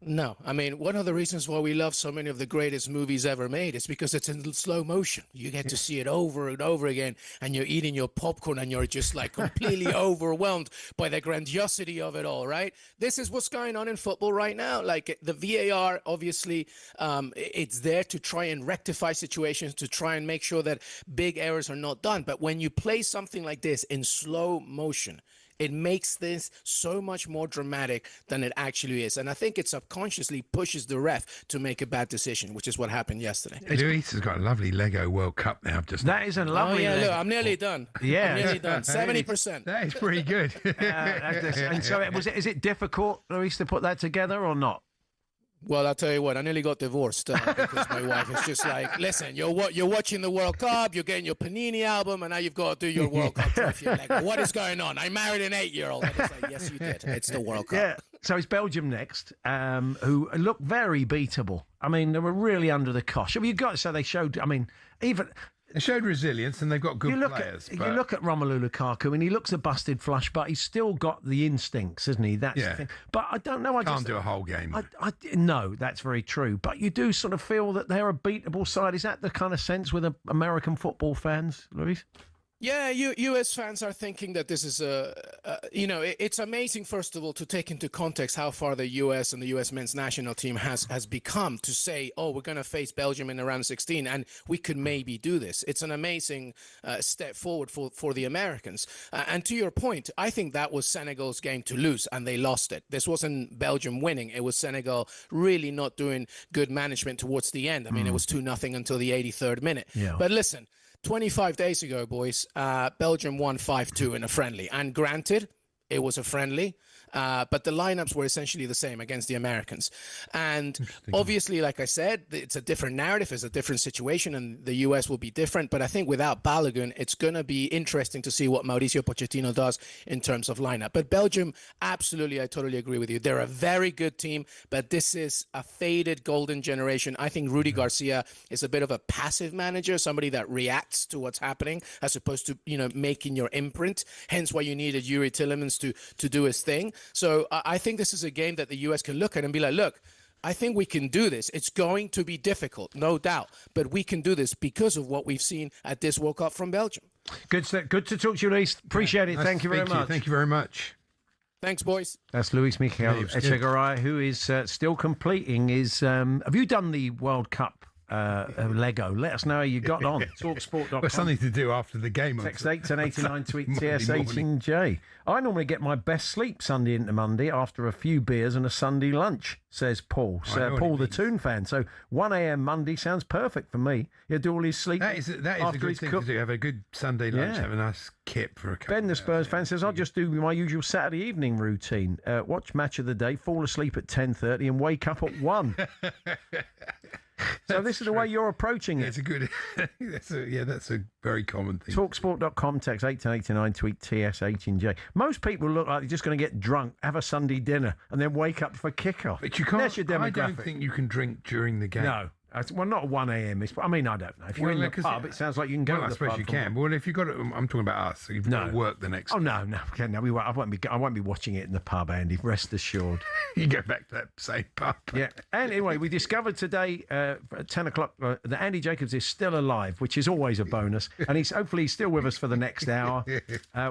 No, I mean, one of the reasons why we love so many of the greatest movies ever made is because it's in slow motion. You get to see it over and over again, and you're eating your popcorn, and you're just like completely overwhelmed by the grandiosity of it all, right? This is what's going on in football right now. Like the VAR, obviously, it's there to try and rectify situations, to try and make sure that big errors are not done. But when you play something like this in slow motion, it makes this so much more dramatic than it actually is. And I think it subconsciously pushes the ref to make a bad decision, which is what happened yesterday. Luis has got a lovely Lego World Cup now. That is a lovely Lego. Lego. Look, I'm nearly done. Yeah. I'm nearly done. 70%. That is pretty good. And so, is it difficult, Luis, to put that together or not? Well, I'll tell you what, I nearly got divorced because my wife is just like, listen, you're watching the World Cup, you're getting your Panini album, and now you've got to do your World Cup trophy. Like, what is going on? I married an 8-year-old. And it's like, yes, you did. It's the World Cup. Yeah. So it's Belgium next, who look very beatable. I mean, they were really under the cosh. I mean, they showed, I mean, even... They showed resilience, and they've got good players. You look at Romelu Lukaku, and he looks a busted flush, but he's still got the instincts, isn't he? That's the thing. But I don't know. Can't do a whole game. No, that's very true. But you do sort of feel that they're a beatable side. Is that the kind of sense with American football fans, Luis? Yeah, U.S. fans are thinking that this is it's amazing, first of all, to take into context how far the U.S. and the U.S. men's national team has become to say, oh, we're going to face Belgium in the round 16, and we could maybe do this. It's an amazing step forward for the Americans. And to your point, I think that was Senegal's game to lose, and they lost it. This wasn't Belgium winning. It was Senegal really not doing good management towards the end. I mean, it was 2-0 until the 83rd minute. Yeah. But listen, 25 days ago, boys, Belgium won 5-2 in a friendly. And granted, it was a friendly, but the lineups were essentially the same against the Americans. And obviously, like I said, it's a different narrative, it's a different situation, and the U.S. will be different. But I think without Balogun, it's going to be interesting to see what Mauricio Pochettino does in terms of lineup. But Belgium, absolutely, I totally agree with you. They're a very good team, but this is a faded golden generation. I think Rudy Garcia is a bit of a passive manager, somebody that reacts to what's happening as opposed to, making your imprint. Hence why you needed Yuri Tillemans to do his thing. So I think this is a game that the U.S. can look at and be like, look, I think we can do this. It's going to be difficult, no doubt, but we can do this because of what we've seen at this World Cup from Belgium. Good to talk to you, Luis. Appreciate it. Nice Thank you very much. Thank you very much. Thanks, boys. That's Luis Miguel Echegaray, who is still completing his... have you done the World Cup Lego? Let us know how you got on. talkSPORT.com. Well, something to do after the game. Text 81089, tweet TSH&J. I normally get my best sleep Sunday into Monday after a few beers and a Sunday lunch, says Paul. Paul, the Toon fan. So 1 a.m. Monday sounds perfect for me. He'll do all his sleep. That is a good thing to do. Have a good Sunday lunch. Yeah. Have a nice kip for a couple. Ben, the Spurs fan, says, I'll just do my usual Saturday evening routine. Watch Match of the Day, fall asleep at 10:30 and wake up at 1. So this is the way you're approaching it. It's a good. That's a very common thing. Talksport.com, text 81089, tweet TSH&J. Most people look like they're just going to get drunk, have a Sunday dinner, and then wake up for kickoff. But you can't. That's your demographic. I don't think you can drink during the game. No. Well, not at 1 a.m. I mean, I don't know. If you're in the pub, it sounds like you can go to the pub. I suppose you can. Well, if you've got it, I'm talking about us. So you've got to work the next day. No. We won't. I won't be watching it in the pub, Andy. Rest assured. You go back to that same pub. Yeah. And anyway, we discovered today at 10 o'clock that Andy Jacobs is still alive, which is always a bonus. And hopefully he's still with us for the next hour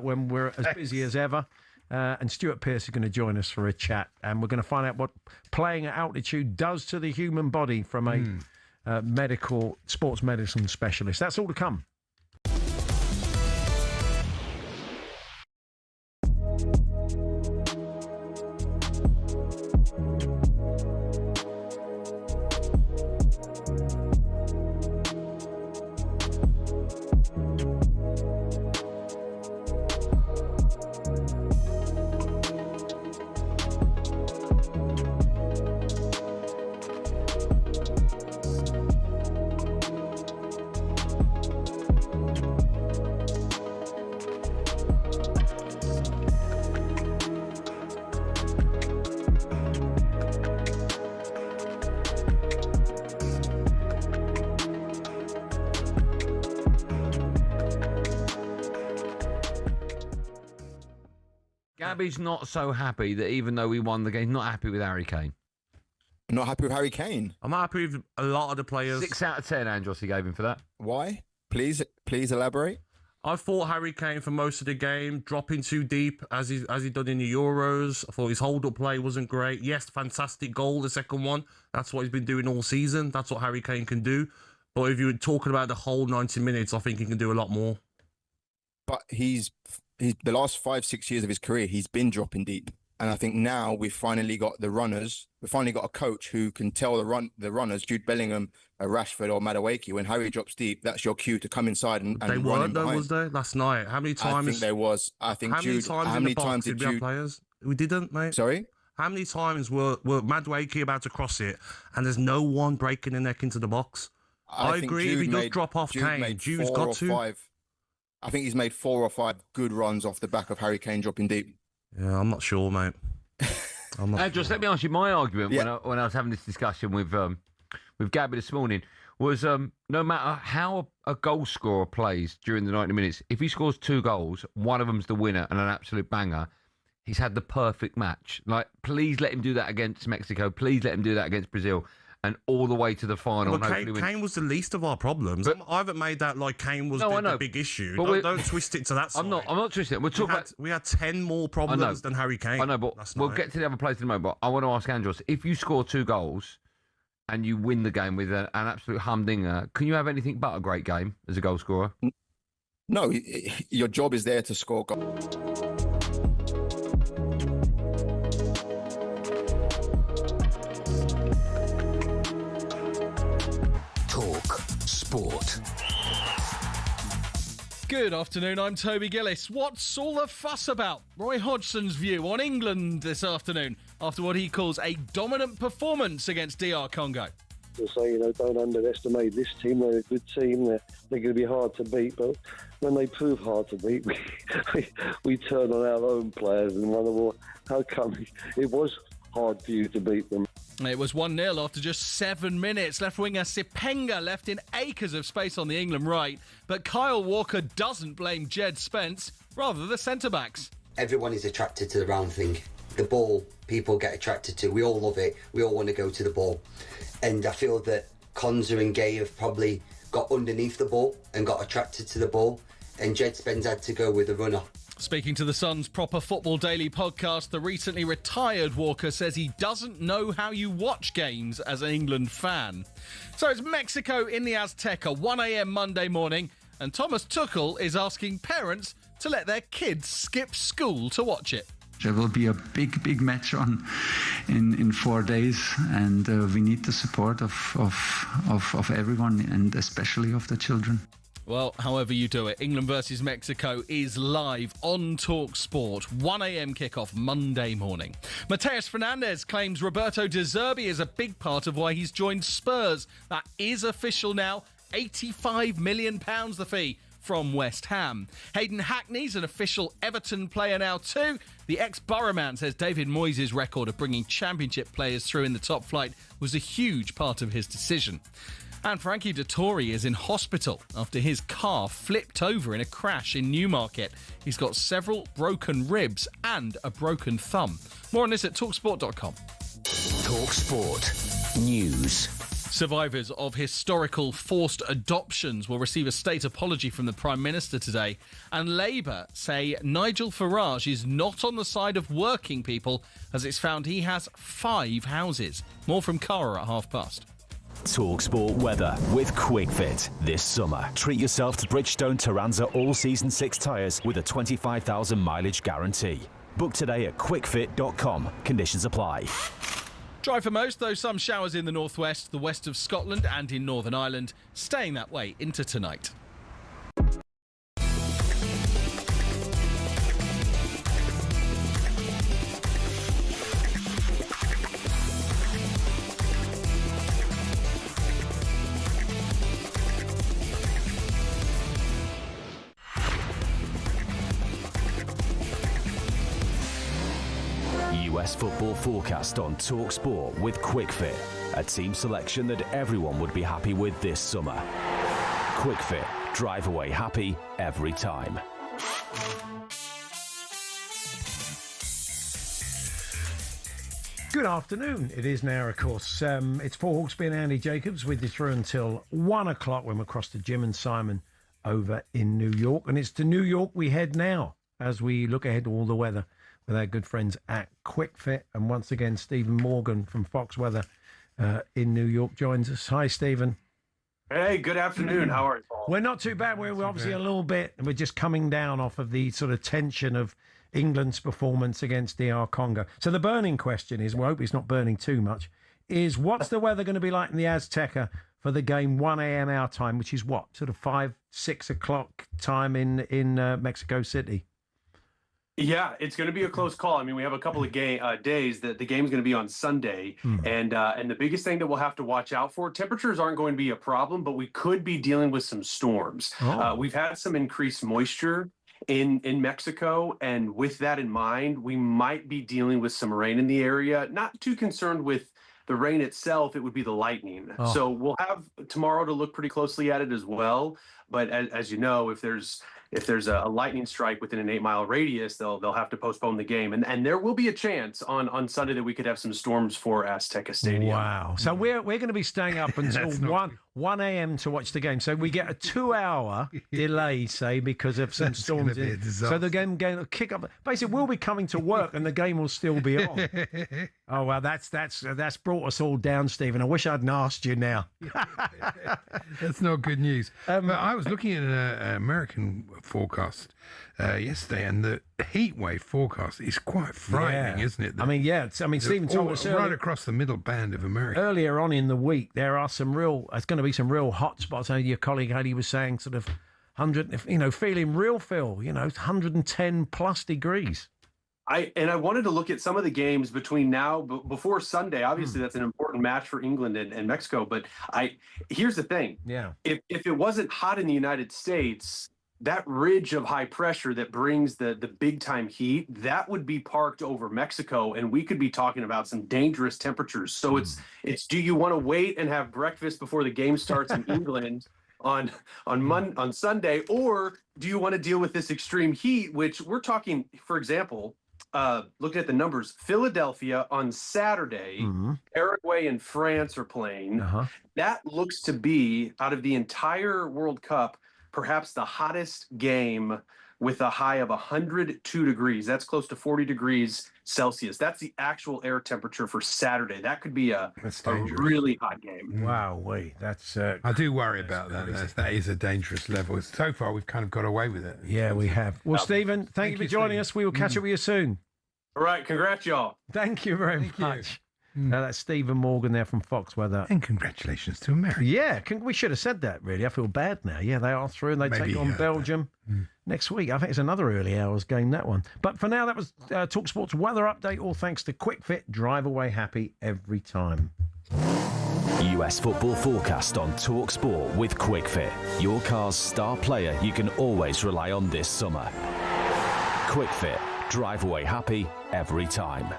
when we're as busy as ever. And Stuart Pearce is going to join us for a chat. And we're going to find out what playing at altitude does to the human body from a sports medicine specialist. That's all to come. Gabby's not so happy that even though we won the game, not happy with Harry Kane. Not happy with Harry Kane? I'm not happy with a lot of the players. 6 out of 10, Andros, he gave him for that. Why? Please elaborate. I thought Harry Kane for most of the game, dropping too deep as he done in the Euros. I thought his hold-up play wasn't great. Yes, fantastic goal, the second one. That's what he's been doing all season. That's what Harry Kane can do. But if you're talking about the whole 90 minutes, I think he can do a lot more. But he's the last 5-6 years of his career, he's been dropping deep. And I think now we've finally got the runners. We've finally got a coach who can tell the runners, Jude Bellingham, Rashford or Madueke, when Harry drops deep, that's your cue to come inside and they weren't though, was there, last night? How many times? I think there was. I think how Jude. How many times did we have players? We didn't, mate. Sorry? How many times were Madueke about to cross it and there's no one breaking the neck into the box? I agree. If he does drop off Kane, Jude's got to. I think he's made 4 or 5 good runs off the back of Harry Kane dropping deep. Yeah, I'm not sure, mate. Andros, let me ask you my argument when I was having this discussion with Gabby this morning was no matter how a goal scorer plays during the 90 minutes, if he scores 2 goals, one of them's the winner and an absolute banger, he's had the perfect match. Like, please let him do that against Mexico. Please let him do that against Brazil. And all the way to the final. Well, Kane was the least of our problems. I haven't made that like Kane was the big issue. Don't twist it to that side. I'm not twisting it. We had 10 more problems than Harry Kane. I know, but we'll get to the other players in a moment. But I want to ask Andros, if you score 2 goals and you win the game with an absolute humdinger, can you have anything but a great game as a goal scorer? No, your job is there to score goals. Sport. Good afternoon, I'm Toby Gillis. What's all the fuss about? Roy Hodgson's view on England this afternoon after what he calls a dominant performance against DR Congo. To say, don't underestimate this team. They're a good team. They're going to be hard to beat, but when they prove hard to beat, we turn on our own players and wonder, well, how come it was hard for you to beat them? It was 1-0 after just 7 minutes. Left winger Sipenga left in acres of space on the England right. But Kyle Walker doesn't blame Jed Spence, rather the centre-backs. Everyone is attracted to the round thing. The ball, people get attracted to. We all love it. We all want to go to the ball. And I feel that Konza and Gay have probably got underneath the ball and got attracted to the ball. And Jed Spence had to go with the runner. Speaking to the Sun's Proper Football Daily podcast, the recently retired Walker says he doesn't know how you watch games as an England fan. So it's Mexico in the Azteca, 1 a.m. Monday morning, and Thomas Tuchel is asking parents to let their kids skip school to watch it. There will be a big match on in 4 days, and we need the support of everyone, and especially of the children. Well, however you do it, England versus Mexico is live on talkSPORT. 1 a.m. kickoff Monday morning. Mateus Fernandes claims Roberto De Zerbi is a big part of why he's joined Spurs. That is official now. £85 million the fee from West Ham. Hayden Hackney's an official Everton player now too. The ex-Borough man says David Moyes' record of bringing championship players through in the top flight was a huge part of his decision. And Frankie Dettori is in hospital after his car flipped over in a crash in Newmarket. He's got several broken ribs and a broken thumb. More on this at talksport.com. talkSPORT News. Survivors of historical forced adoptions will receive a state apology from the Prime Minister today. And Labour say Nigel Farage is not on the side of working people as it's found he has 5 houses. More from Cara at past. talkSPORT weather with QuickFit. This summer, treat yourself to Bridgestone Turanza All-Season 6 tyres with a 25,000 mileage guarantee. Book today at quickfit.com. Conditions apply. Dry for most, though some showers in the northwest, the west of Scotland and in Northern Ireland, staying that way into tonight. US football forecast on talkSPORT with QuickFit, a team selection that everyone would be happy with this summer. QuickFit, drive away happy every time. Good afternoon. It is now, of course. It's Paul Hawksbee and Andy Jacobs with you through until 1 o'clock when we're across to Jim and Simon over in New York. And it's to New York we head now as we look ahead to all the weather with our good friends at QuickFit. And once again, Stephen Morgan from Fox Weather in New York joins us. Hi, Stephen. Hey, good afternoon. How are you, Paul? We're not too bad. We're obviously a little bit, we're just coming down off of the sort of tension of England's performance against DR Congo. So the burning question is, we hope it's not burning too much, is what's the weather going to be like in the Azteca for the game 1 a.m. our time, which is what, sort of 5, 6 o'clock time in Mexico City? Yeah, it's going to be a close call. I mean, we have a couple of days that the game's going to be on Sunday, and the biggest thing that we'll have to watch out for, temperatures aren't going to be a problem, but we could be dealing with some storms. We've had some increased moisture in Mexico, and with that in mind, we might be dealing with some rain in the area. Not too concerned with the rain itself, it would be the lightning. So we'll have tomorrow to look pretty closely at it as well. But as you know, if there's a lightning strike within an 8-mile radius, they'll have to postpone the game. And there will be a chance on Sunday that we could have some storms for Azteca Stadium. Wow. So we're going to be staying up until 1 a.m. to watch the game. So we get a 2-hour delay, say, because of some storms. So the game will kick up. Basically, we'll be coming to work and the game will still be on. Oh, well, that's brought us all down, Stephen. I wish I'd asked you now. That's not good news. But I was looking at an American forecast yesterday, and the heat wave forecast is quite frightening, isn't it? Stephen told us right across the middle band of America. Earlier on in the week, there's going to be some real hot spots. I know your colleague Hadi was saying sort of 100, feeling real, 110 plus degrees. I wanted to look at some of the games between now, before Sunday. Obviously, that's an important match for England and Mexico. But here's the thing. Yeah. If it wasn't hot in the United States, that ridge of high pressure that brings the big time heat, that would be parked over Mexico, and we could be talking about some dangerous temperatures. So it's do you want to wait and have breakfast before the game starts in England on Sunday, or do you want to deal with this extreme heat, which we're talking, for example, looking at the numbers, Philadelphia on Saturday, Paraguay and France are playing. That looks to be, out of the entire World Cup, perhaps the hottest game with a high of 102 degrees. That's close to 40 degrees Celsius. That's the actual air temperature for Saturday. That could be a really hot game. Wow, that's... I do worry about that. That is a dangerous level. So far, we've kind of got away with it. Yeah, we have. Well, Stephen, thank you for joining us. We will catch up with you soon. All right, congrats, y'all. Thank you very much. That's Stephen Morgan there from Fox Weather. And congratulations to America. Yeah, we should have said that, really. I feel bad now. Yeah, they are through and they take on Belgium next week. I think it's another early hours game, that one. But for now, that was talkSPORT's weather update, all thanks to QuickFit. Drive away happy every time. US football forecast on talkSPORT with QuickFit. Your car's star player you can always rely on this summer. QuickFit. Drive away happy every time.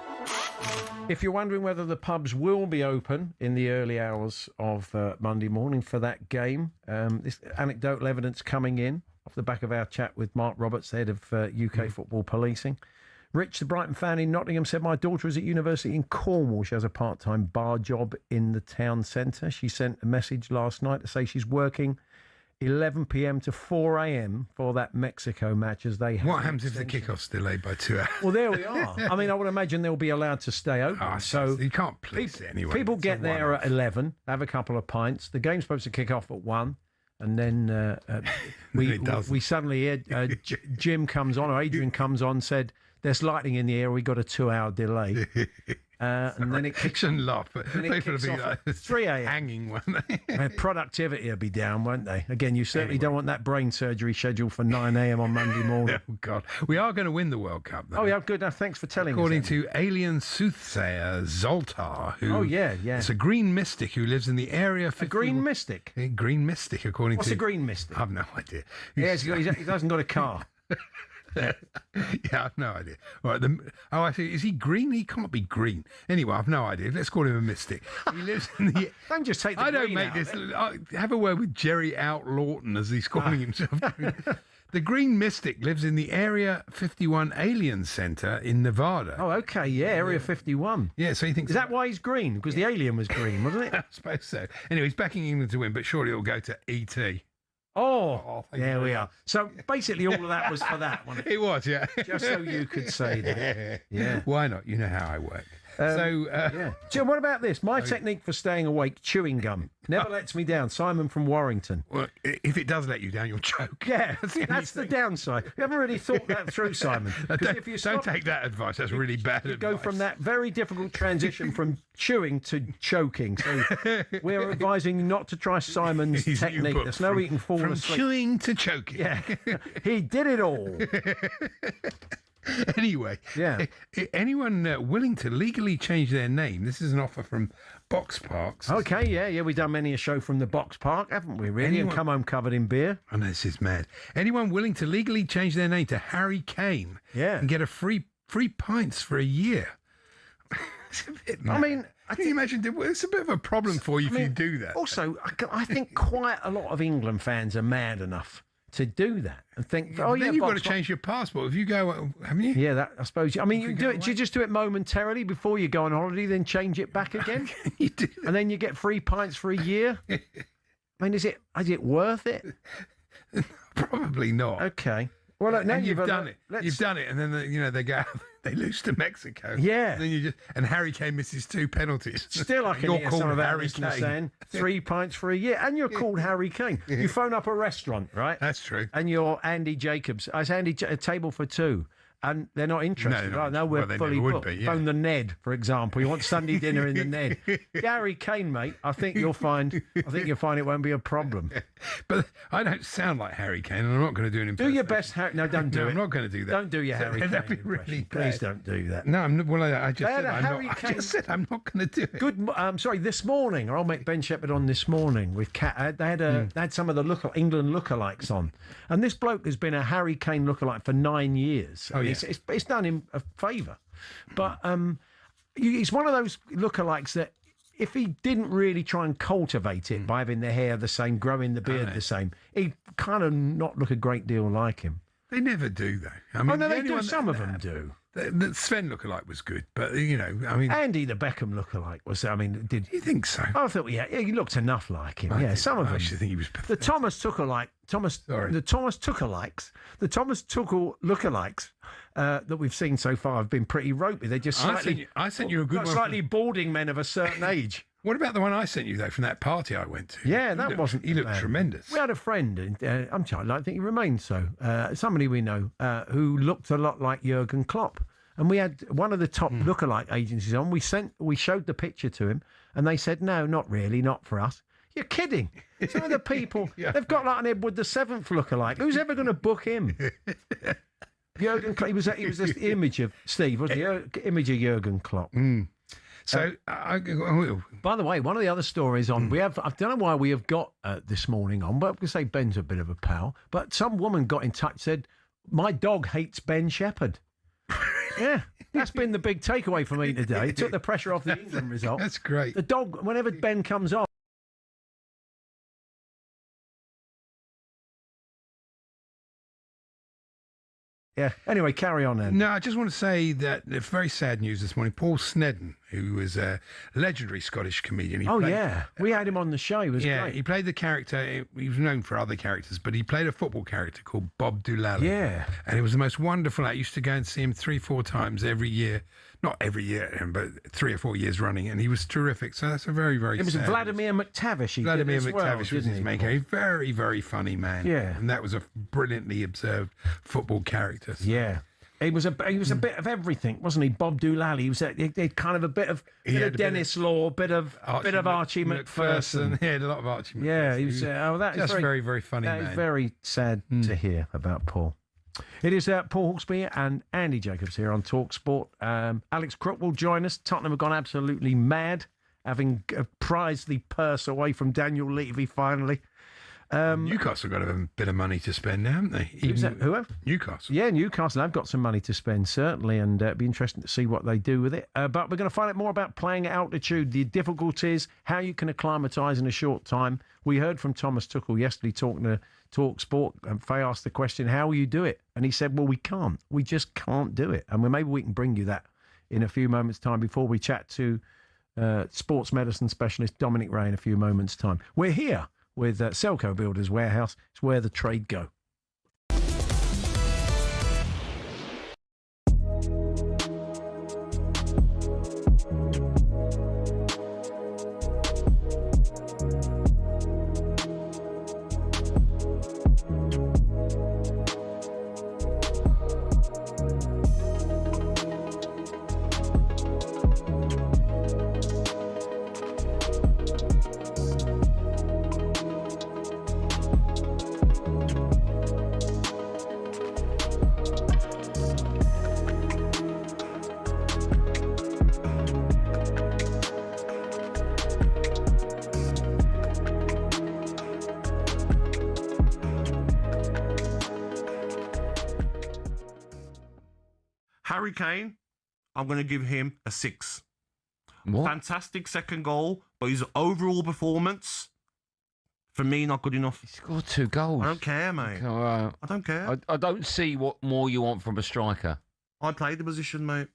If you're wondering whether the pubs will be open in the early hours of Monday morning for that game, this anecdotal evidence coming in off the back of our chat with Mark Roberts, head of UK football policing. Rich, the Brighton fan in Nottingham, said, my daughter is at university in Cornwall. She has a part-time bar job in the town centre. She sent a message last night to say she's working 11 p.m. to 4 a.m. for that Mexico match as they have. What happens if the kickoff's delayed by 2 hours? Well, there we are. I mean, I would imagine they'll be allowed to stay open. So you can't police it anyway. People get there at 11, have a couple of pints. The game's supposed to kick off at 1. And then we suddenly hear Jim comes on, or Adrian comes on, said, there's lightning in the air, we got a 2-hour delay. And then it kicks and laugh. People will be like 3 a.m. hanging, won't they? Productivity will be down, won't they? Again, you certainly don't want that brain surgery scheduled for 9 a.m. on Monday morning. Oh, God. We are going to win the World Cup, though. Oh, yeah, good. Now, thanks for telling us. According to alien soothsayer Zoltar, who... Oh, yeah. It's a green mystic who lives in the area... A green mystic? A green mystic, according What's to... a green mystic? I have no idea. Yeah, he hasn't got a car. Yeah, I've no idea. All right, I see. Is he green? He can't be green. Anyway, I've no idea. Let's call him a mystic. He lives in the... Don't just take the I don't green make out this... Have a word with Jerry Out Lawton, as he's calling himself. The Green Mystic lives in the Area 51 Alien Center in Nevada. Oh, okay, yeah, Area 51. Yeah, so he thinks... Is that why he's green? Because the alien was green, wasn't it? I suppose so. Anyway, he's backing England to win, but surely it'll go to E.T. Oh, there we are. So basically all of that was for that, wasn't it? It was, yeah. Just so you could say that. Yeah. Why not? You know how I work. Yeah. So what about this? My technique for staying awake, chewing gum. Never lets me down. Simon from Warrington. Well, if it does let you down, you'll choke. Yeah, that's the downside. You haven't really thought that through, Simon. If you don't take that advice. That's really bad advice. Go from that very difficult transition from chewing to choking. So we're advising you not to try Simon's technique. There's no eating fall from asleep. Chewing to choking. Yeah, he did it all. Anyway, yeah. Anyone willing to legally change their name? This is an offer from Box Parks. Okay, yeah. We've done many a show from the Box Park, haven't we? Really, and come home covered in beer. I know this is mad. Anyone willing to legally change their name to Harry Kane? Yeah, and get a free pints for a year. It's a bit mad. I mean, can you imagine? It's a bit of a problem for you if you do that. Also, I think quite a lot of England fans are mad enough to do that and think, then you've got to change your passport. If you go, haven't you? Yeah, that I suppose. I mean, you do it. Do you just do it momentarily before you go on holiday, then change it back again? You do, and then you get free pints for a year. I mean, is it worth it? Probably not. Okay. Well, look, now you've done it. You've done it, and then they go. They lose to Mexico. Yeah. And then Harry Kane misses 2 penalties. Still, I can hear some of our listeners saying 3 pints for a year, and you're called Harry Kane. You phone up a restaurant, right? That's true. And you're Andy Jacobs. It's Andy, a table for 2. And they're not interested. No, we're fully booked. Phone the Ned, for example. You want Sunday dinner in the Ned. Harry Kane, mate. I think you'll find it won't be a problem. But I don't sound like Harry Kane, and I'm not going to do an impression. Do your best, Harry. No, don't do it. I'm not going to do that. Don't do your Harry Kane. That'd be really bad. Please don't do that. No, I just said I'm not going to do it. Good. Sorry. This morning, I'll make Ben Shepherd on this morning with Kat. They had some of the England lookalikes on, and this bloke has been a Harry Kane lookalike for 9 years. Oh yeah. It's done him a favour. But he's one of those lookalikes that if he didn't really try and cultivate it by having the hair the same, growing the beard the same, he'd kind of not look a great deal like him. They never do, though. I mean, they do. Some of them do. The Sven lookalike was good, but I mean, Andy the Beckham lookalike was. I mean, did you think so? I thought, yeah, he looked enough like him. Some of them. I actually think he was pathetic. The Thomas Tuchel lookalikes that we've seen so far have been pretty ropey. They're just slightly. I sent you a good one. Slightly balding men of a certain age. What about the one I sent you, though, from that party I went to? Yeah, He looked tremendous. We had a friend, I think he remained so, somebody we know, who looked a lot like Jurgen Klopp. And we had one of the top lookalike agencies on. We showed the picture to him, and they said, no, not really, not for us. You're kidding. Some of the people, they've got like an Edward the Seventh lookalike. Who's ever going to book him? Jurgen Klopp, he was the image of Steve, wasn't he? Image of Jurgen Klopp. So, by the way, one of the other stories on I don't know why we have got this morning on, but I'm going to say Ben's a bit of a pal. But some woman got in touch, said, my dog hates Ben Shepherd. Yeah, that's been the big takeaway for me today. It took the pressure off the England result. That's great. The dog, whenever Ben comes on. Yeah. Anyway, carry on then. No, I just want to say that very sad news this morning. Paul Snedden, who was a legendary Scottish comedian. We had him on the show. He was great. He played the character. He was known for other characters, but he played a football character called Bob Doolally. Yeah. And it was the most wonderful. I used to go and see him 3-4 times every year. Not every year, but 3 or 4 years running, and he was terrific. So that's a very, very It was sad Vladimir McTavish. Vladimir McTavish was his main character. A very, very funny man. Yeah. And that was a brilliantly observed football character. So. Yeah. He was a bit of everything, wasn't he? Bob Doolally. He was kind of a bit of Dennis Law, bit of Archie McPherson. He had a lot of Archie McPherson. Yeah, he was. That just is very, very funny. That is very sad to hear about Paul. It is Paul Hawksbee and Andy Jacobs here on talkSPORT. Alex Crook will join us. Tottenham have gone absolutely mad, having prized the purse away from Daniel Levy finally. Newcastle got a bit of money to spend now, haven't they? Who have? Newcastle. Yeah, Newcastle have got some money to spend, certainly, and it'd be interesting to see what they do with it. But we're going to find out more about playing at altitude, the difficulties, how you can acclimatise in a short time. We heard from Thomas Tuchel yesterday talking to talkSPORT, and Faye asked the question, how will you do it? And he said, well, we can't. We just can't do it. And maybe we can bring you that in a few moments' time before we chat to sports medicine specialist Dominic Ray in a few moments' time. We're here with Selco Builders Warehouse. It's where the trade go. Harry Kane, I'm going to give him a 6. What? Fantastic second goal, but his overall performance, for me, not good enough. He scored 2 goals. I don't care, mate. Okay, all right. I don't care. I don't see what more you want from a striker. I played the position, mate.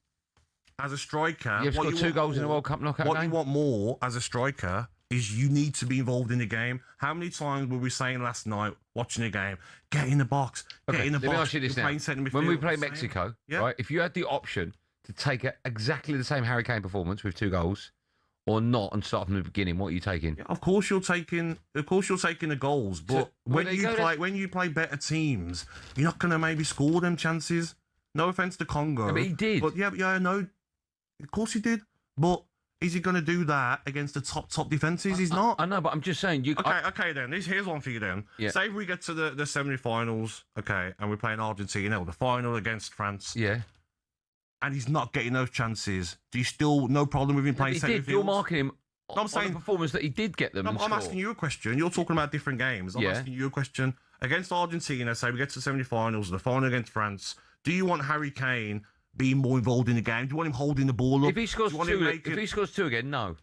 As a striker... You've scored 2 goals in a World Cup knockout game? What you want more as a striker is you need to be involved in the game. How many times were we saying last night, watching a game, get in the box, get in the box. Let me ask you this now. When we play Mexico, right, if you had the option to take exactly the same Harry Kane performance with 2 goals or not and start from the beginning, what are you taking? Yeah, of course you're taking the goals, but when you play better teams, you're not going to maybe score them chances. No offence to Congo. Yeah, but he did. But yeah, no. Of course he did. But is he going to do that against the top defences? He's not. I know, but I'm just saying. Okay, then. Here's one for you then. Yeah. Say if we get to the semi-finals, okay, and we're playing Argentina, or the final against France. Yeah. And he's not getting those chances. Do you still, no problem with him playing centre field? You're marking him on the performance that he did get them. I'm asking you a question. You're talking about different games. I'm asking you a question. Against Argentina, say we get to the semi-finals, the final against France, do you want Harry Kane being more involved in the game? Do you want him holding the ball up? If he scores 2 again, no.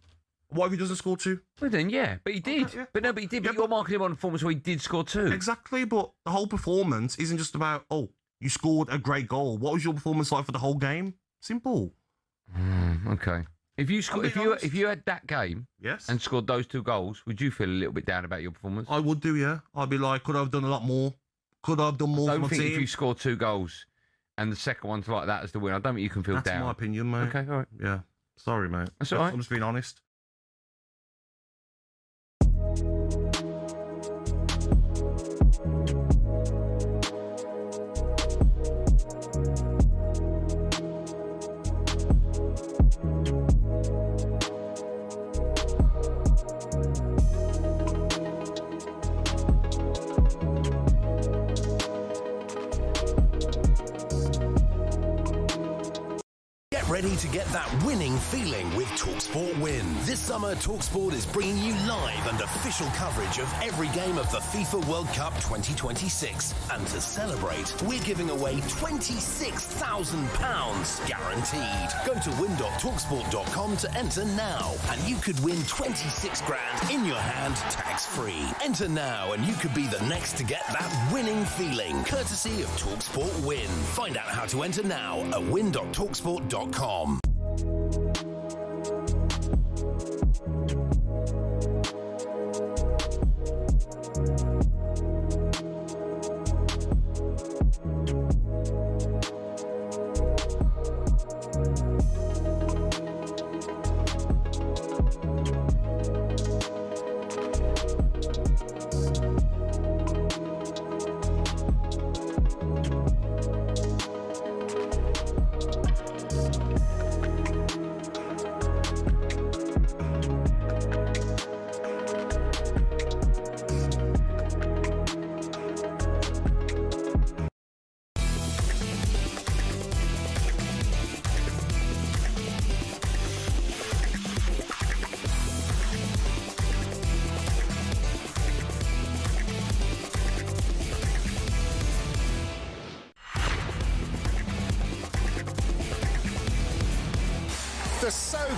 What if he doesn't score 2? Well then, yeah, but he did. Okay, yeah. But he did. But you're marking him on a performance where he did score 2. Exactly, but the whole performance isn't just about, you scored a great goal. What was your performance like for the whole game? Simple. Okay. If you had that game, yes, and scored those 2 goals, would you feel a little bit down about your performance? I would do, yeah. I'd be like, could I have done a lot more? Could I have done more for my team? If you score 2 goals and the second one's like that as the win, I don't think you can feel down. That's my opinion, mate. Okay, all right. Yeah. Sorry, mate. That's all right. I'm just being honest. Ready to get that winning feeling with talkSPORT Win. This summer, talkSPORT is bringing you live and official coverage of every game of the FIFA World Cup 2026. And to celebrate, we're giving away £26,000 guaranteed. Go to win.talksport.com to enter now, and you could win 26 grand in your hand, tax-free. Enter now, and you could be the next to get that winning feeling, courtesy of talkSPORT Win. Find out how to enter now at win.talksport.com.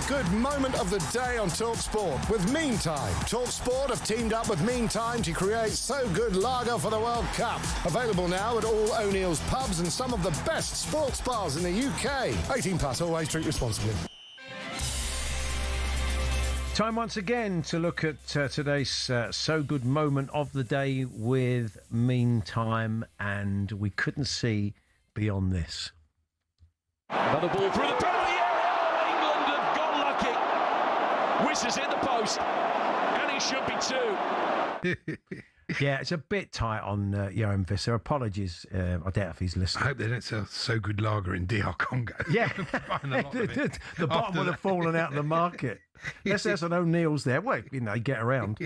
so-good moment of the day on talkSPORT with Meantime. talkSPORT have teamed up with Meantime to create So Good Lager for the World Cup. Available now at all O'Neill's pubs and some of the best sports bars in the UK. 18 plus, always drink responsibly. Time once again to look at today's So Good moment of the day with Meantime, and we couldn't see beyond this. Another ball through the penalty area. England have got lucky. Whistles hit the post, and he should be too. Yeah, it's a bit tight on Johan Visser. Apologies. I doubt if he's listening. I hope they don't sell So Good Lager in DR Congo. Yeah, the bottom would have fallen out of the market. Let's have some O'Neills there. Well, get around.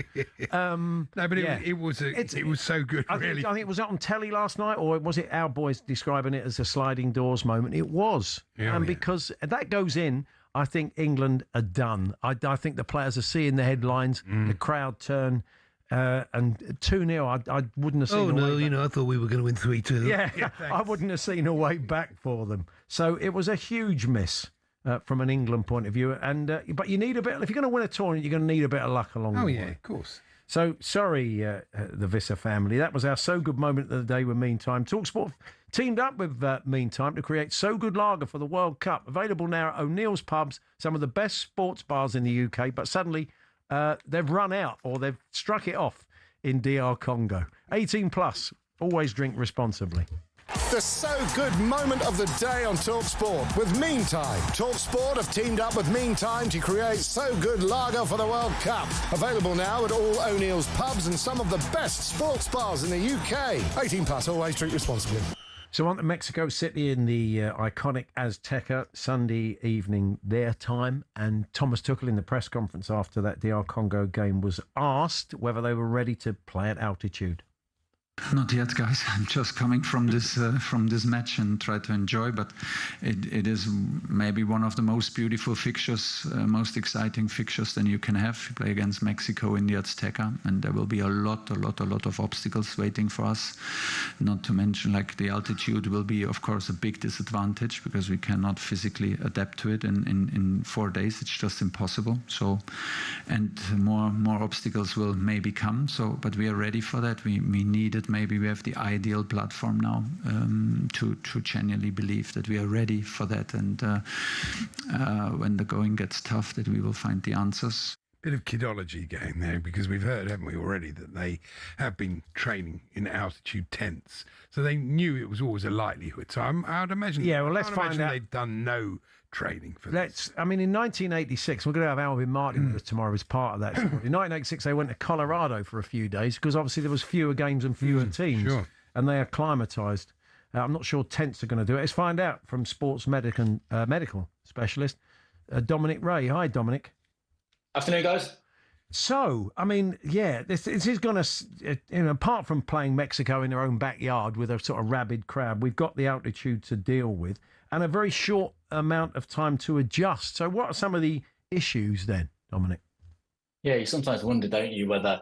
No, but it was so good. I think it was on telly last night, or was it our boys describing it as a sliding doors moment? It was, because that goes in. I think England are done. I think the players are seeing the headlines. The crowd turn. And 2-0, I wouldn't have seen. Oh no, I thought we were going to win 3-2. Yeah, I wouldn't have seen a way back for them. So it was a huge miss from an England point of view. And but you need a bit. If you're going to win a tournament, you're going to need a bit of luck along the way. Oh yeah, of course. So sorry, the Visser family. That was our So Good moment of the day with Meantime. talkSPORT teamed up with Meantime to create So Good Lager for the World Cup. Available now at O'Neill's pubs, some of the best sports bars in the UK. But suddenly. They've run out, or they've struck it off in DR Congo. 18 plus. Always drink responsibly. The So Good moment of the day on talkSPORT with Meantime. talkSPORT have teamed up with Meantime to create So Good Lager for the World Cup. Available now at all O'Neill's pubs and some of the best sports bars in the UK. 18 plus. Always drink responsibly. So on to Mexico City in the iconic Azteca, Sunday evening their time, and Thomas Tuchel in the press conference after that DR Congo game was asked whether they were ready to play at altitude. Not yet, guys. I'm just coming from this match and try to enjoy. But it is maybe one of the most beautiful fixtures, most exciting fixtures that you can have. You play against Mexico in the Azteca, and there will be a lot of obstacles waiting for us. Not to mention, like, the altitude will be, of course, a big disadvantage because we cannot physically adapt to it in 4 days. It's just impossible. So, and more obstacles will maybe come. So, but we are ready for that. We need it. Maybe we have the ideal platform now to genuinely believe that we are ready for that, and when the going gets tough, that we will find the answers. Bit of kidology going there, because we've heard, haven't we, already, that they have been training in altitude tents, so they knew it was always a likelihood. So I would imagine. Yeah, well, let's find out. They've done no training for this. I mean, in 1986, we're going to have Alvin Martin with us tomorrow as part of that story. In 1986, they went to Colorado for a few days because obviously there was fewer games and fewer teams, sure. And they acclimatised. I'm not sure tents are going to do it. Let's find out from sports medical specialist Dominic Ray. Hi, Dominic. Afternoon, guys. So, I mean, yeah, this is going to, apart from playing Mexico in their own backyard with a sort of rabid crowd, we've got the altitude to deal with and a very short amount of time to adjust. So what are some of the issues then, Dominic? Yeah, you sometimes wonder, don't you, whether,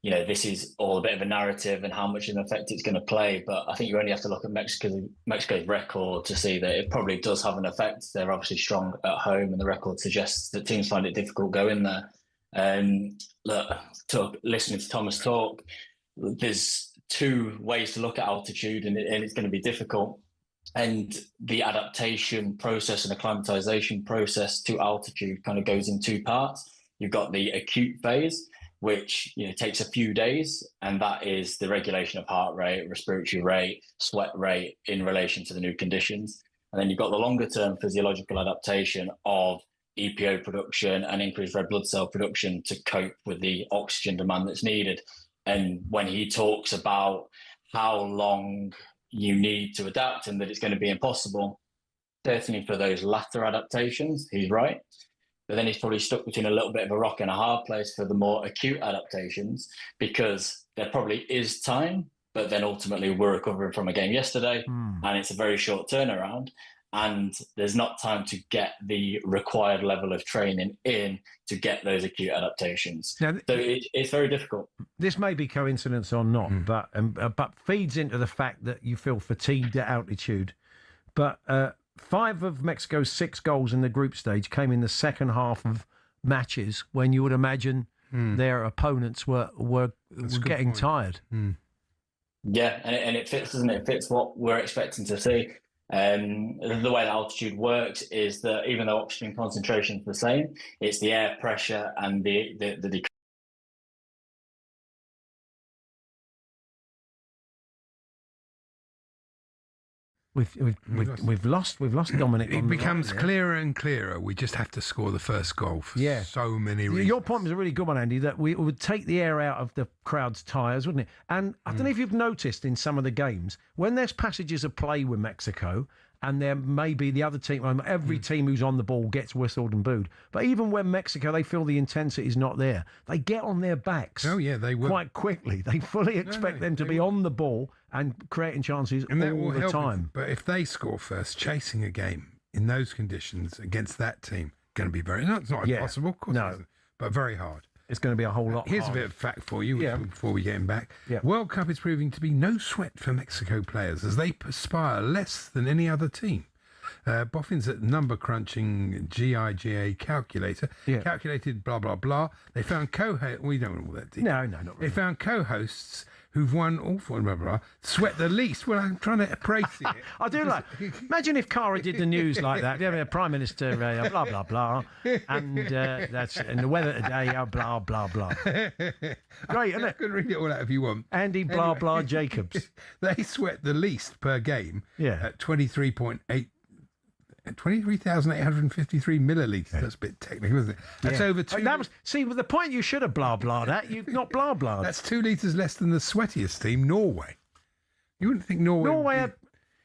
this is all a bit of a narrative and how much of an effect it's going to play. But I think you only have to look at Mexico's record to see that it probably does have an effect. They're obviously strong at home, and the record suggests that teams find it difficult going there. Listening to Thomas talk, there's two ways to look at altitude, and it's going to be difficult. And the adaptation process and acclimatization process to altitude kind of goes in two parts. You've got the acute phase, which takes a few days, and that is the regulation of heart rate, respiratory rate, sweat rate in relation to the new conditions. And then you've got the longer term physiological adaptation of EPO production and increased red blood cell production to cope with the oxygen demand that's needed. And when he talks about how long you need to adapt and that it's going to be impossible, certainly for those latter adaptations, he's right. But then he's probably stuck between a little bit of a rock and a hard place for the more acute adaptations, because there probably is time, but then ultimately we're recovering from a game yesterday and it's a very short turnaround. And there's not time to get the required level of training in to get those acute adaptations. Now, so it's very difficult. This may be coincidence or not, but feeds into the fact that you feel fatigued at altitude. But 5 of Mexico's 6 goals in the group stage came in the second half of matches when you would imagine their opponents were getting tired. Yeah, and it fits, doesn't it? It fits what we're expecting to see. The way that altitude works is that even though oxygen concentration is the same, it's the air pressure and the We've lost Dominic. It becomes clearer and clearer. We just have to score the first goal for so many reasons. Your point was a really good one, Andy, that we would take the air out of the crowd's tyres, wouldn't it? And I don't know if you've noticed in some of the games, when there's passages of play with Mexico, and there may be the other team, every team who's on the ball gets whistled and booed. But even when Mexico, they feel the intensity is not there, they get on their backs. Oh, yeah, they will. Quite quickly. They fully expect them to be on the ball and creating chances all the time. But if they score first, chasing a game in those conditions against that team, going to be it's not impossible, of course, it isn't, but very hard. It's going to be a whole lot Here's harder. a bit of fact for you before we get him back. Yeah. World Cup is proving to be no sweat for Mexico players as they perspire less than any other team. Boffin's at number crunching GIGA calculator calculated blah blah blah. They found we don't know all that detail. No, not really. They found co-hosts who've won all four blah blah sweat the least. Well, I'm trying to praise it. I do like. Imagine if Cara did the news like that. Yeah, Prime Minister blah blah blah, and that's and the weather today blah blah blah. Great, isn't it? I can read it all out if you want. Andy blah blah Jacobs. They sweat the least per game. Yeah. At 23,853 millilitres. That's a bit technical, isn't it? That's over 2. See, the point you should have blah blah that. You've not blah blah. That's 2 litres less than the sweatiest team, Norway. You wouldn't think Norway a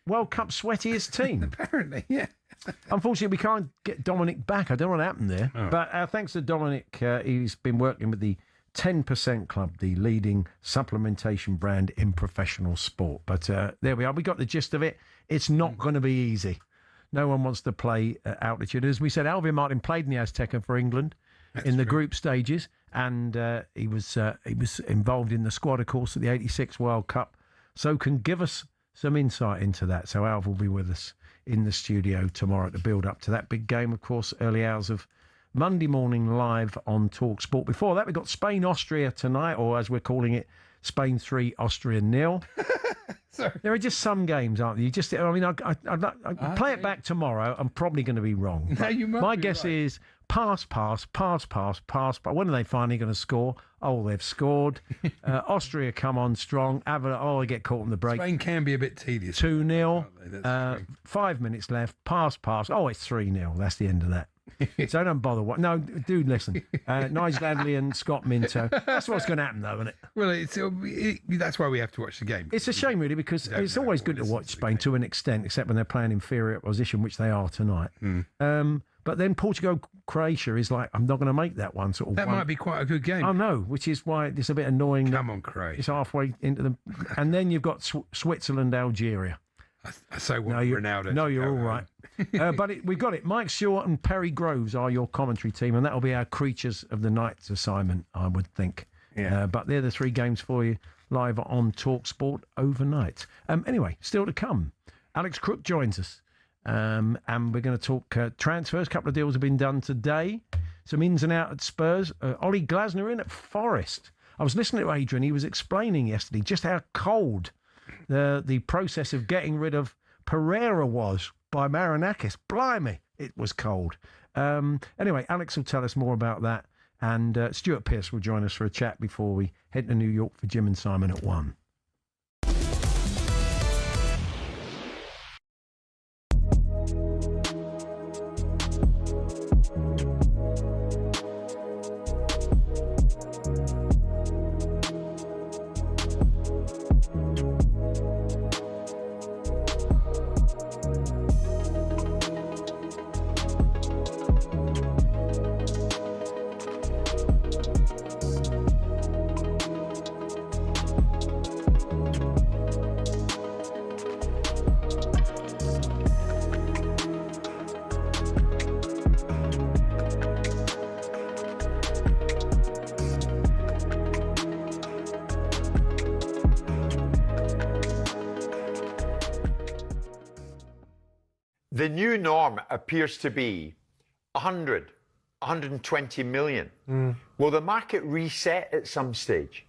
World Cup sweatiest team. Apparently, yeah. Unfortunately, we can't get Dominic back. I don't know what happened there. Oh. But thanks to Dominic, he's been working with the 10% Club, the leading supplementation brand in professional sport. But there we are. We got the gist of it. It's not going to be easy. No one wants to play altitude. As we said, Alvin Martin played in the Azteca for England in the group stages, and he was involved in the squad, of course, at the '86 World Cup. So can give us some insight into that. So Alv will be with us in the studio tomorrow to build up to that big game, of course, early hours of Monday morning live on talkSPORT. Before that, we've got Spain-Austria tonight, or as we're calling it, Spain 3, Austria 0. There are just some games, aren't there? I play it back tomorrow. I'm probably going to be wrong. No, you might My be guess right. is pass. But when are they finally going to score? Oh, they've scored. Austria come on strong. They get caught in the break. Spain can be a bit tedious. 2-0. 5 minutes left. Pass. Oh, it's 3-0. That's the end of that. So don't bother. No, dude, listen. Nigel Adley and Scott Minto. That's what's going to happen, though, isn't it? Well, that's why we have to watch the game. It's a shame, really, because it's always good to watch Spain to an extent, except when they're playing inferior opposition, which they are tonight. But then Portugal-Croatia is like, I'm not going to make that one. That might be quite a good game. I know, which is why it's a bit annoying. Come on, Croatia. It's halfway into the... And then you've got Switzerland-Algeria. So what, Ronaldo? No, you're all right. But we got it. Mike Stewart and Perry Groves are your commentary team, and that'll be our Creatures of the Night assignment, I would think. Yeah. But they're the 3 games for you live on talkSPORT overnight. Anyway, still to come. Alex Crook joins us, and we're going to talk transfers. A couple of deals have been done today. Some ins and outs at Spurs. Ollie Glasner in at Forest. I was listening to Adrian. He was explaining yesterday just how cold the process of getting rid of Pereira was by Marinakis. Blimey, it was cold. Anyway, Alex will tell us more about that, and Stuart Pearce will join us for a chat before we head to New York for Jim and Simon at 1. The new norm appears to be 100, 120 million. Will the market reset at some stage?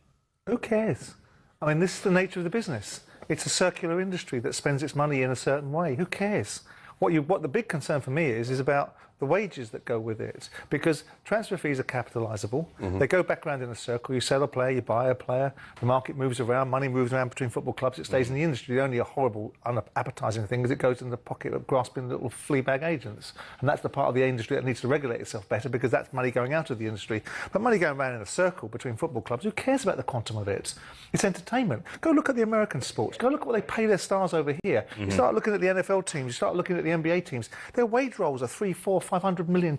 Who cares? I mean, this is the nature of the business. It's a circular industry that spends its money in a certain way. Who cares? What the big concern for me is about the wages that go with it, because transfer fees are capitalisable. They go back around in a circle. You sell a player, you buy a player, the market moves around, money moves around between football clubs, it stays in the industry. The only horrible, unappetising thing is it goes in the pocket of grasping little flea bag agents. And that's the part of the industry that needs to regulate itself better, because that's money going out of the industry. But money going around in a circle between football clubs, who cares about the quantum of it? It's entertainment. Go look at the American sports. Go look at what they pay their stars over here. You start looking at the NFL teams, you start looking at the NBA teams. Their wage rolls are $300, $400, $500 million.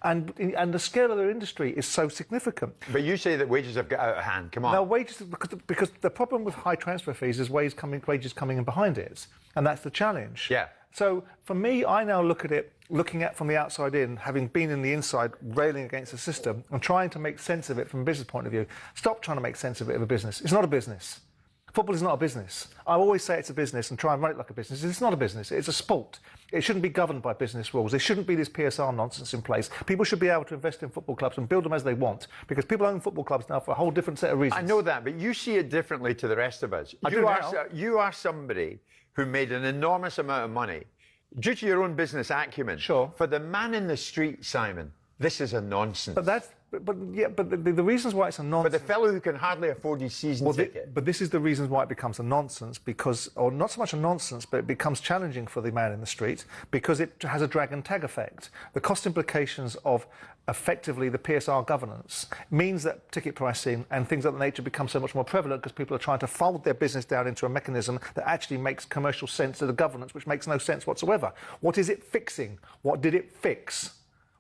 And the scale of their industry is so significant. But you say that wages have got out of hand. Come on. No, wages, because the problem with high transfer fees is wages coming in behind it. And that's the challenge. Yeah. So for me, I now look at it, looking at from the outside in, having been in the inside, railing against the system and trying to make sense of it from a business point of view. Stop trying to make sense of it of a business. It's not a business. Football is not a business. I always say it's a business and try and run it like a business. It's not a business. It's a sport. It shouldn't be governed by business rules. There shouldn't be this PSR nonsense in place. People should be able to invest in football clubs and build them as they want, because people own football clubs now for a whole different set of reasons. I know that, but you see it differently to the rest of us. You are somebody who made an enormous amount of money due to your own business acumen. Sure. For the man in the street, Simon, this is a nonsense. But the reasons why it's a nonsense. For the fellow who can hardly afford his season ticket. But this is the reasons why it becomes a nonsense, because, or not so much a nonsense, but it becomes challenging for the man in the street because it has a drag and tag effect. The cost implications of effectively the PSR governance means that ticket pricing and things of that nature become so much more prevalent because people are trying to fold their business down into a mechanism that actually makes commercial sense to the governance, which makes no sense whatsoever. What is it fixing? What did it fix?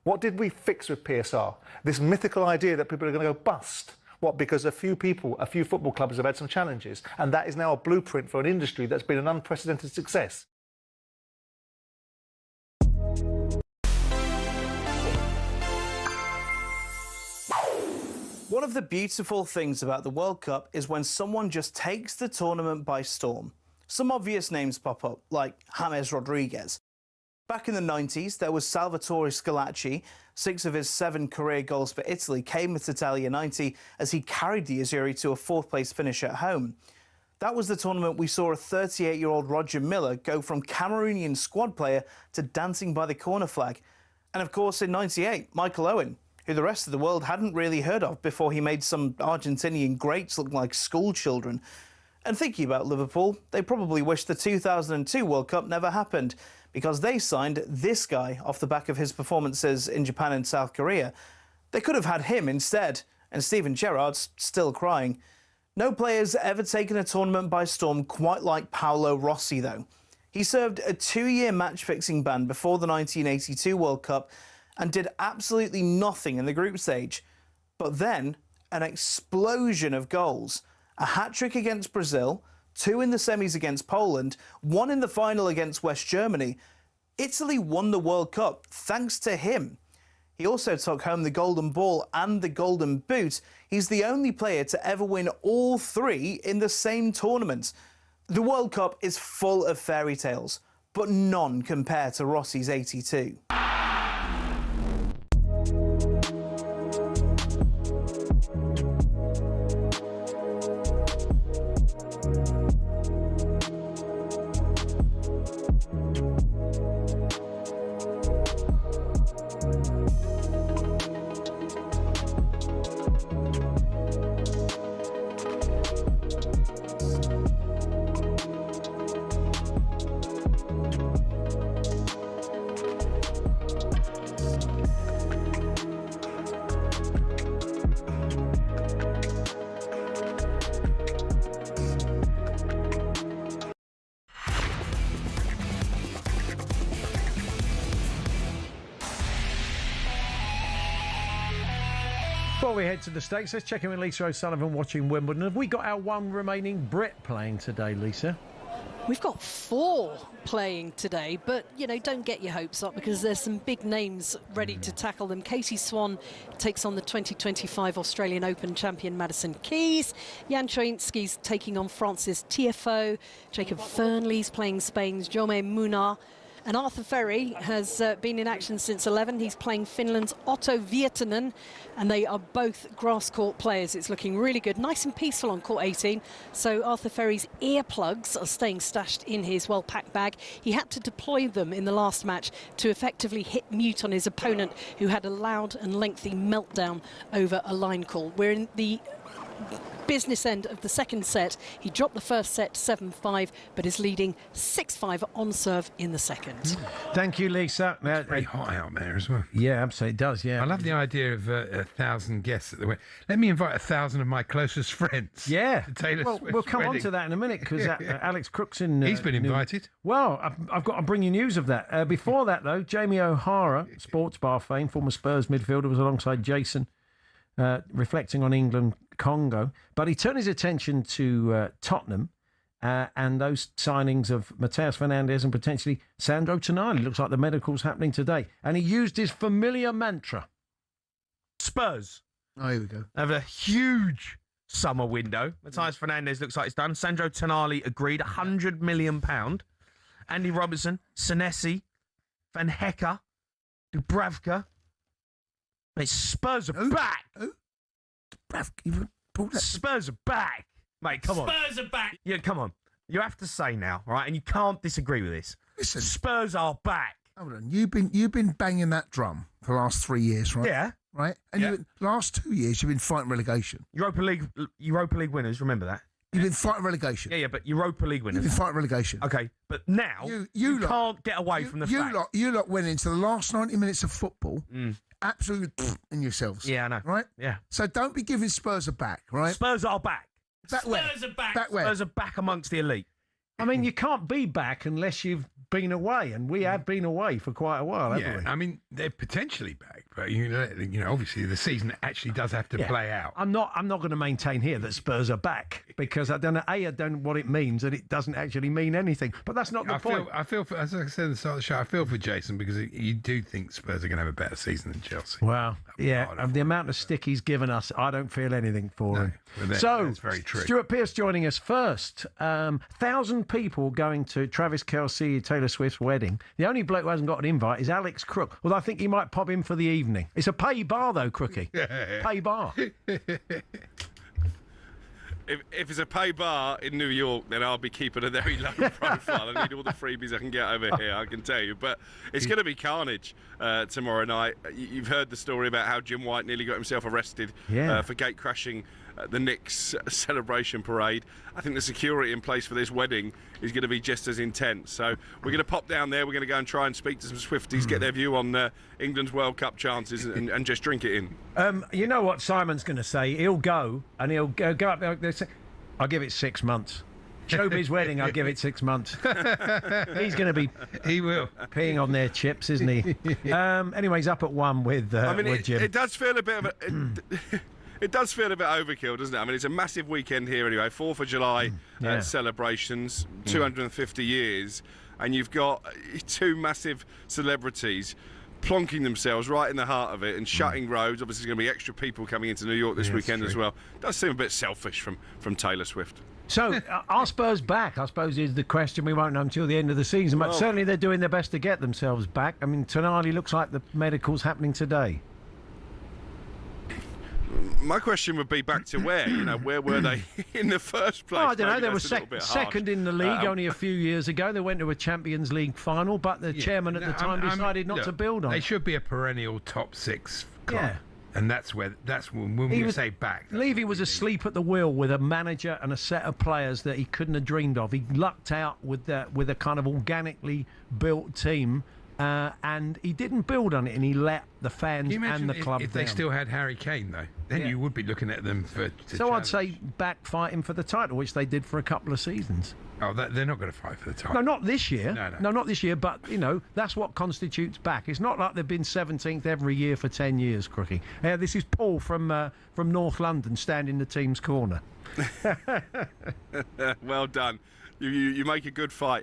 What did we fix with PSR? This mythical idea that people are going to go bust. What? Because a few football clubs have had some challenges, and that is now a blueprint for an industry that's been an unprecedented success. One of the beautiful things about the World Cup is when someone just takes the tournament by storm. Some obvious names pop up, like James Rodriguez. Back in the 90s, there was Salvatore Schillaci. 6 of his 7 career goals for Italy came with Italia 90 as he carried the Azzurri to a 4th-place finish at home. That was the tournament we saw a 38-year-old Roger Miller go from Cameroonian squad player to dancing by the corner flag. And of course, in 98, Michael Owen, who the rest of the world hadn't really heard of before he made some Argentinian greats look like school children. And thinking about Liverpool, they probably wish the 2002 World Cup never happened, because they signed this guy off the back of his performances in Japan and South Korea. They could have had him instead, and Steven Gerrard's still crying. No player's ever taken a tournament by storm quite like Paolo Rossi, though. He served a 2-year match-fixing ban before the 1982 World Cup and did absolutely nothing in the group stage. But then, an explosion of goals. A hat-trick against Brazil, 2 in the semis against Poland, 1 in the final against West Germany. Italy won the World Cup thanks to him. He also took home the Golden Ball and the Golden Boot. He's the only player to ever win all 3 in the same tournament. The World Cup is full of fairy tales, but none compare to Rossi's 82. Before we head to the States, let's check in with Lisa O'Sullivan watching Wimbledon. Have we got our one remaining Brit playing today, Lisa? We've got 4 playing today, but, you know, don't get your hopes up because there's some big names ready to tackle them. Katie Swan takes on the 2025 Australian Open champion Madison Keys. Jan Troicki's taking on France's Tiafoe. Jacob Fernley's playing Spain's Jaume Munar. And Arthur Ferry has been in action since 11. He's playing Finland's Otto Virtanen, and they are both grass court players. It's looking really good, nice and peaceful on court 18. So Arthur Ferry's earplugs are staying stashed in his well-packed bag. He had to deploy them in the last match to effectively hit mute on his opponent, who had a loud and lengthy meltdown over a line call. We're in the business end of the second set. He dropped the first set 7-5, but is leading 6-5 on serve in the second. Thank you, Lisa. It's very hot out there as well. Yeah, absolutely, it does, yeah. I love the idea of 1,000 guests at the wedding. Let me invite 1,000 of my closest friends. Yeah. To Taylor Swift's we'll come wedding. on to that in a minute, because Alex Crook's in... He's been invited. Well, I've got to bring you news of that. Before that, though, Jamie O'Hara, sports bar fame, former Spurs midfielder, was alongside Jason, reflecting on England-Congo. But he turned his attention to Tottenham and those signings of Mateus Fernandes and potentially Sandro Tonali. Looks like the medical's happening today. And he used his familiar mantra. Spurs. Oh, here we go. Have a huge summer window. Mateus Fernandes looks like it's done. Sandro Tonali agreed, £100 million. Andy Robertson, Senesi, Van Hecke, Dubravka. Mate, Spurs are back. Spurs are back. Mate, come on. Spurs are back. Yeah, come on. You have to say now, right? And you can't disagree with this. Listen. Spurs are back. Hold on. You've been banging that drum for the last 3 years, right? Yeah. Right? And last 2 years, you've been fighting relegation. Europa League winners, remember that? You've been fighting relegation. Yeah, but Europa League winners. You've been fighting relegation. Okay, but now you can't get away from the fact. You lot went into the last 90 minutes of football absolutely in yourselves. Yeah, I know. Right? Yeah. So don't be giving Spurs a back, right? Spurs are back. Back where? Spurs are back. Back where? Spurs are back amongst the elite. I mean, you can't be back unless you've been away, and we have been away for quite a while, haven't we? I mean, they're potentially back, but you know, obviously the season actually does have to play out. I'm not going to maintain here that Spurs are back, because I don't know what it means, and it doesn't actually mean anything. But that's not the point. I feel for, as I said at the start of the show, I feel for Jason, because you do think Spurs are going to have a better season than Chelsea. Well, yeah, of the amount of stick he's given us, I don't feel anything for him. So, that's very true. Stuart Pearce joining us first. 1,000 people going to Travis Kelce, Taylor Swift's wedding. The only bloke who hasn't got an invite is Alex Crook. Well, I think he might pop in for the evening. It's a pay bar, though, Crookie. Pay bar. If it's a pay bar in New York, then I'll be keeping a very low profile. I need all the freebies I can get over here, I can tell you. But it's going to be carnage tomorrow night. You've heard the story about how Jim White nearly got himself arrested for gate crashing the Knicks celebration parade. I think the security in place for this wedding is going to be just as intense. So we're going to pop down there. We're going to go and try and speak to some Swifties, get their view on England's World Cup chances, and just drink it in. You know what Simon's going to say? He'll go, and he'll go up there. I'll give it 6 months. Showbiz wedding, I'll give it 6 months. He's going to be peeing on their chips, isn't he? Anyway, he's up at 1 with Jim. It does feel a bit of a... It does feel a bit overkill, doesn't it? I mean, it's a massive weekend here anyway. 4th of July celebrations, 250 years, and you've got two massive celebrities plonking themselves right in the heart of it and shutting roads. Obviously, there's going to be extra people coming into New York this weekend as well. It does seem a bit selfish from Taylor Swift. So, are Spurs back, I suppose, is the question. We won't know until the end of the season, but certainly they're doing their best to get themselves back. I mean, Tonali looks like the medical's happening today. My question would be back to where? Where were they in the first place? I don't know. They were second in the league only a few years ago. They went to a Champions League final, but the chairman at the time decided not to build on it. They should be a perennial top 6 club. And that's when we say back. Levy was asleep at the wheel with a manager and a set of players that he couldn't have dreamed of. He lucked out with a kind of organically built team. And he didn't build on it, and he let the fans and the club if they still had Harry Kane, though, then you would be looking at them for. So I'd say back fighting for the title, which they did for a couple of seasons. Oh, they're not going to fight for the title. No, not this year. No, not this year. But that's what constitutes back. It's not like they've been 17th every year for 10 years, Crookie. This is Paul from North London, standing the team's corner. Well done. You make a good fight.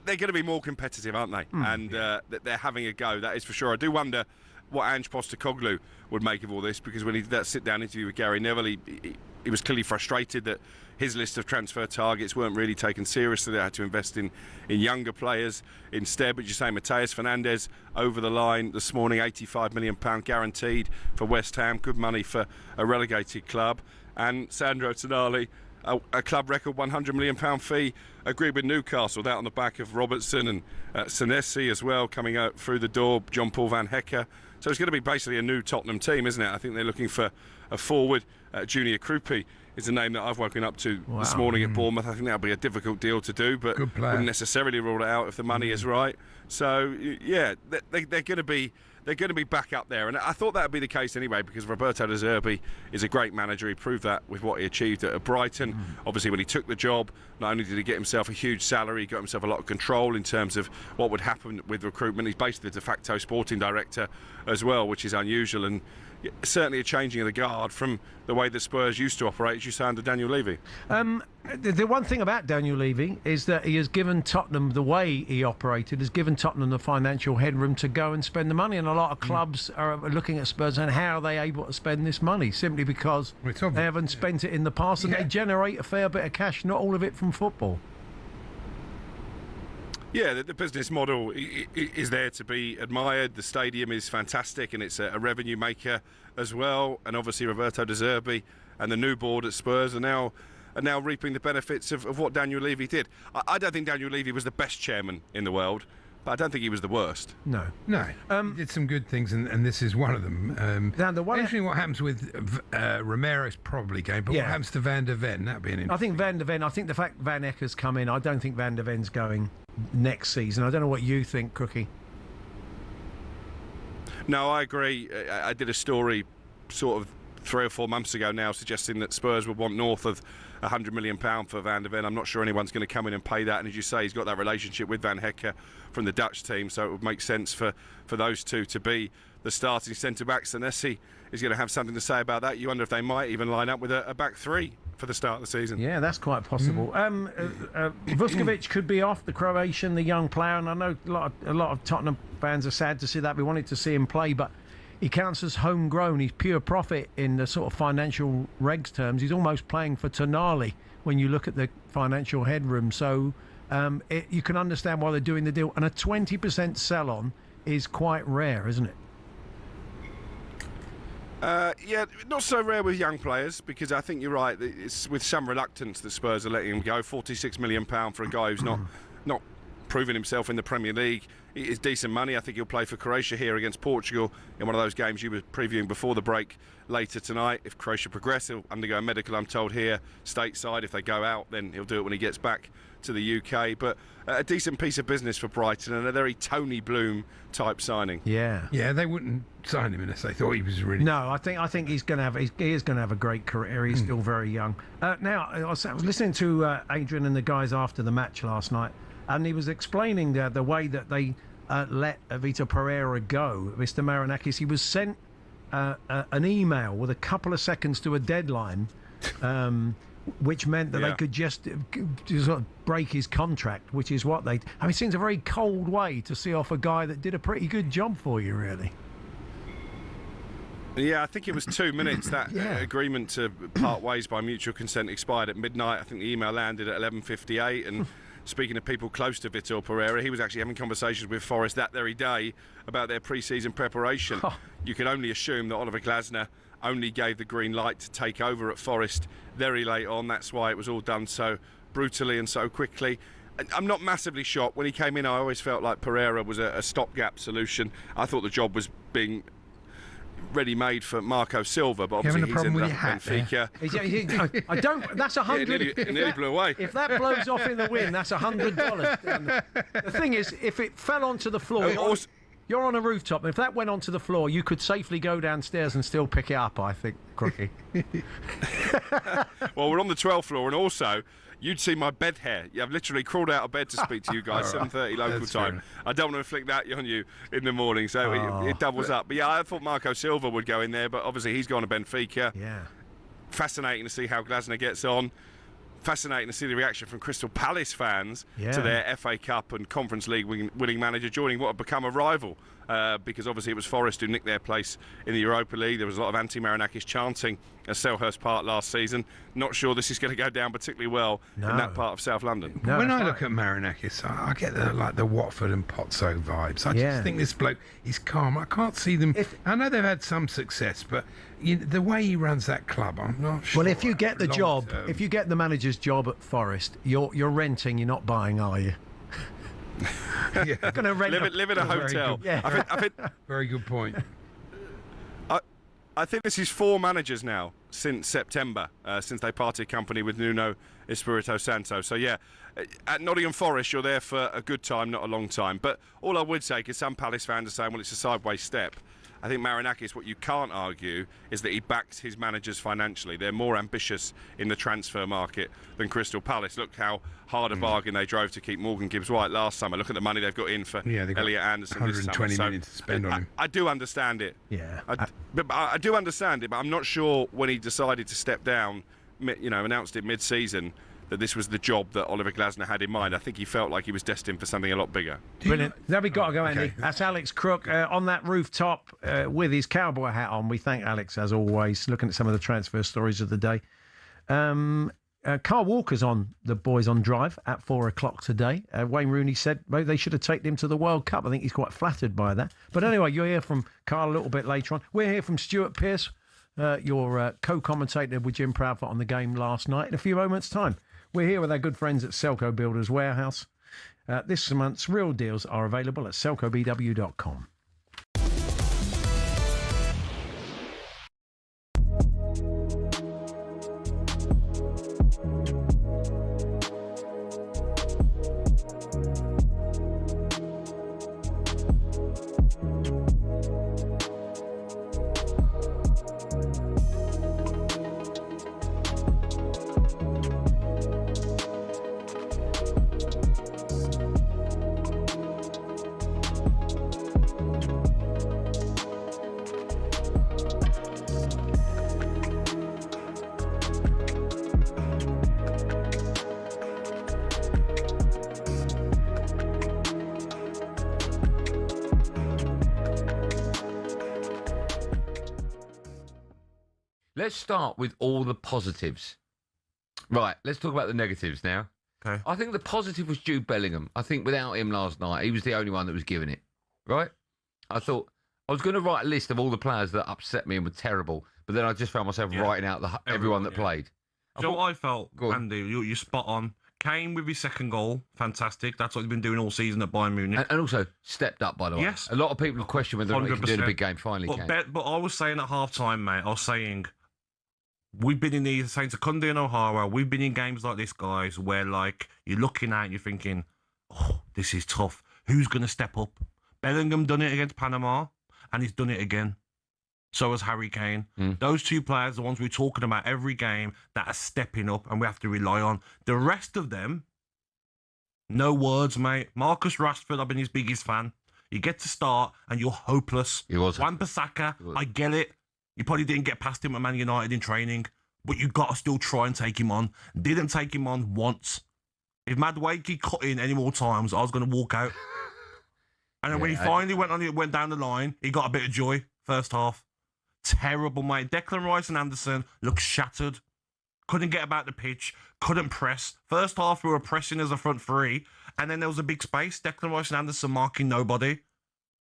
They're going to be more competitive, aren't they? And they're having a go, that is for sure. I do wonder what Ange Postecoglou would make of all this, because when he did that sit-down interview with Gary Neville, he was clearly frustrated that his list of transfer targets weren't really taken seriously. They had to invest in younger players instead. But you say Mateus Fernandes over the line this morning, £85 million guaranteed for West Ham. Good money for a relegated club. And Sandro Tonali, a club record £100 million fee agreed with Newcastle. That on the back of Robertson and Senesi as well coming out through the door, John-Paul Van Hecke. So it's going to be basically a new Tottenham team, isn't it? I think they're looking for a forward. Junior Krupi is a name that I've woken up to this morning at Bournemouth. I think that'll be a difficult deal to do, but wouldn't necessarily rule it out if the money is right. So yeah, they're going to be back up there, and I thought that would be the case anyway, because Roberto De Zerbi is a great manager. He proved that with what he achieved at Brighton. Obviously, when he took the job, not only did he get himself a huge salary, he got himself a lot of control in terms of what would happen with recruitment. He's basically the de facto sporting director as well, which is unusual, and certainly a changing of the guard from the way the Spurs used to operate, as you say, under Daniel Levy. The one thing about Daniel Levy is that he has given Tottenham, the way he operated, has given Tottenham the financial headroom to go and spend the money. And a lot of clubs are looking at Spurs and how are they able to spend this money, simply because they haven't spent it in the past, and they generate a fair bit of cash, not all of it from football. Yeah, the business model is there to be admired. The stadium is fantastic, and it's a revenue maker as well. And obviously Roberto De Zerbi and the new board at Spurs are now reaping the benefits of what Daniel Levy did. I don't think Daniel Levy was the best chairman in the world, but I don't think he was the worst. No. He did some good things, and this is one of them. Interesting what happens with Romero's probably going, but what happens to Van der Ven? That'd be an interesting. I think Van der Ven, I think the fact Van Hecke's come in, I don't think Van der Ven's going next season. I don't know what you think, Crookie. No, I agree. I did a story sort of 3 or 4 months ago now suggesting that Spurs would want north of £100 million for Van der Ven. I'm not sure anyone's going to come in and pay that, and as you say, he's got that relationship with Van Hecke from the Dutch team, so it would make sense for those two to be the starting centre-back. Senesi is going to have something to say about that. You wonder if they might even line up with a back three for the start of the season. Yeah, that's quite possible. Vuskovic could be off, the Croatian, the young player, and I know a lot of Tottenham fans are sad to see that. We wanted to see him play, but he counts as homegrown. He's pure profit in the sort of financial regs terms. He's almost playing for Tonali when you look at the financial headroom. So you can understand why they're doing the deal. And a 20% sell-on is quite rare, isn't it? Yeah, not so rare with young players, because I think you're right. It's with some reluctance that Spurs are letting him go. £46 million for a guy who's not proven himself in the Premier League. It's decent money. I think he'll play for Croatia here against Portugal in one of those games you were previewing before the break later tonight. If Croatia progress, he'll undergo a medical, I'm told, here stateside. If they go out, then he'll do it when he gets back to the UK. But a decent piece of business for Brighton, and a very Tony Bloom type signing. Yeah, they wouldn't sign him unless they thought he was really. No, I think he's going to have. He is going to have a great career. He's still very young. Now, I was listening to Adrian and the guys after the match last night, and he was explaining the way that they let Vitor Pereira go. Mr. Marinakis, he was sent an email with a couple of seconds to a deadline, which meant that they could just sort of break his contract, which is what they. I mean, it seems a very cold way to see off a guy that did a pretty good job for you, really. Yeah, I think it was 2 minutes. That agreement to part ways by mutual consent expired at midnight. I think the email landed at 11:58, and speaking of people close to Vitor Pereira, he was actually having conversations with Forest that very day about their pre-season preparation. You can only assume that Oliver Glasner only gave the green light to take over at Forest very late on. That's why it was all done so brutally and so quickly. I'm not massively shocked. When he came in, I always felt like Pereira was a stopgap solution. I thought the job was being ready-made for Marco Silva, but obviously he's ended up at Benfica. I don't. That's 100. It nearly blew away. If that blows off in the wind, that's $100. The thing is, if it fell onto the floor, you're on a rooftop, and if that went onto the floor, you could safely go downstairs and still pick it up. I think, Crookie. Well, we're on the 12th floor, and also, you'd see my bed hair. I've literally crawled out of bed to speak to you guys, 7:30 local time. I don't want to inflict that on you in the morning, so it doubles up. But yeah, I thought Marco Silva would go in there, but obviously he's gone to Benfica. Yeah. Fascinating to see how Glasner gets on. fascinating to see the reaction from Crystal Palace fans Yeah. to their FA Cup and Conference League winning manager joining what had become a rival. Because obviously it was Forest who nicked their place in the Europa League. There was a lot of anti-Marinakis chanting at Selhurst Park last season. Not sure this is going to go down particularly well in that part of South London. When I look at Marinakis, I get the Watford and Pozzo vibes. I just think this bloke is calm. I can't see them. I know they've had some success, but the way he runs that club, I'm not sure. Well, if you get the job, long-term. if you get the manager's job at Forest, you're renting, you're not buying, are you? Yeah. Going to rent live in a hotel. Yeah. I think very good point. I think this is 4 managers now since September, since they parted company with Nuno Espirito Santo. So yeah, at Nottingham Forest you're there for a good time, not a long time. But all I would say, because some Palace fans are saying, well, it's a sideways step. I think Marinakis, what you can't argue is that he backs his managers financially. They're more ambitious in the transfer market than Crystal Palace. Look how hard a bargain they drove to keep Morgan Gibbs-White last summer. Look at the money they've got in for Elliot Anderson this summer. 120 million to spend on him. I do understand it. Yeah. I do understand it, but I'm not sure when he decided to step down, announced it mid-season, that this was the job that Oliver Glasner had in mind. I think he felt like he was destined for something a lot bigger. Brilliant. There we got to go, Andy. Okay. That's Alex Crook on that rooftop with his cowboy hat on. We thank Alex, as always, looking at some of the transfer stories of the day. Carl Walker's on the Boys on Drive at 4 o'clock today. Wayne Rooney said maybe they should have taken him to the World Cup. I think he's quite flattered by that. But anyway, you'll hear from Carl a little bit later on. We're here from Stuart Pearce, your co-commentator with Jim Proudfoot on the game last night. In a few moments' time, we're here with our good friends at Selco Builders Warehouse. This month's real deals are available at selcobw.com. Let's start with all the positives. Right, let's talk about the negatives now. Okay. I think the positive was Jude Bellingham. I think without him last night, he was the only one that was giving it. Right? I thought I was going to write a list of all the players that upset me and were terrible, but then I just found myself writing out everyone that played. Do you know what I felt, Andy? You're spot on. Kane with his second goal, fantastic. That's what he's been doing all season at Bayern Munich. And also stepped up, by the way. Yes. A lot of people have questioned whether or not he can do in a big game. Finally, but I was saying at half-time, mate, I was saying, we've been in these, saying to Kunde and O'Hara, we've been in games like this, guys, where, like, you're looking at it and you're thinking, oh, this is tough. Who's going to step up? Bellingham done it against Panama, and he's done it again. So has Harry Kane. Those two players, the ones we're talking about every game, that are stepping up and we have to rely on. The rest of them, no words, mate. Marcus Rashford, I've been his biggest fan. You get to start and you're hopeless. Wan-Bissaka, I get it. You probably didn't get past him at Man United in training, but you got to still try and take him on. Didn't take him on once. If Madueke cut in any more times, I was going to walk out. And then when he finally went down the line, he got a bit of joy first half. Terrible, mate. Declan Rice and Anderson looked shattered. Couldn't get about the pitch. Couldn't press. First half, we were pressing as a front three. And then there was a big space. Declan Rice and Anderson marking nobody.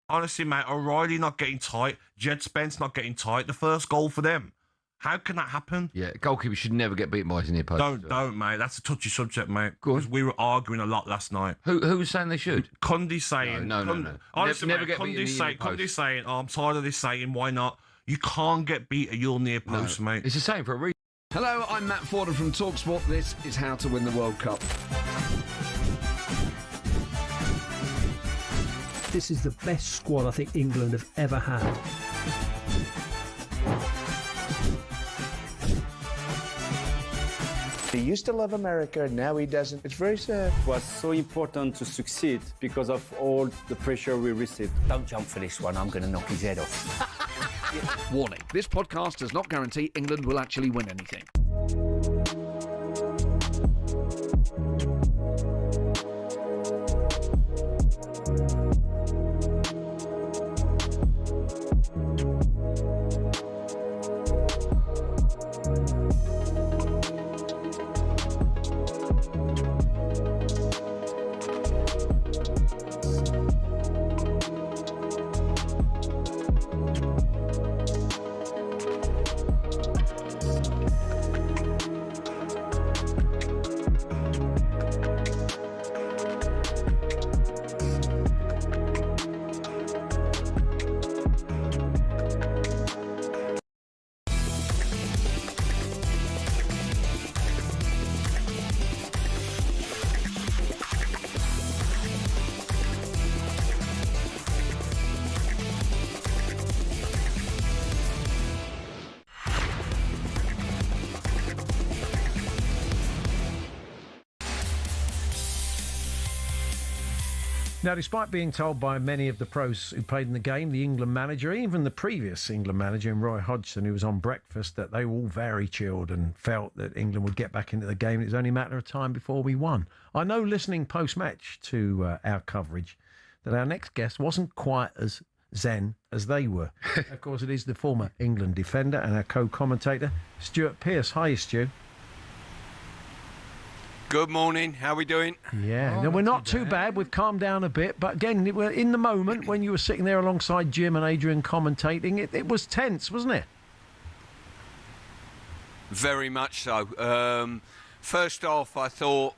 Honestly, mate, O'Reilly not getting tight. Jed Spence not getting tight. The first goal for them. How can that happen? Yeah, goalkeeper should never get beaten by his near post. Don't, mate. That's a touchy subject, mate. Because we were arguing a lot last night. Who was saying they should? Cundy saying... No. Honestly, never mate, get beaten Cundy's saying, oh, I'm tired of this saying, why not? You can't get beat at your near post, mate. It's the same for a reason. Hello, I'm Matt Forden from talkSPORT. This is How to Win the World Cup. This is the best squad I think England have ever had. He used to love America, now he doesn't. It's very sad. It was so important to succeed because of all the pressure we received. Don't jump for this one, I'm going to knock his head off. Warning, this podcast does not guarantee England will actually win anything. Now, despite being told by many of the pros who played in the game, the England manager, even the previous England manager, Roy Hodgson, who was on breakfast, that they were all very chilled and felt that England would get back into the game. It was only a matter of time before we won. I know, listening post-match to our coverage, that our next guest wasn't quite as zen as they were. Of course, it is the former England defender and our co-commentator, Stuart Pearce. Hiya, Stu. Good morning. How are we doing? Yeah, no, we're not too bad. We've calmed down a bit. But again, we're in the moment when you were sitting there alongside Jim and Adrian commentating, it was tense, wasn't it? Very much so. First off, I thought,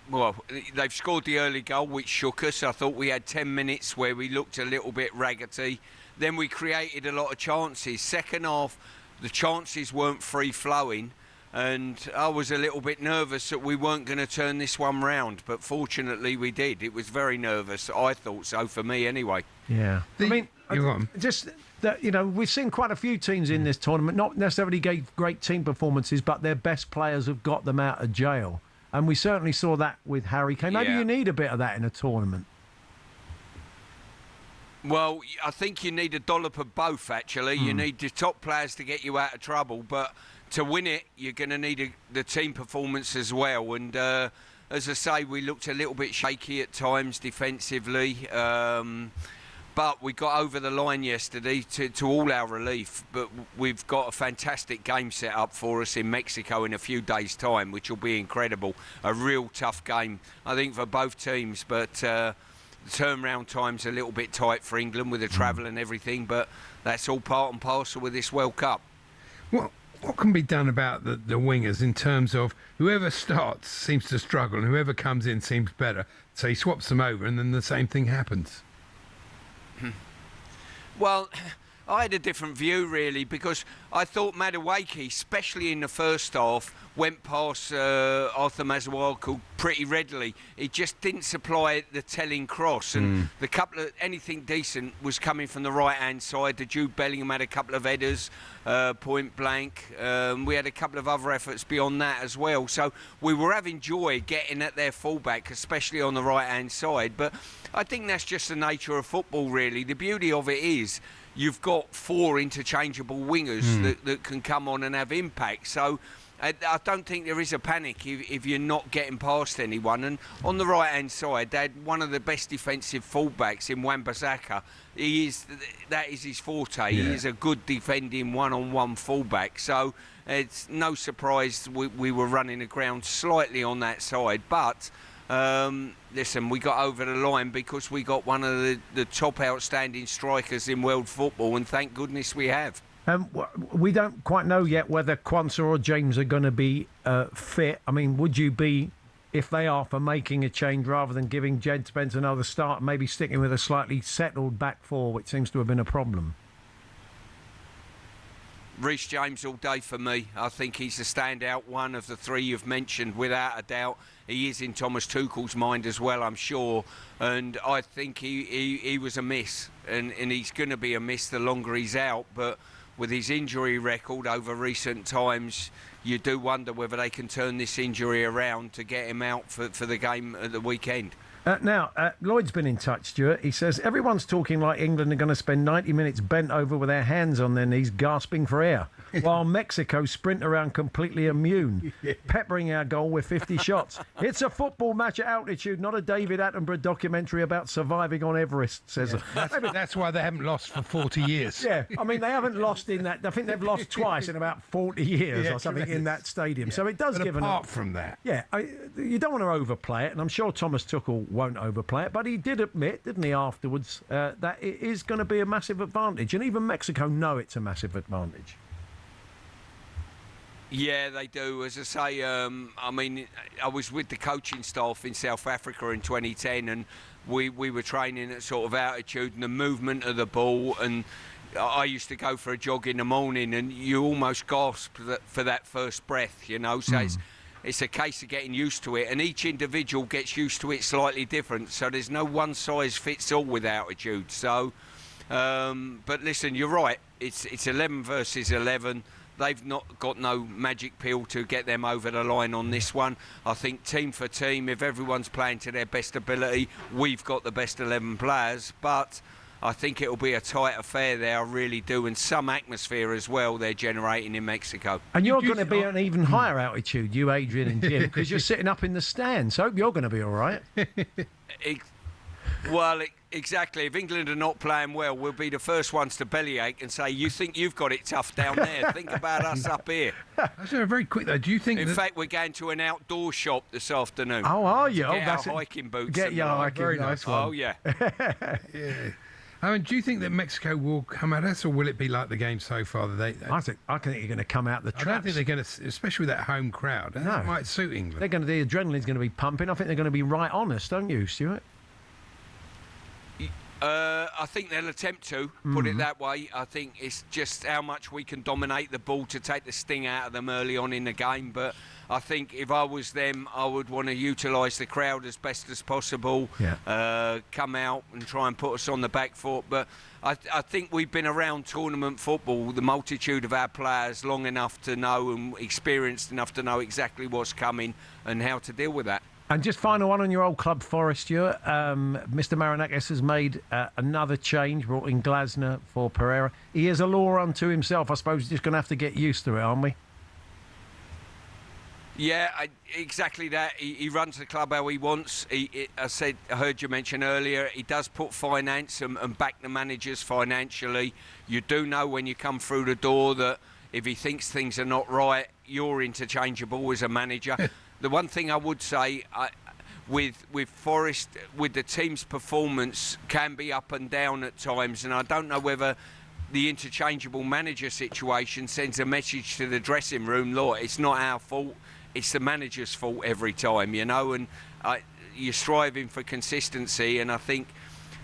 well, they've scored the early goal, which shook us. I thought we had 10 minutes where we looked a little bit raggedy. Then we created a lot of chances. Second half, the chances weren't free-flowing. And I was a little bit nervous that we weren't going to turn this one round, but fortunately we did. It was very nervous. I thought so, for me anyway. Yeah. I mean, just that, you know, we've seen quite a few teams in this tournament, not necessarily gave great team performances, but their best players have got them out of jail. And we certainly saw that with Harry Kane. Maybe you need a bit of that in a tournament. Well, I think you need a dollop of both, actually. You need the top players to get you out of trouble, but to win it, you're going to need the team performance as well. And as I say, we looked a little bit shaky at times defensively. But we got over the line yesterday to all our relief. But we've got a fantastic game set up for us in Mexico in a few days' time, which will be incredible. A real tough game, I think, for both teams. But the turnaround time's a little bit tight for England with the travel and everything. But that's all part and parcel with this World Cup. Well, what can be done about the wingers in terms of whoever starts seems to struggle and whoever comes in seems better? So he swaps them over and then the same thing happens. Well, I had a different view, really, because I thought Madueke, especially in the first half, went past Arthur Masuaku pretty readily. He just didn't supply the telling cross, and the couple of anything decent was coming from the right-hand side. The Jude Bellingham had a couple of headers, point blank. We had a couple of other efforts beyond that as well. So we were having joy getting at their fullback, especially on the right-hand side. But I think that's just the nature of football, really. The beauty of it is you've got four interchangeable wingers that can come on and have impact. So I don't think there is a panic if you're not getting past anyone. And on the right-hand side, they had one of the best defensive fullbacks in Wan-Bissaka. That is his forte. Yeah. He is a good defending one-on-one fullback. So it's no surprise we were running aground slightly on that side. But listen, we got over the line because we got one of the top outstanding strikers in world football, and thank goodness we have. We don't quite know yet whether Quansah or James are going to be fit. I mean, would you be, if they are, for making a change rather than giving Jed Spence another start, maybe sticking with a slightly settled back four, which seems to have been a problem? Reece James all day for me. I think he's a standout one of the three you've mentioned, without a doubt. He is in Thomas Tuchel's mind as well, I'm sure. And I think he was a miss. And he's going to be a miss the longer he's out. But with his injury record over recent times, you do wonder whether they can turn this injury around to get him out for the game at the weekend. Now, Lloyd's been in touch, Stuart. He says, everyone's talking like England are going to spend 90 minutes bent over with their hands on their knees, gasping for air, while Mexico sprint around completely immune, peppering our goal with 50 shots. It's a football match at altitude, not a David Attenborough documentary about surviving on Everest, says. That's why they haven't lost for 40 years. Yeah, I mean, they haven't lost in that. I think they've lost twice in about 40 years or something in that stadium. Yeah. So it does give apart from that. Yeah, you don't want to overplay it, and I'm sure Thomas Tuchel won't overplay it, but he did admit, didn't he, afterwards, that it is going to be a massive advantage, and even Mexico know it's a massive advantage. Yeah, they do. As I say, I mean, I was with the coaching staff in South Africa in 2010, and we were training at sort of altitude and the movement of the ball, and I used to go for a jog in the morning, and you almost gasp for that first breath, you know, so it's a case of getting used to it, and each individual gets used to it slightly different, so there's no one size fits all with altitude. So but listen, you're right, it's 11 versus 11. they've not got no magic pill to get them over the line on this one. I think team for team, if everyone's playing to their best ability, we've got the best 11 players, but I think it'll be a tight affair there, I really do, and some atmosphere as well they're generating in Mexico. And you're going to be at an even higher altitude, you, Adrian and Jim, because you're sitting up in the stands. So I hope you're going to be all right. Exactly. If England are not playing well, we'll be the first ones to bellyache and say, you think you've got it tough down there. Think about us up here. Actually, very quick, though. Do you think... In fact, we're going to an outdoor shop this afternoon. Oh, are you? Get our hiking boots. Get your hiking, very nice one. Oh, yeah. Yeah. I mean, do you think that Mexico will come at us, or will it be like the game so far? I think you're going to come out the traps. I don't think they're going to, especially with that home crowd. No. That might suit England. They're going to, the adrenaline's going to be pumping. I think they're going to be right honest, don't you, Stuart? I think they'll attempt to, put it that way. I think it's just how much we can dominate the ball to take the sting out of them early on in the game. But I think if I was them, I would want to utilise the crowd as best as possible, come out and try and put us on the back foot. But I think we've been around tournament football, the multitude of our players, long enough to know and experienced enough to know exactly what's coming and how to deal with that. And just final one on your old club, Forest, Stuart. Mr. Marinakis has made another change, brought in Glasner for Pereira. He is a law unto himself. I suppose we're just going to have to get used to it, aren't we? Yeah, exactly that. He runs the club how he wants. I heard you mention earlier, he does put finance and back the managers financially. You do know when you come through the door that if he thinks things are not right, you're interchangeable as a manager. The one thing I would say with Forest, with the team's performance, can be up and down at times, and I don't know whether the interchangeable manager situation sends a message to the dressing room, look, it's not our fault, it's the manager's fault every time, you know, and you're striving for consistency, and I think,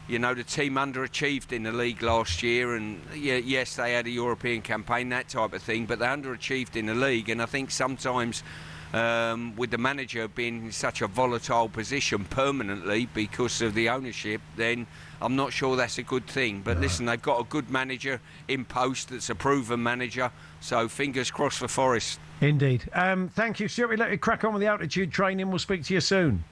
you know, the team underachieved in the league last year, and yes, they had a European campaign, that type of thing, but they underachieved in the league, and I think sometimes with the manager being in such a volatile position permanently because of the ownership, then I'm not sure that's a good thing. But listen, they've got a good manager in post that's a proven manager, so fingers crossed for Forest. Indeed. Thank you, Stuart. We let you crack on with the altitude training. We'll speak to you soon.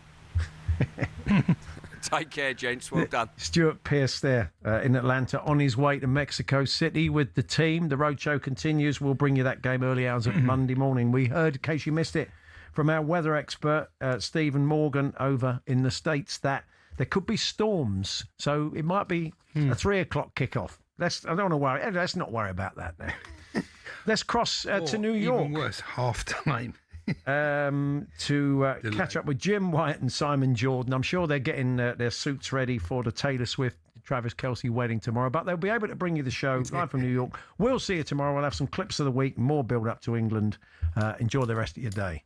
Take care, gents. Well done. Stuart Pearce there in Atlanta on his way to Mexico City with the team. The roadshow continues. We'll bring you that game early hours of Monday morning. We heard, in case you missed it, from our weather expert, Stephen Morgan, over in the States, that there could be storms. So it might be a 3 o'clock kickoff. I don't want to worry. Let's not worry about that now. Let's cross to New York. Even worse, half-time. To catch up with Jim White and Simon Jordan. I'm sure they're getting their suits ready for the Taylor Swift, Travis Kelce wedding tomorrow, but they'll be able to bring you the show live from New York. We'll see you tomorrow. We'll have some clips of the week, more build up to England. Enjoy the rest of your day.